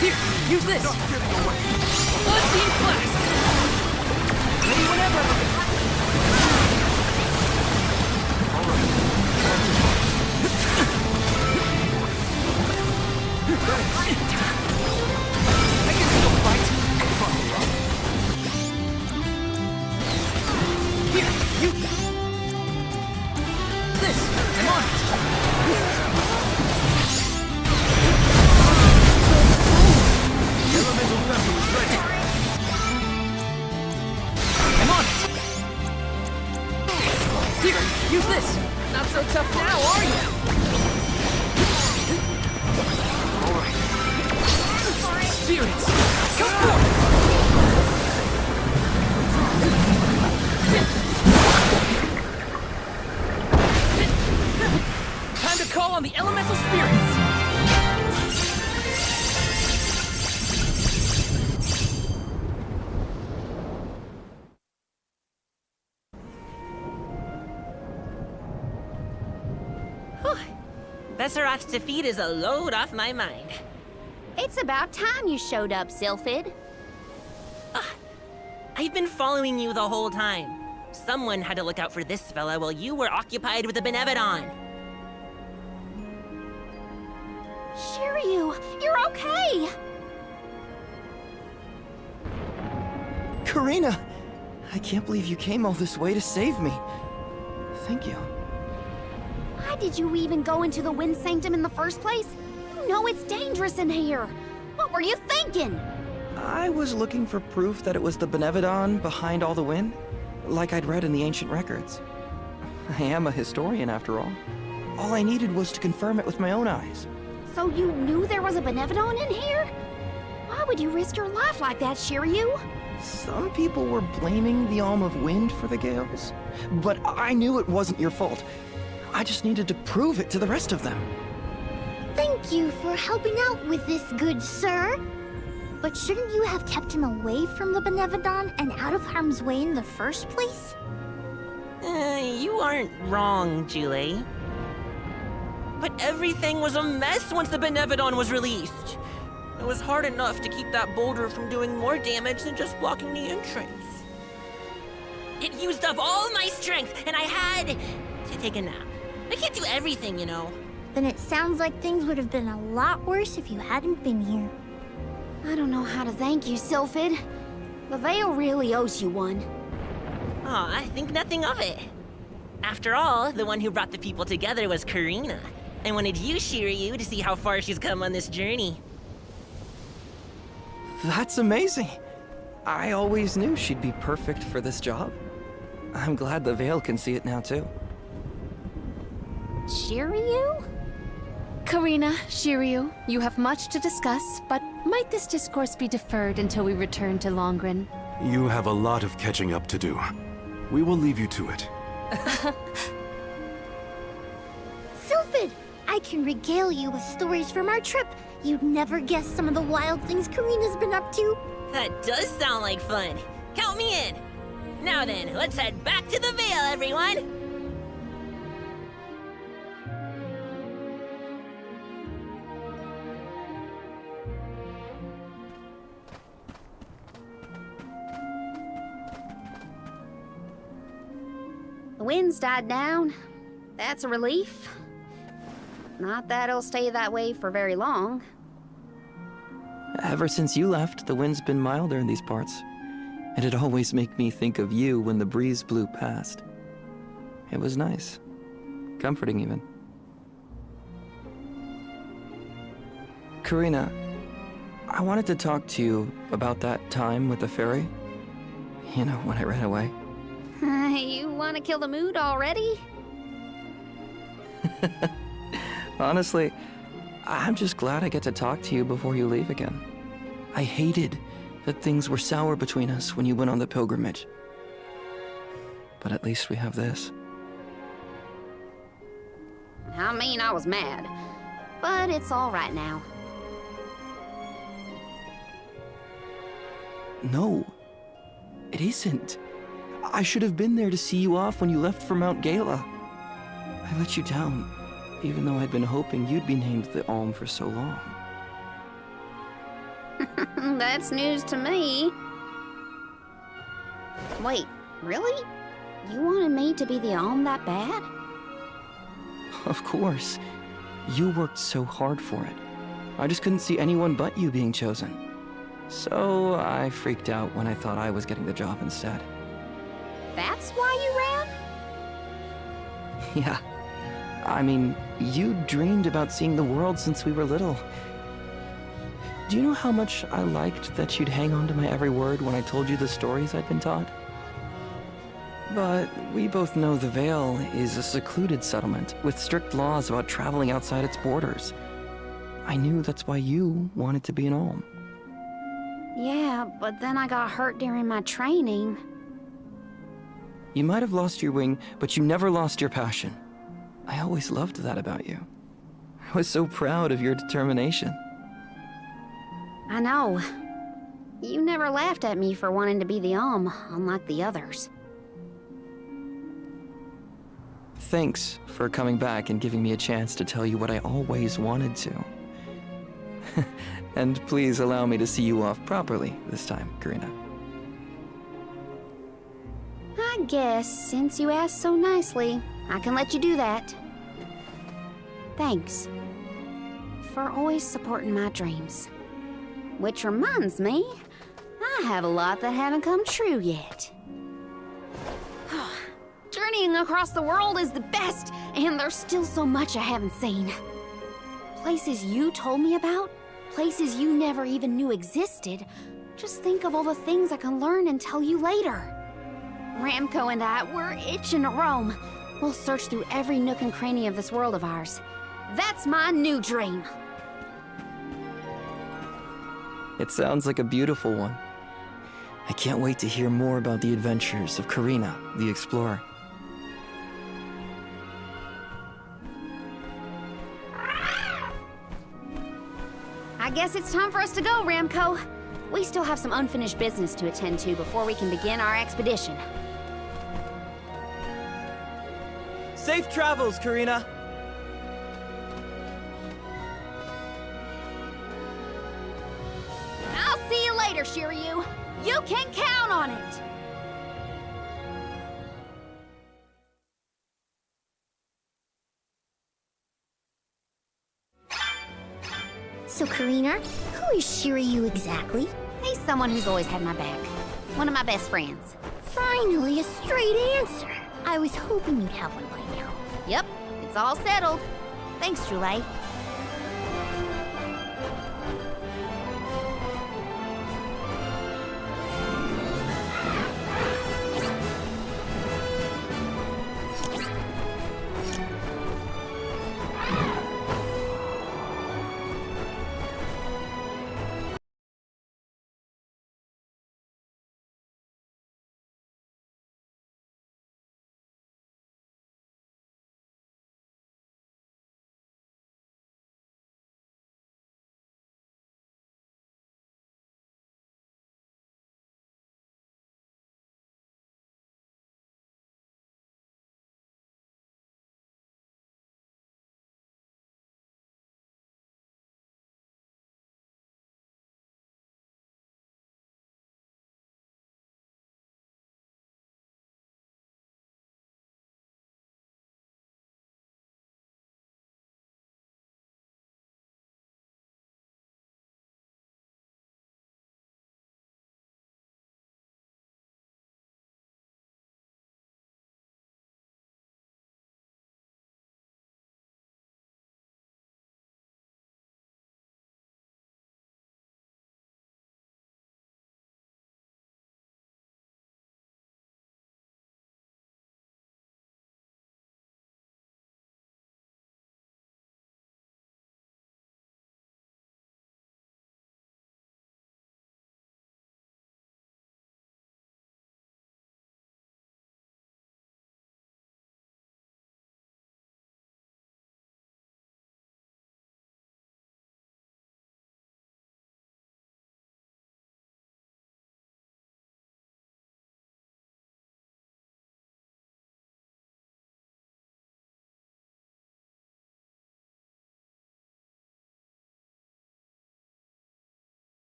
Here, use this! Unseen Flash! Ready whenever! I can still fight! Here, you... This! I'm on it! Elemental vessel is ready. I'm on it! Here, use this! Not so tough now, are you? All right. Spirits, come forth! Time to call on the elemental spirits! Besseroth's defeat is a load off my mind. It's about time you showed up, Sylphid. I've been following you the whole time. Someone had to look out for this fella while you were occupied with the Benevodon. Shiryu, you're okay! Karina! I can't believe you came all this way to save me. Thank you. Why did you even go into the Wind Sanctum in the first place? You know it's dangerous in here. What were you thinking? I was looking for proof that it was the Benevodon behind all the wind, like I'd read in the ancient records. I am a historian, after all. All I needed was to confirm it with my own eyes. So you knew there was a Benevodon in here? Why would you risk your life like that, Shiryu? Some people were blaming the Alm of Wind for the gales, but I knew it wasn't your fault. I just needed to prove it to the rest of them. Thank you for helping out with this, good sir. But shouldn't you have kept him away from the Benevodon and out of harm's way in the first place? You aren't wrong, Jule. But everything was a mess once the Benevodon was released. It was hard enough to keep that boulder from doing more damage than just blocking the entrance. It used up all my strength, and I had to take a nap. I can't do everything, you know. Then it sounds like things would have been a lot worse if you hadn't been here. I don't know how to thank you, Sylphid. The Veil really owes you one. Aw, I think nothing of it. After all, the one who brought the people together was Karina. I wanted you, Shiryu, to see how far she's come on this journey. That's amazing. I always knew she'd be perfect for this job. I'm glad the Veil can see it now, too. Shiryu? Karina, Shiryu, you have much to discuss, but might this discourse be deferred until we return to Longren? You have a lot of catching up to do. We will leave you to it. Sylphid, I can regale you with stories from our trip. You'd never guess some of the wild things Karina's been up to. That does sound like fun. Count me in. Now then, let's head back to the Veil, everyone. The wind's died down. That's a relief. Not that it'll stay that way for very long. Ever since you left, the wind's been milder in these parts. It'd always make me think of you when the breeze blew past. It was nice. Comforting, even. Karina, I wanted to talk to you about that time with the fairy. You know, when I ran away. You want to kill the mood already? Honestly, I'm just glad I get to talk to you before you leave again. I hated that things were sour between us when you went on the pilgrimage. But at least we have this. I mean, I was mad. But it's all right now. No, it isn't. I should have been there to see you off when you left for Mount Gala. I let you down, even though I'd been hoping you'd be named the Alm for so long. That's news to me. Wait, really? You wanted me to be the Alm that bad? Of course. You worked so hard for it. I just couldn't see anyone but you being chosen. So I freaked out when I thought I was getting the job instead. That's why you ran? Yeah. I mean, you dreamed about seeing the world since we were little. Do you know how much I liked that you'd hang on to my every word when I told you the stories I'd been taught? But we both know the Veil is a secluded settlement with strict laws about traveling outside its borders. I knew that's why you wanted to be an Alm. Yeah, but then I got hurt during my training. You might have lost your wing, but you never lost your passion. I always loved that about you. I was so proud of your determination. I know. You never laughed at me for wanting to be the Alm, unlike the others. Thanks for coming back and giving me a chance to tell you what I always wanted to. And please allow me to see you off properly this time, Karina. I guess, since you asked so nicely, I can let you do that. Thanks for always supporting my dreams. Which reminds me, I have a lot that haven't come true yet. Journeying across the world is the best, and there's still so much I haven't seen. Places you told me about, places you never even knew existed. Just think of all the things I can learn and tell you later. Ramco and I, we're itching to roam. We'll search through every nook and cranny of this world of ours. That's my new dream. It sounds like a beautiful one. I can't wait to hear more about the adventures of Karina, the explorer. I guess it's time for us to go, Ramco. We still have some unfinished business to attend to before we can begin our expedition. Safe travels, Karina. I'll see you later, Shiryu. You can count on it. So, Karina, who is Shiryu exactly? He's someone who's always had my back. One of my best friends. Finally, a straight answer. I was hoping you'd have one by now. Yep, it's all settled. Thanks, Julie.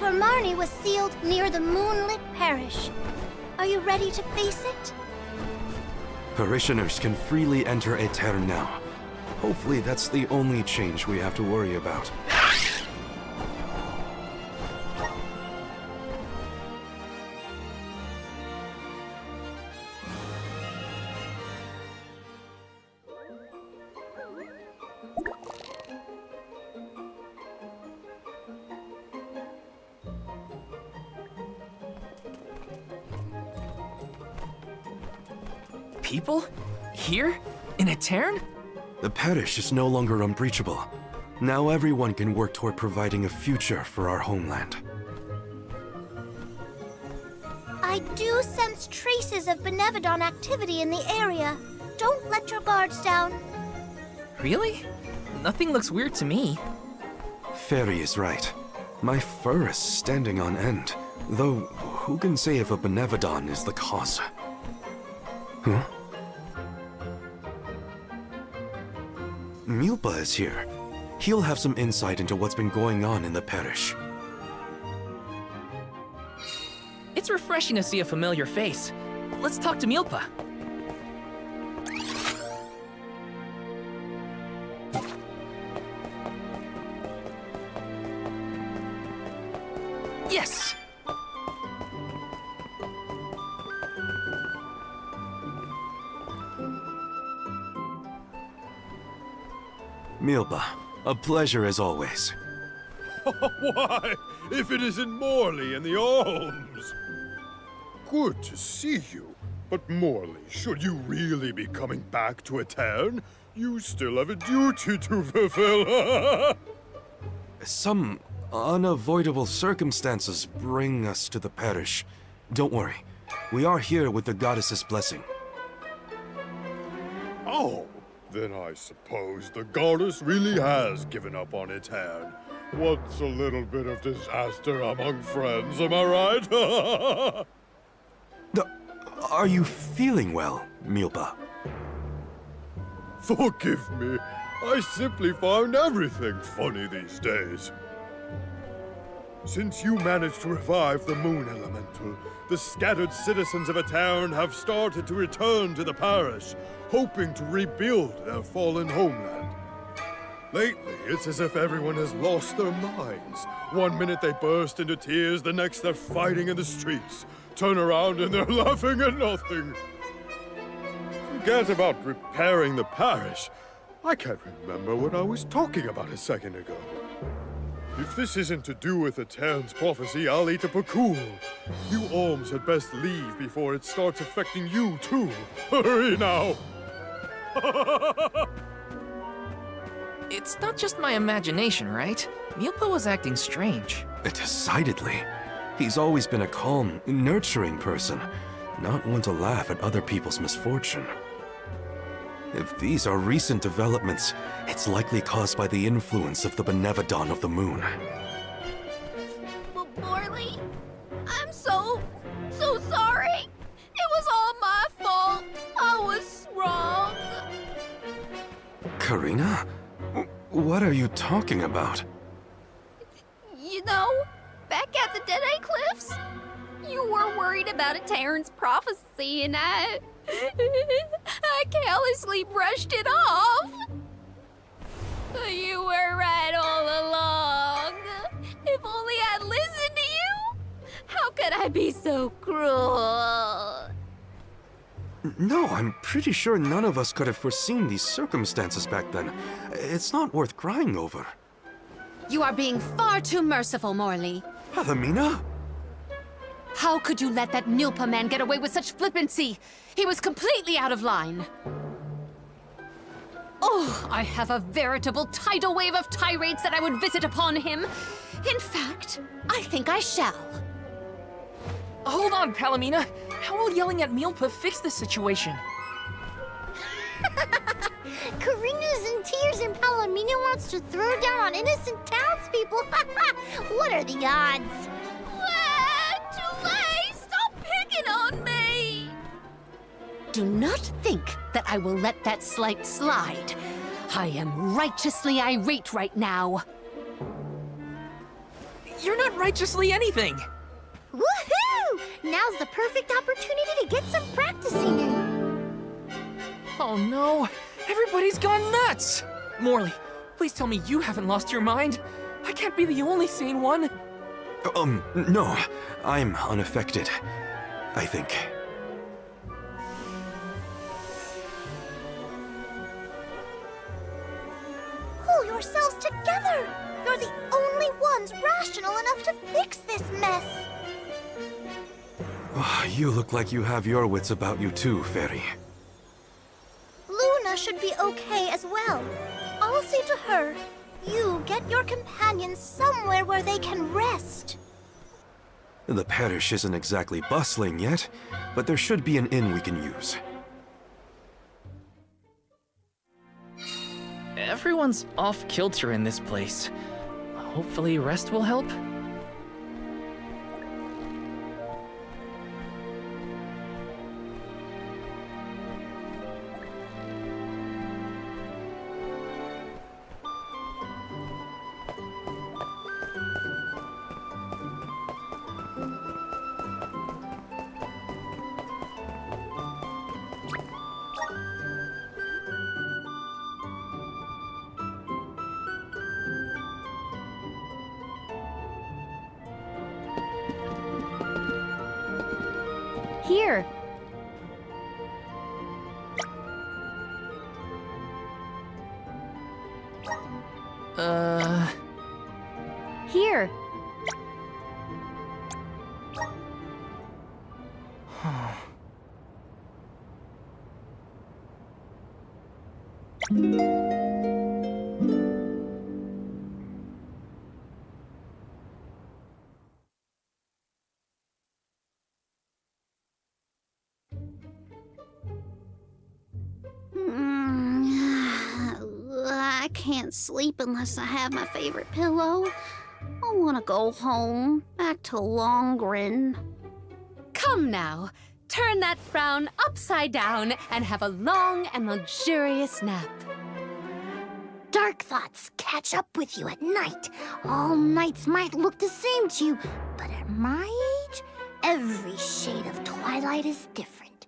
where Marnie was sealed near the moonlit parish. Are you ready to face it? Parishioners can freely enter Aetern now. Hopefully that's the only change we have to worry about. People? Here? In Aetern? The parish is no longer unbreachable. Now everyone can work toward providing a future for our homeland. I do sense traces of Benevodon activity in the area. Don't let your guards down. Really? Nothing looks weird to me. Fairy is right. My fur is standing on end. Though, who can say if a Benevodon is the cause? Huh? Milpa is here. He'll have some insight into what's been going on in the parish. It's refreshing to see a familiar face. Let's talk to Milpa. Yes! Milpa, a pleasure as always. Why, if it isn't Morley and the Alms! Good to see you. But Morley, should you really be coming back to Aetern, you still have a duty to fulfill. Some unavoidable circumstances bring us to the parish. Don't worry. We are here with the goddess's blessing. Oh, then I suppose the goddess really has given up on Aetern. What's a little bit of disaster among friends, am I right? Are you feeling well, Milpa? Forgive me. I simply find everything funny these days. Since you managed to revive the Moon Elemental, the scattered citizens of Aetern have started to return to the parish, hoping to rebuild their fallen homeland. Lately, it's as if everyone has lost their minds. One minute they burst into tears, the next they're fighting in the streets. Turn around and they're laughing at nothing. Forget about repairing the parish. I can't remember what I was talking about a second ago. If this isn't to do with Aetern's prophecy, I'll eat a Pakul. You Alms had best leave before it starts affecting you, too. Hurry now! It's not just my imagination, right? Milpa was acting strange. Decidedly. He's always been a calm, nurturing person, not one to laugh at other people's misfortune. If these are recent developments, it's likely caused by the influence of the Benevodon of the Moon. Morley, I'm so sorry. It was all my fault. I was wrong. Karina? What are you talking about? You know, back at the Deadeye Cliffs, you were worried about Aetern's prophecy and I carelessly brushed it off. You were right all along. If only I'd listened to you. How could I be so cruel? No, I'm pretty sure none of us could have foreseen these circumstances back then. It's not worth crying over. You are being far too merciful, Morley. Palomina? How could you let that Milpa man get away with such flippancy? He was completely out of line. Oh, I have a veritable tidal wave of tirades that I would visit upon him. In fact, I think I shall. Hold on, Palomina. How will yelling at Milpa fix this situation? Karina's in tears and Palomina wants to throw down on innocent townspeople. What are the odds? Julie, stop picking on me! Do not think that I will let that slight slide. I am righteously irate right now. You're not righteously anything! Woohoo! Now's the perfect opportunity to get some practicing in. Oh no! Everybody's gone nuts! Morley, please tell me you haven't lost your mind. I can't be the only sane one. No. I'm unaffected, I think. Pull yourselves together! You're the only ones rational enough to fix this mess! You look like you have your wits about you too, Fairy. Luna should be okay as well. I'll see to her. You get your companions somewhere where they can rest. The parish isn't exactly bustling yet, but there should be an inn we can use. Everyone's off kilter in this place. Hopefully rest will help. Here. Here. I can't sleep unless I have my favorite pillow. I want to go home, back to Longrin. Come now, turn that frown upside down and have a long and luxurious nap. Dark thoughts catch up with you at night. All nights might look the same to you, but at my age, every shade of twilight is different.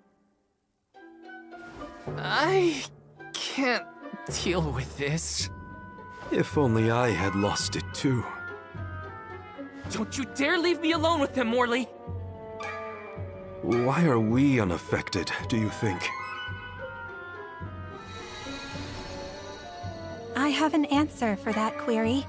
I can't deal with this. If only I had lost it too. Don't you dare leave me alone with him, Morley! Why are we unaffected, do you think? I have an answer for that query.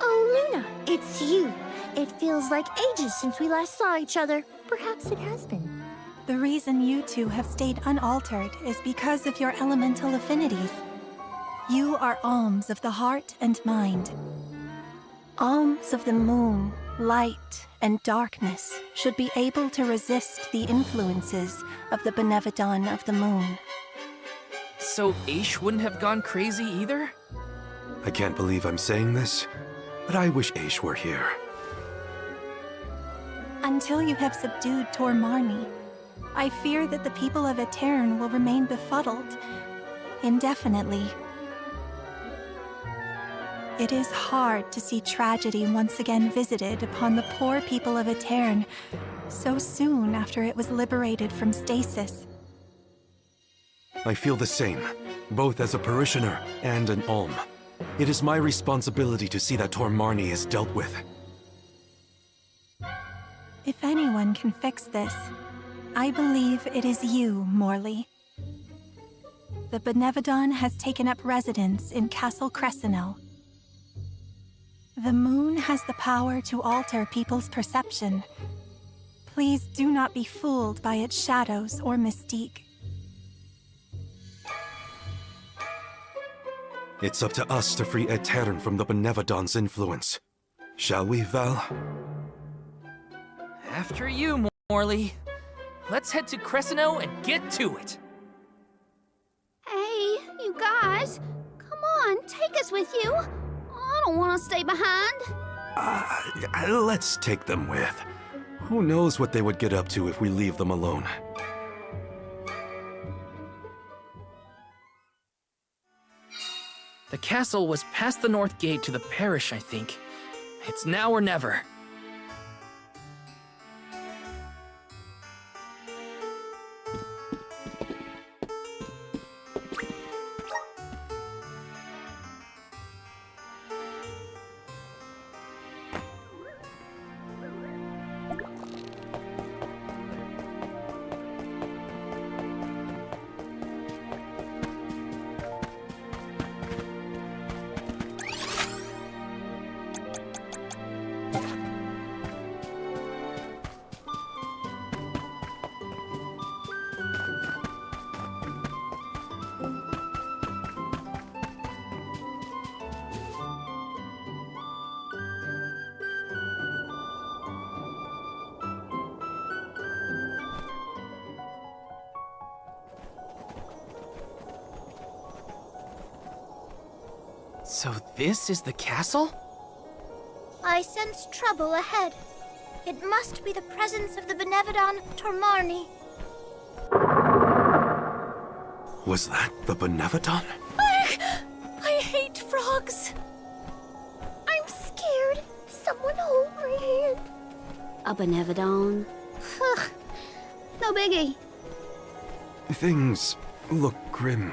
Oh, Luna, it's you. It feels like ages since we last saw each other. Perhaps it has been. The reason you two have stayed unaltered is because of your elemental affinities. You are alms of the heart and mind. Alms of the moon, light, and darkness should be able to resist the influences of the Benevodon of the moon. So Aish wouldn't have gone crazy either? I can't believe I'm saying this, but I wish Aish were here. Until you have subdued Tor Marni, I fear that the people of Aetern will remain befuddled indefinitely. It is hard to see tragedy once again visited upon the poor people of Aetern so soon after it was liberated from stasis. I feel the same, both as a parishioner and an alm. It is my responsibility to see that Tor Marni is dealt with. If anyone can fix this, I believe it is you, Morley. The Benevodon has taken up residence in Castle Crescenel. The moon has the power to alter people's perception. Please do not be fooled by its shadows or mystique. It's up to us to free Aetern from the Benevodon's influence. Shall we, Val? After you, Morley. Let's head to Crescenel and get to it. Hey, you guys. Come on, take us with you. I don't want to stay behind. Let's take them with. Who knows what they would get up to if we leave them alone. The castle was past the north gate to the parish, I think. It's now or never. So this is the castle? I sense trouble ahead. It must be the presence of the Benevodon Tormarni. Was that the Benevodon? I hate frogs. I'm scared. Someone hold my hand. A Benevodon? No biggie. Things look grim.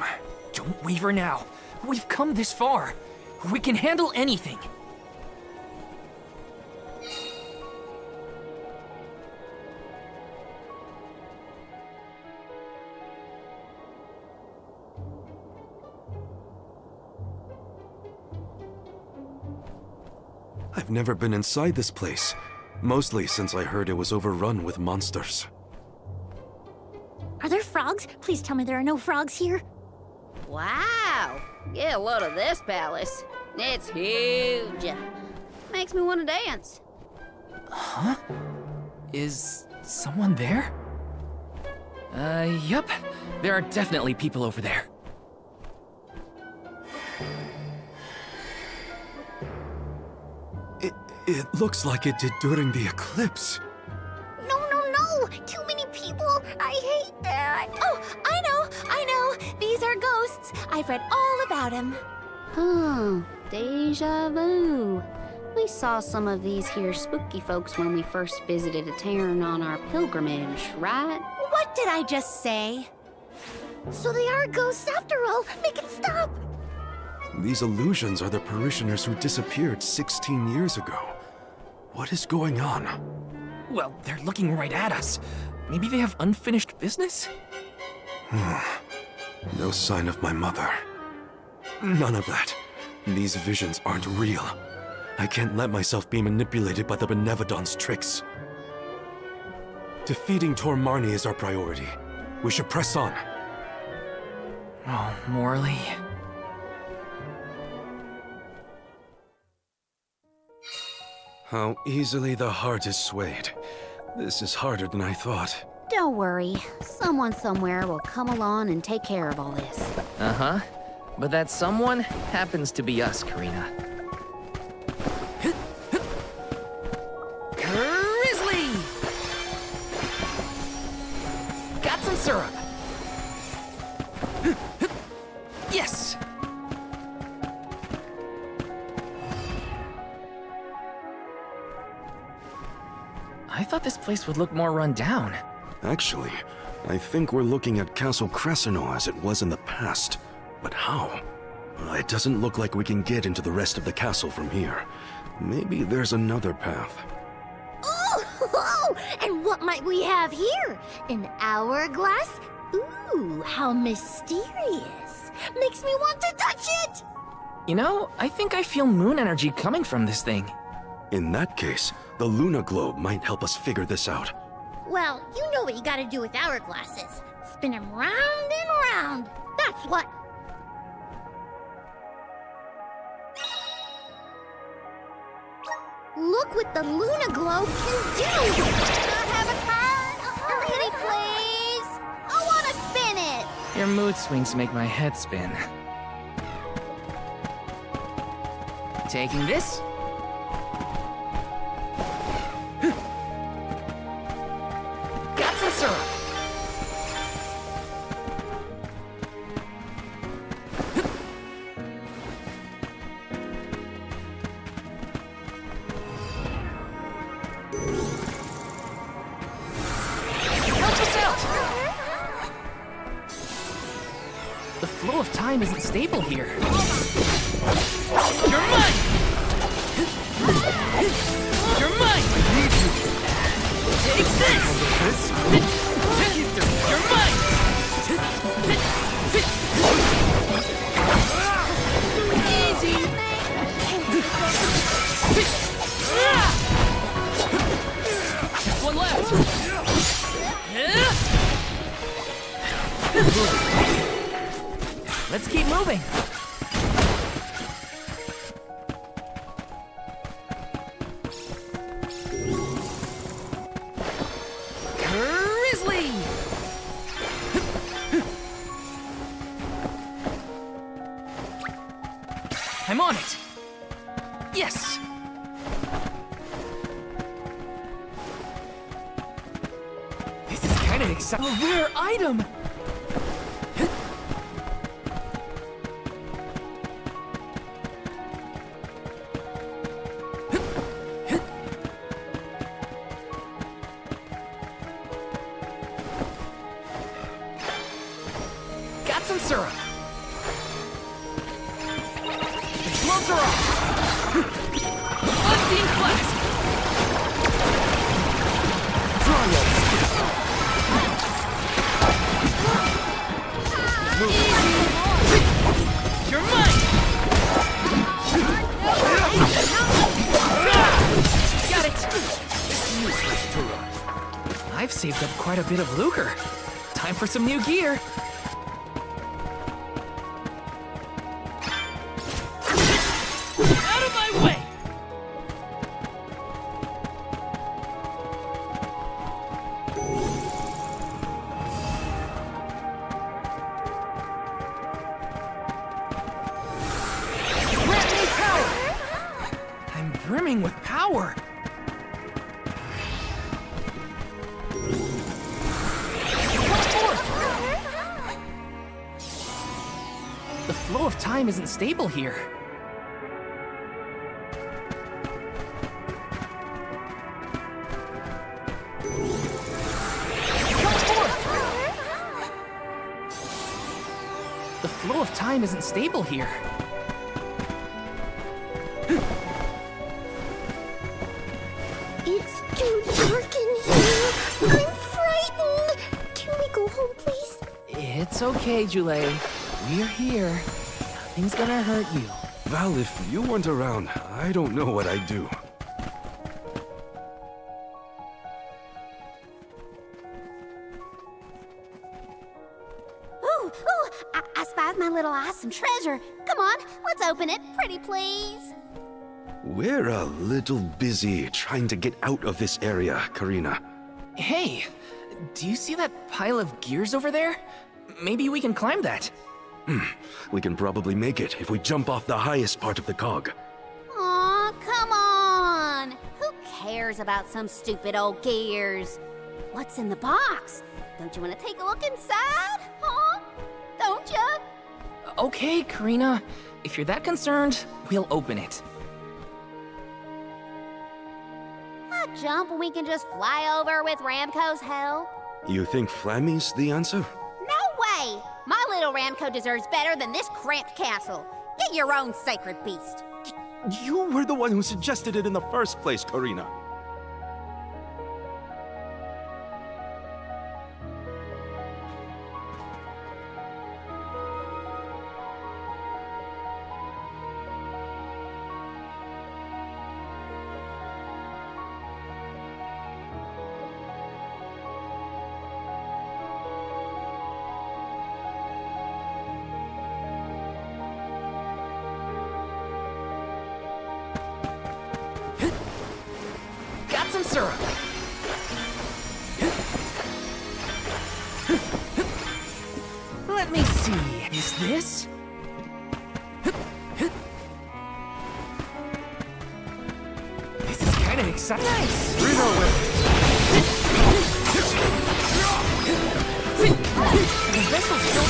Don't waver now. We've come this far. We can handle anything. I've never been inside this place, mostly since I heard it was overrun with monsters. Are there frogs? Please tell me there are no frogs here. Wow! Get a load of this palace. It's huge. Makes me want to dance. Huh? Is someone there? Yup. There are definitely people over there. It looks like it did during the eclipse. No, too many people. I hate that. Oh, I know. These are ghosts. I've read all about them. Deja vu. We saw some of these here spooky folks when we first visited a town on our pilgrimage, right? What did I just say? So they are ghosts after all. Make it stop. These illusions are the parishioners who disappeared 16 years ago. What is going on? Well, they're looking right at us. Maybe they have unfinished business? No sign of my mother. None of that. These visions aren't real. I can't let myself be manipulated by the Benevodon's tricks. Defeating Tormarni is our priority. We should press on. Oh, Morley. How easily the heart is swayed. This is harder than I thought. Don't worry. Someone somewhere will come along and take care of all this. Uh-huh. But that someone happens to be us, Karina. Grizzly! Got some syrup! Yes! I thought this place would look more run down. Actually, I think we're looking at Castle Cresceno as it was in the past. But how? It doesn't look like we can get into the rest of the castle from here. Maybe there's another path. Oh, and what might we have here? An hourglass? Ooh, how mysterious. Makes me want to touch it! You know, I think I feel moon energy coming from this thing. In that case, the Luna Globe might help us figure this out. Well, you know what you gotta do with hourglasses. Spin them round and round. That's what. Look what the Luna Globe can do! Can I have a turn? A pretty, please? I wanna spin it! Your mood swings make my head spin. Taking this. Got some syrup. flow of time isn't stable here. You're mine! You're mine! Take this! You're mine! Easy! Just one left! Let's keep moving! Grizzly! I'm on it! Yes! This is kind of exciting. A rare item! Got some syrup! The gloves are off! Unseen flask! You're mine! Got it! I've saved up quite a bit of lucre. Time for some new gear. Out of my way! Grant me power! I'm brimming with power. Come forth! The flow of time isn't stable here. The flow of time isn't stable here. It's too dark in here. I'm frightened. Can we go home, please? It's okay, Jule. We're here. Nothing's gonna hurt you. Val, if you weren't around, I don't know what I'd do. Ooh, I spied my little awesome treasure. Come on, let's open it, pretty please. We're a little busy trying to get out of this area, Karina. Hey, do you see that pile of gears over there? Maybe we can climb that. We can probably make it if we jump off the highest part of the cog. Aw, come on. Who cares about some stupid old gears? What's in the box? Don't you want to take a look inside? Huh? Don't you? Okay, Karina. If you're that concerned, we'll open it. A jump we can just fly over with Ramco's help? You think Flammy's the answer? No way! My little Ramco deserves better than this cramped castle. Get your own sacred beast. You were the one who suggested it in the first place, Karina. Got some syrup. Let me see. Is this? This is kind of exciting. Nice. The vessel's still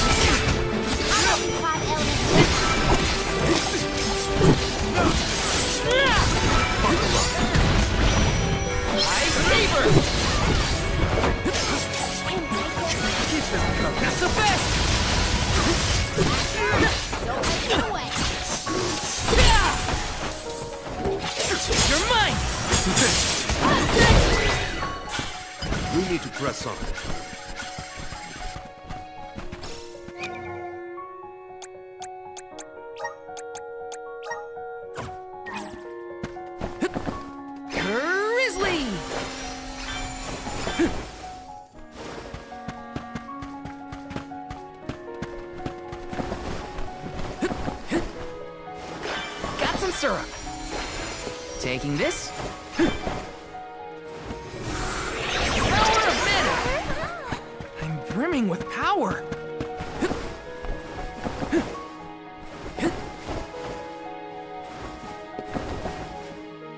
That's the best! isn't it? We need to press on. Grizzly! Got some syrup. Taking this. Power of mana! I'm brimming with power.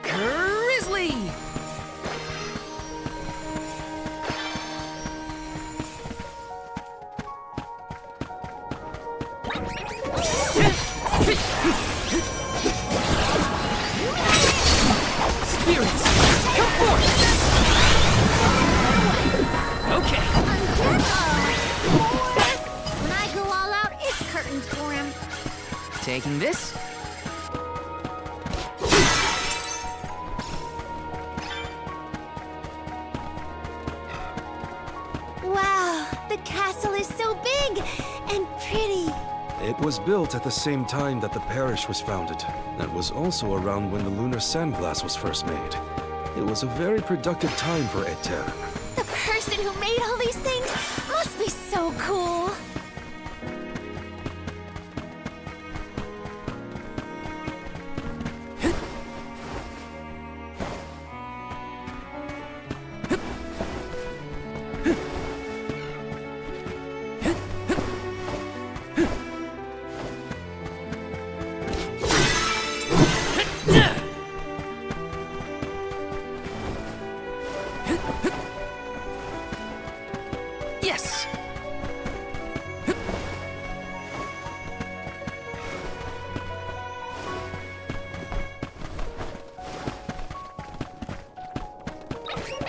Grizzly! Spirits, come forth! Okay. When I go all out, it's curtains for him. Taking this. Wow, the castle is so big and pretty. It was built at the same time that the parish was founded. That was also around when the lunar sandglass was first made. It was a very productive time for Eter. The person who made all these things must be so cool. Yes!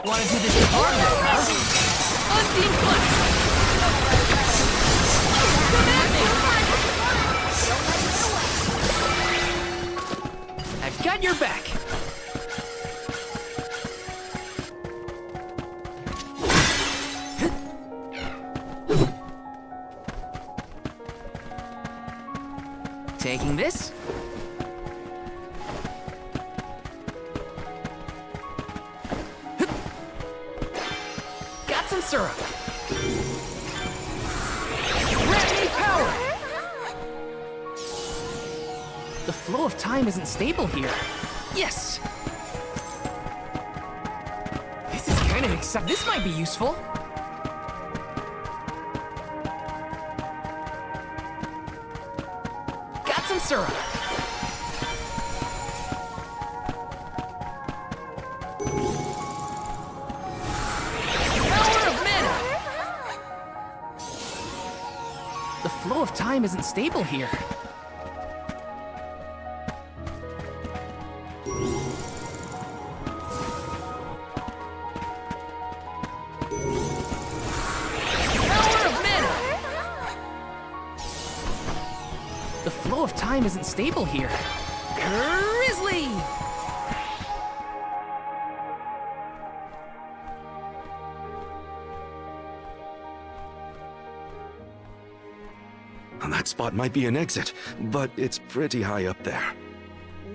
Wanna do this harder, huh? Unseen Flex! I've got your back. Taking this. Got some syrup. Grant me power! The flow of time isn't stable here. Yes! This is kind of exciting. This might be useful. Got some syrup. Power of mana! The flow of time isn't stable here. Power of mana! The flow of time isn't stable here. Grizzly! That spot might be an exit, but it's pretty high up there.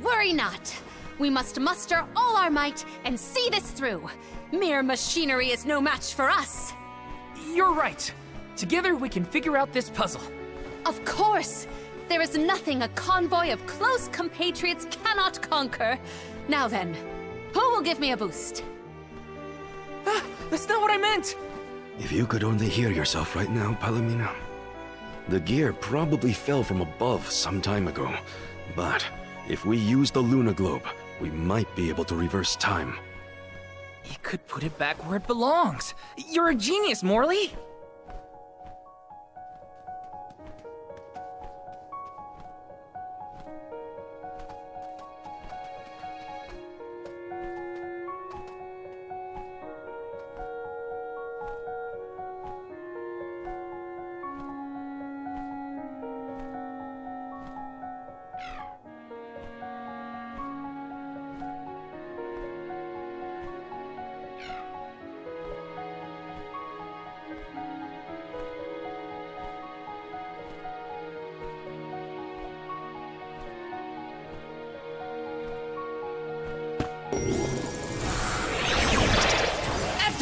Worry not. We must muster all our might and see this through. Mere machinery is no match for us. You're right. Together we can figure out this puzzle. Of course. There is nothing a convoy of close compatriots cannot conquer. Now then, who will give me a boost? That's not what I meant! If you could only hear yourself right now, Palomino. The gear probably fell from above some time ago, but if we use the Luna Globe, we might be able to reverse time. You could put it back where it belongs. You're a genius, Morley!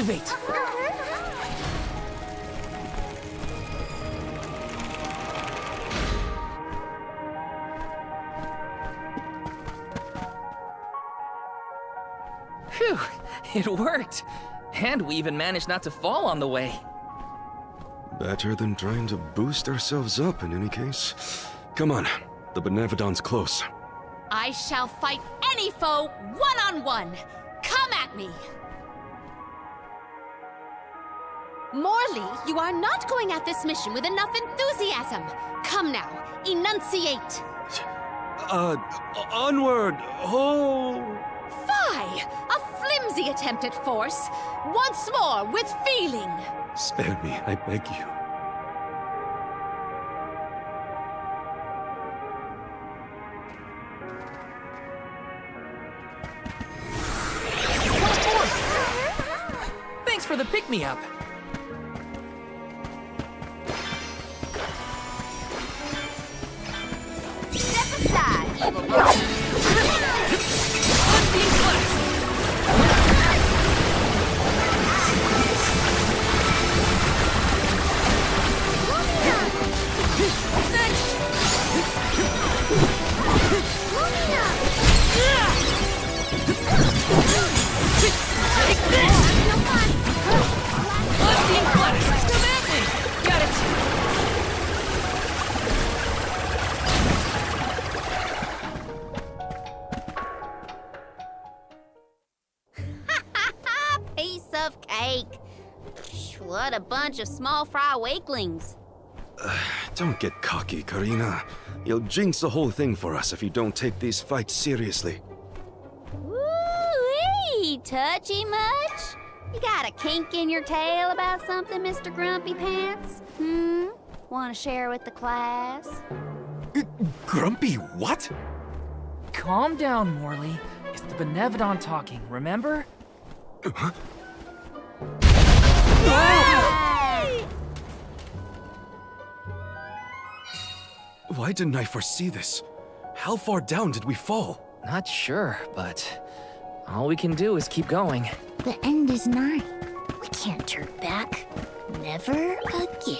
Activate! Phew, it worked. And we even managed not to fall on the way. Better than trying to boost ourselves up in any case. Come on, the Benevodon's close. I shall fight any foe one-on-one. Come at me! Morley, you are not going at this mission with enough enthusiasm. Come now, enunciate. Onward! Oh! Fie! A flimsy attempt at force. Once more, with feeling. Spare me, I beg you. Thanks for the pick-me-up. Step aside, evil boy. Piece of cake. What a bunch of small fry wakelings. Don't get cocky, Karina. You'll jinx the whole thing for us if you don't take these fights seriously. Woo-wee! Touchy much? You got a kink in your tail about something, Mr. Grumpy Pants? Want to share with the class? Grumpy what? Calm down, Morley. It's the Benevodon talking, remember? Why didn't I foresee this? How far down did we fall? Not sure, but all we can do is keep going. The end is nigh. We can't turn back. Never again.